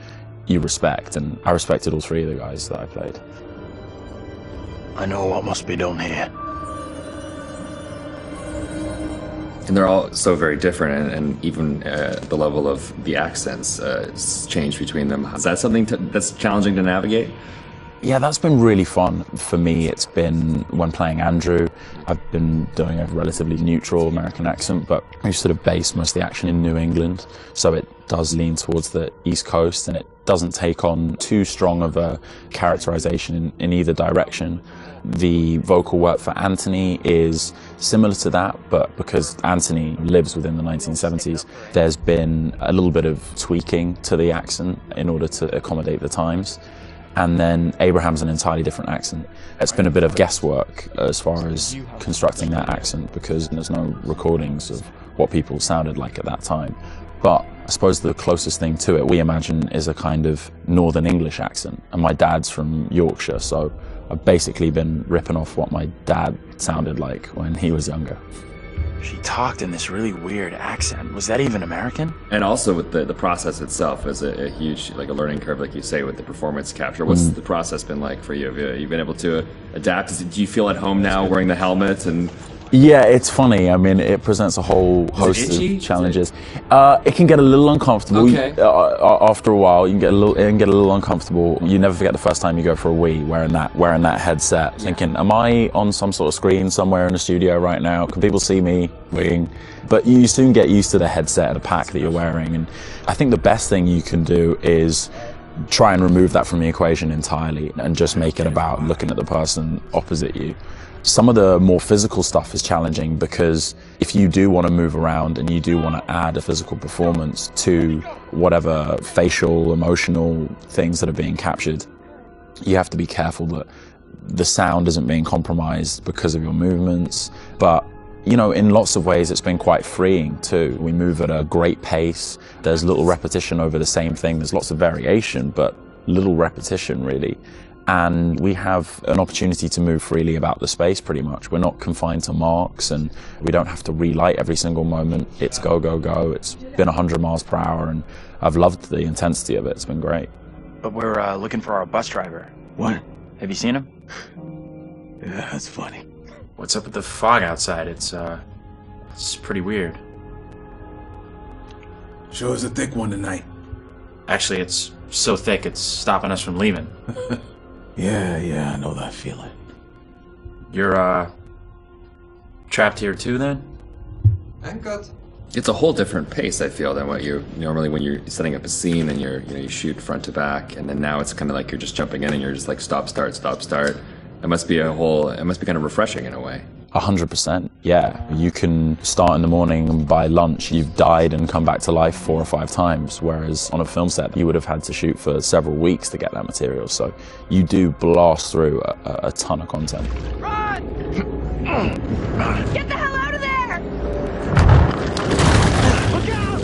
you respect. And I respected all three of the guys that I played. I know what must be done here. And they're all so very different, and even the level of the accents change between them. Is that something that's challenging to navigate? Yeah, that's been really fun for me. It's been, when playing Andrew, I've been doing a relatively neutral American accent, but we sort of base most of the action in New England, so it does lean towards the East Coast, and it doesn't take on too strong of a characterization in either direction. The vocal work for Anthony is similar to that, but because Anthony lives within the 1970s, there's been a little bit of tweaking to the accent in order to accommodate the times. And then Abraham's an entirely different accent. It's been a bit of guesswork as far as constructing that accent, because there's no recordings of what people sounded like at that time. But I suppose the closest thing to it we imagine is a kind of Northern English accent. And my dad's from Yorkshire, so I've basically been ripping off what my dad sounded like when he was younger. She talked in this really weird accent. Was that even American? And also with the process itself is a huge, like a learning curve, like you say, with the performance capture. What's the process been like for you? Have you been able to adapt? Do you feel at home now wearing the helmet? And yeah, it's funny. I mean, it presents a whole host of challenges. It can get a little uncomfortable. Okay. After a while, it can get a little uncomfortable. You never forget the first time you go for a wee wearing that headset, thinking, am I on some sort of screen somewhere in the studio right now? Can people see me weeing? But you soon get used to the headset and the pack that you're wearing. And I think the best thing you can do is try and remove that from the equation entirely and just make it about looking at the person opposite you. Some of the more physical stuff is challenging because if you do want to move around and you do want to add a physical performance to whatever facial, emotional things that are being captured, you have to be careful that the sound isn't being compromised because of your movements. But, you know, in lots of ways, it's been quite freeing too. We move at a great pace. There's little repetition over the same thing. There's lots of variation, but little repetition really. And we have an opportunity to move freely about the space pretty much. We're not confined to marks and we don't have to relight every single moment. It's go, go, go. It's been 100 miles per hour and I've loved the intensity of it. It's been great. But we're looking for our bus driver. What? Have you seen him? Yeah, that's funny. What's up with the fog outside? It's pretty weird. Sure is a thick one tonight. Actually, it's so thick it's stopping us from leaving. Yeah, I know that feeling. You're, trapped here too, then? it's a whole different pace, I feel, than what you normally when you're setting up a scene and you shoot front to back, and then now it's kind of like you're just jumping in and you're just like stop, start, stop, start. It must be kind of refreshing in a way. 100%, yeah. You can start in the morning and by lunch you've died and come back to life 4 or 5 times, whereas on a film set you would have had to shoot for several weeks to get that material. So you do blast through a ton of content. Run! Get the hell out of there! Look out!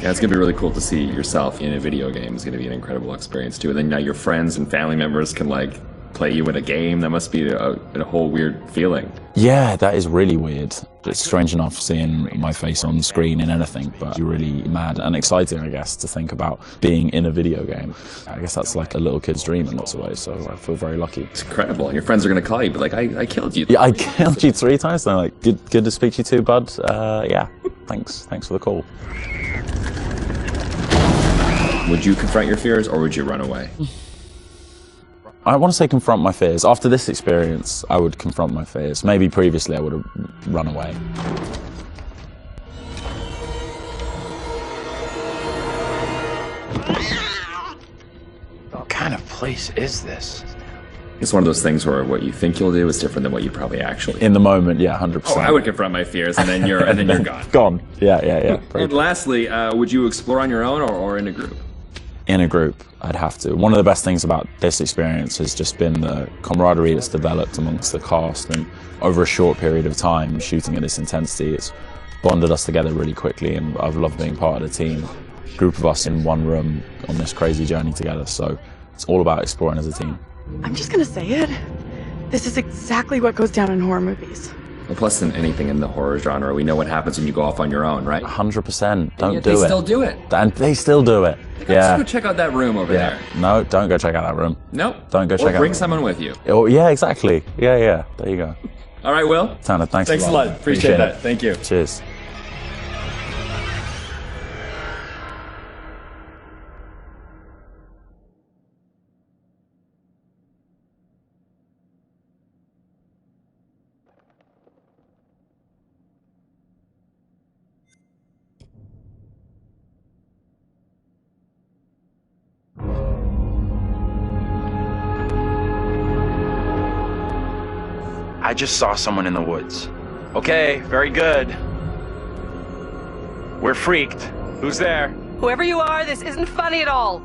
Yeah, it's gonna be really cool to see yourself in a video game. It's gonna be an incredible experience too. And then now your friends and family members can like play you in a game. That must be a whole weird feeling. Yeah, that is really weird. It's strange enough seeing my face on screen in anything, but you're really mad and exciting, I guess, to think about being in a video game. I guess that's like a little kid's dream in lots of ways, so I feel very lucky. It's incredible. And your friends are going to call you, but like, I killed you. Yeah, I killed you 3 times. They're like, good to speak to you too, bud. Yeah, thanks for the call. Would you confront your fears or would you run away? I want to say confront my fears. After this experience, I would confront my fears. Maybe previously I would have run away. What kind of place is this? It's one of those things where what you think you'll do is different than what you probably actually. In the moment, yeah, 100%. Oh, I would confront my fears, and then you're gone. Gone. Yeah. And lastly, would you explore on your own or in a group? In a group, I'd have to. One of the best things about this experience has just been the camaraderie that's developed amongst the cast, and over a short period of time, shooting at this intensity, it's bonded us together really quickly, and I've loved being part of the team. A group of us in one room on this crazy journey together, so it's all about exploring as a team. I'm just gonna say it. This is exactly what goes down in horror movies. Well, plus than anything in the horror genre, we know what happens when you go off on your own, right? 100%. Don't do it. They still do it. And they still do it. Let's go check out that room over there. No, don't go check out that room. Nope. Don't go check out. Or bring someone with you. Oh, yeah, exactly. Yeah. There you go. All right, Will. Tanner, thanks a lot. Appreciate that. Thank you. Cheers. I just saw someone in the woods. Okay, very good. We're freaked. Who's there? Whoever you are, this isn't funny at all.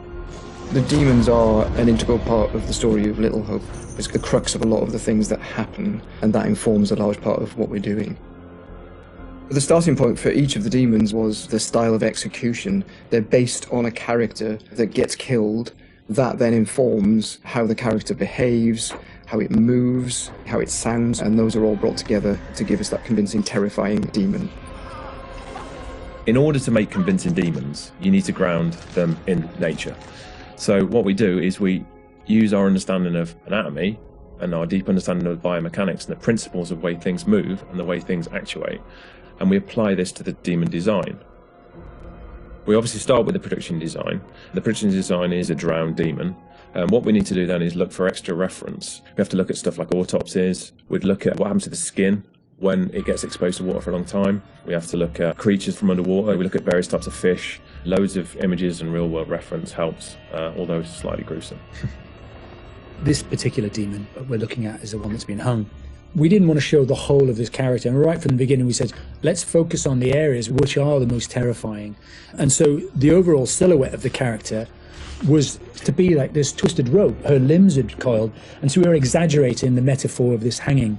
The demons are an integral part of the story of Little Hope. It's the crux of a lot of the things that happen, and that informs a large part of what we're doing. The starting point for each of the demons was the style of execution. They're based on a character that gets killed That then informs how the character behaves, how it moves, how it sounds, and those are all brought together to give us that convincing, terrifying demon. In order to make convincing demons, you need to ground them in nature. So what we do is we use our understanding of anatomy and our deep understanding of biomechanics and the principles of the way things move and the way things actuate, and we apply this to the demon design. We obviously start with the production design. The production design is a drowned demon. What we need to do then is look for extra reference. We have to look at stuff like autopsies. We'd look at what happens to the skin when it gets exposed to water for a long time. We have to look at creatures from underwater. We look at various types of fish. Loads of images and real-world reference helps, although it's slightly gruesome. This particular demon we're looking at is the one that's been hung. We didn't want to show the whole of this character, and right from the beginning we said, let's focus on the areas which are the most terrifying. And so the overall silhouette of the character was to be like this twisted rope. Her limbs had coiled, and so we were exaggerating the metaphor of this hanging.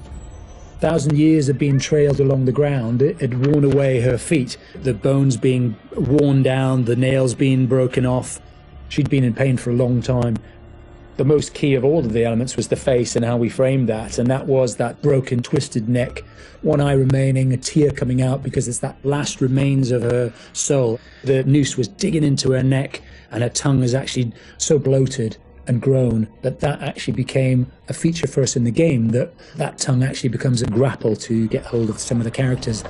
1,000 years of being trailed along the ground, it had worn away her feet, the bones being worn down, the nails being broken off. She'd been in pain for a long time. The most key of all of the elements was the face and how we framed that, and that was that broken, twisted neck, one eye remaining, a tear coming out because it's that last remains of her soul. The noose was digging into her neck, and her tongue was actually so bloated and grown that that actually became a feature for us in the game, that tongue actually becomes a grapple to get hold of some of the characters.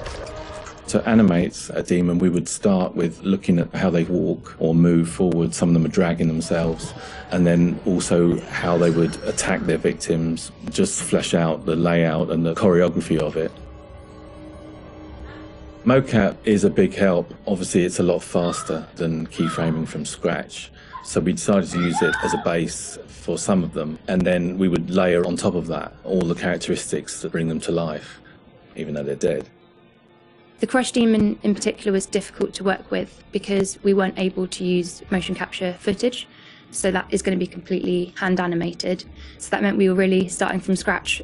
To animate a demon, we would start with looking at how they walk or move forward. Some of them are dragging themselves, and then also how they would attack their victims, just flesh out the layout and the choreography of it. Mocap is a big help. Obviously, it's a lot faster than keyframing from scratch. So we decided to use it as a base for some of them, and then we would layer on top of that all the characteristics that bring them to life, even though they're dead. The Crush Demon in particular was difficult to work with because we weren't able to use motion capture footage, so that is going to be completely hand animated. So that meant we were really starting from scratch.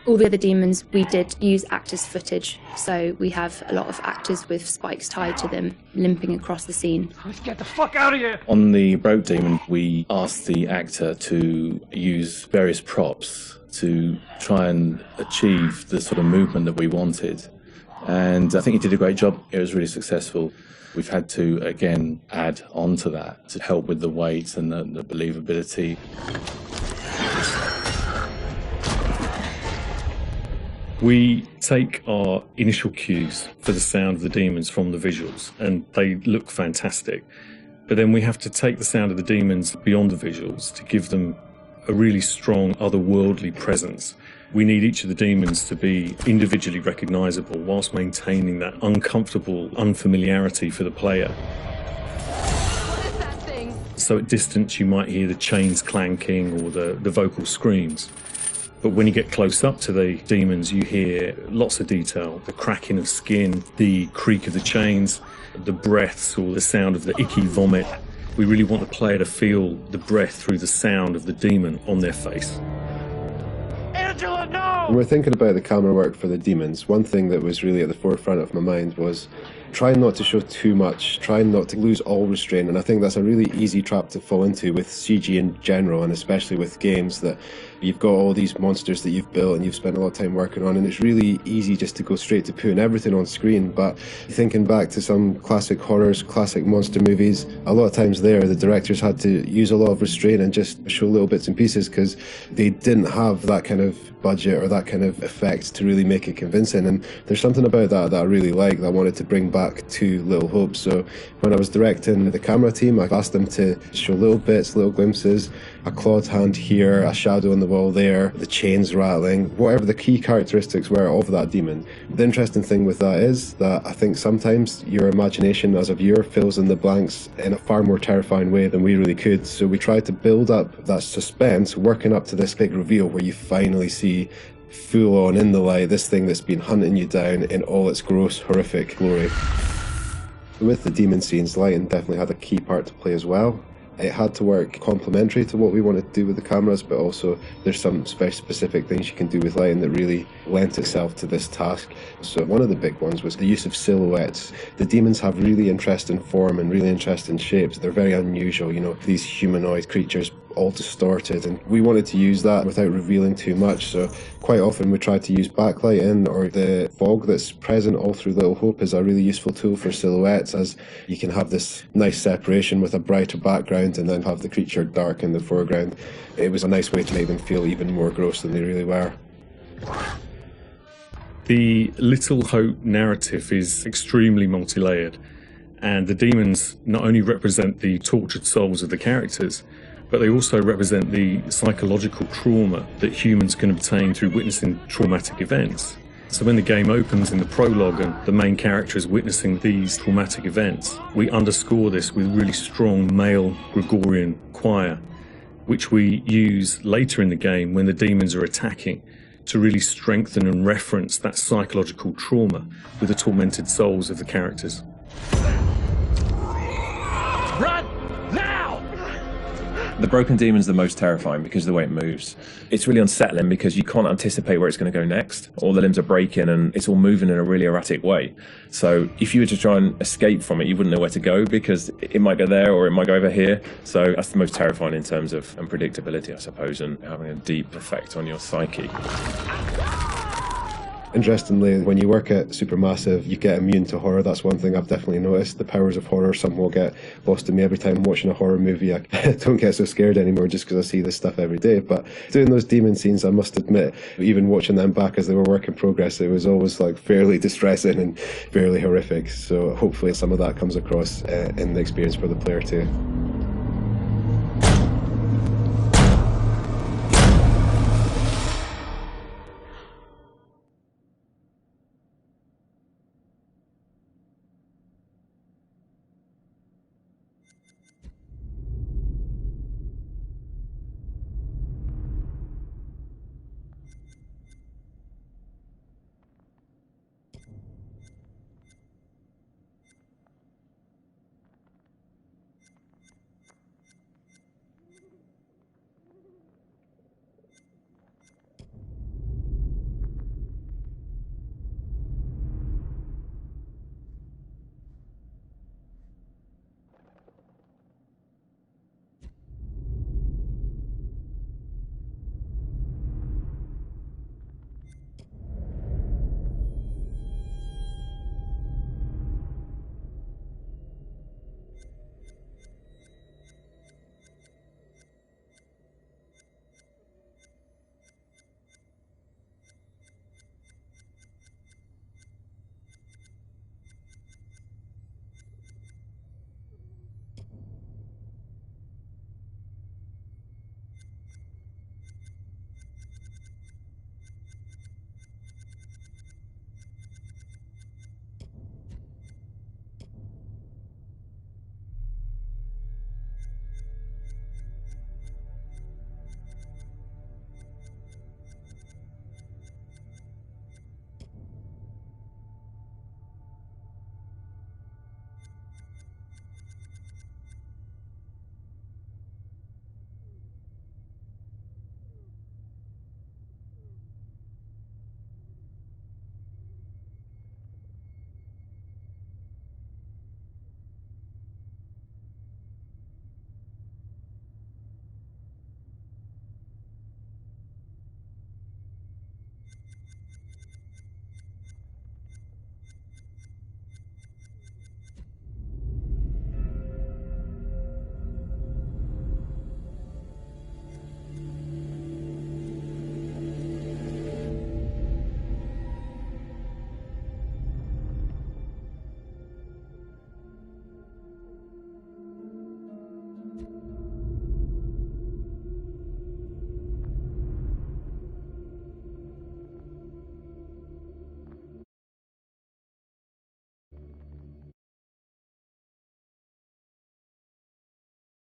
All the other demons we did use actors' footage, so we have a lot of actors with spikes tied to them limping across the scene. Let's get the fuck out of here! On the Broke Demon, we asked the actor to use various props to try and achieve the sort of movement that we wanted. And I think he did a great job. It was really successful. We've had to, again, add on to that to help with the weight and the believability. We take our initial cues for the sound of the demons from the visuals, and they look fantastic. But then we have to take the sound of the demons beyond the visuals to give them a really strong otherworldly presence. We need each of the demons to be individually recognizable whilst maintaining that uncomfortable unfamiliarity for the player. What is that thing? So at distance you might hear the chains clanking or the vocal screams. But when you get close up to the demons, you hear lots of detail. The cracking of skin, the creak of the chains, the breaths or the sound of the icky vomit. We really want the player to feel the breath through the sound of the demon on their face. Angela, no! When we're thinking about the camera work for the demons, one thing that was really at the forefront of my mind was trying not to show too much, trying not to lose all restraint, and I think that's a really easy trap to fall into with CG in general, and especially with games that you've got all these monsters that you've built and you've spent a lot of time working on, and it's really easy just to go straight to putting everything on screen. But thinking back to some classic horrors, classic monster movies, a lot of times there the directors had to use a lot of restraint and just show little bits and pieces because they didn't have that kind of budget or that kind of effect to really make it convincing. And there's something about that I really like, that I wanted to bring back to Little Hope. So when I was directing the camera team, I asked them to show little bits, little glimpses, a clawed hand here, a shadow on the wall there, the chains rattling, whatever the key characteristics were of that demon. The interesting thing with that is that I think sometimes your imagination as a viewer fills in the blanks in a far more terrifying way than we really could. So we tried to build up that suspense, working up to this big reveal where you finally see full on in the light this thing that's been hunting you down in all its gross, horrific glory. With the demon scenes, lighting definitely had a key part to play as well. It had to work complementary to what we wanted to do with the cameras, but also there's some very specific things you can do with lighting that really lent itself to this task. So one of the big ones was the use of silhouettes. The demons have really interesting form and really interesting shapes. They're very unusual, you know, these humanoid creatures all distorted, and we wanted to use that without revealing too much. So quite often we tried to use backlighting, or the fog that's present all through Little Hope is a really useful tool for silhouettes, as you can have this nice separation with a brighter background and then have the creature dark in the foreground. It was a nice way to make them feel even more gross than they really were. The Little Hope narrative is extremely multi-layered, and the demons not only represent the tortured souls of the characters, but they also represent the psychological trauma that humans can obtain through witnessing traumatic events. So when the game opens in the prologue and the main character is witnessing these traumatic events, we underscore this with really strong male Gregorian choir, which we use later in the game when the demons are attacking, to really strengthen and reference that psychological trauma with the tormented souls of the characters. Run! Now! The broken demon's the most terrifying because of the way it moves. It's really unsettling because you can't anticipate where it's going to go next. All the limbs are breaking and it's all moving in a really erratic way. So if you were to try and escape from it, you wouldn't know where to go because it might go there or it might go over here. So that's the most terrifying in terms of unpredictability, I suppose, and having a deep effect on your psyche. Interestingly, when you work at Supermassive, you get immune to horror. That's one thing I've definitely noticed. The powers of horror somehow get lost in me every time I'm watching a horror movie. I don't get so scared anymore just because I see this stuff every day. But doing those demon scenes, I must admit, even watching them back as they were work in progress, it was always like fairly distressing and fairly horrific. So hopefully some of that comes across in the experience for the player too.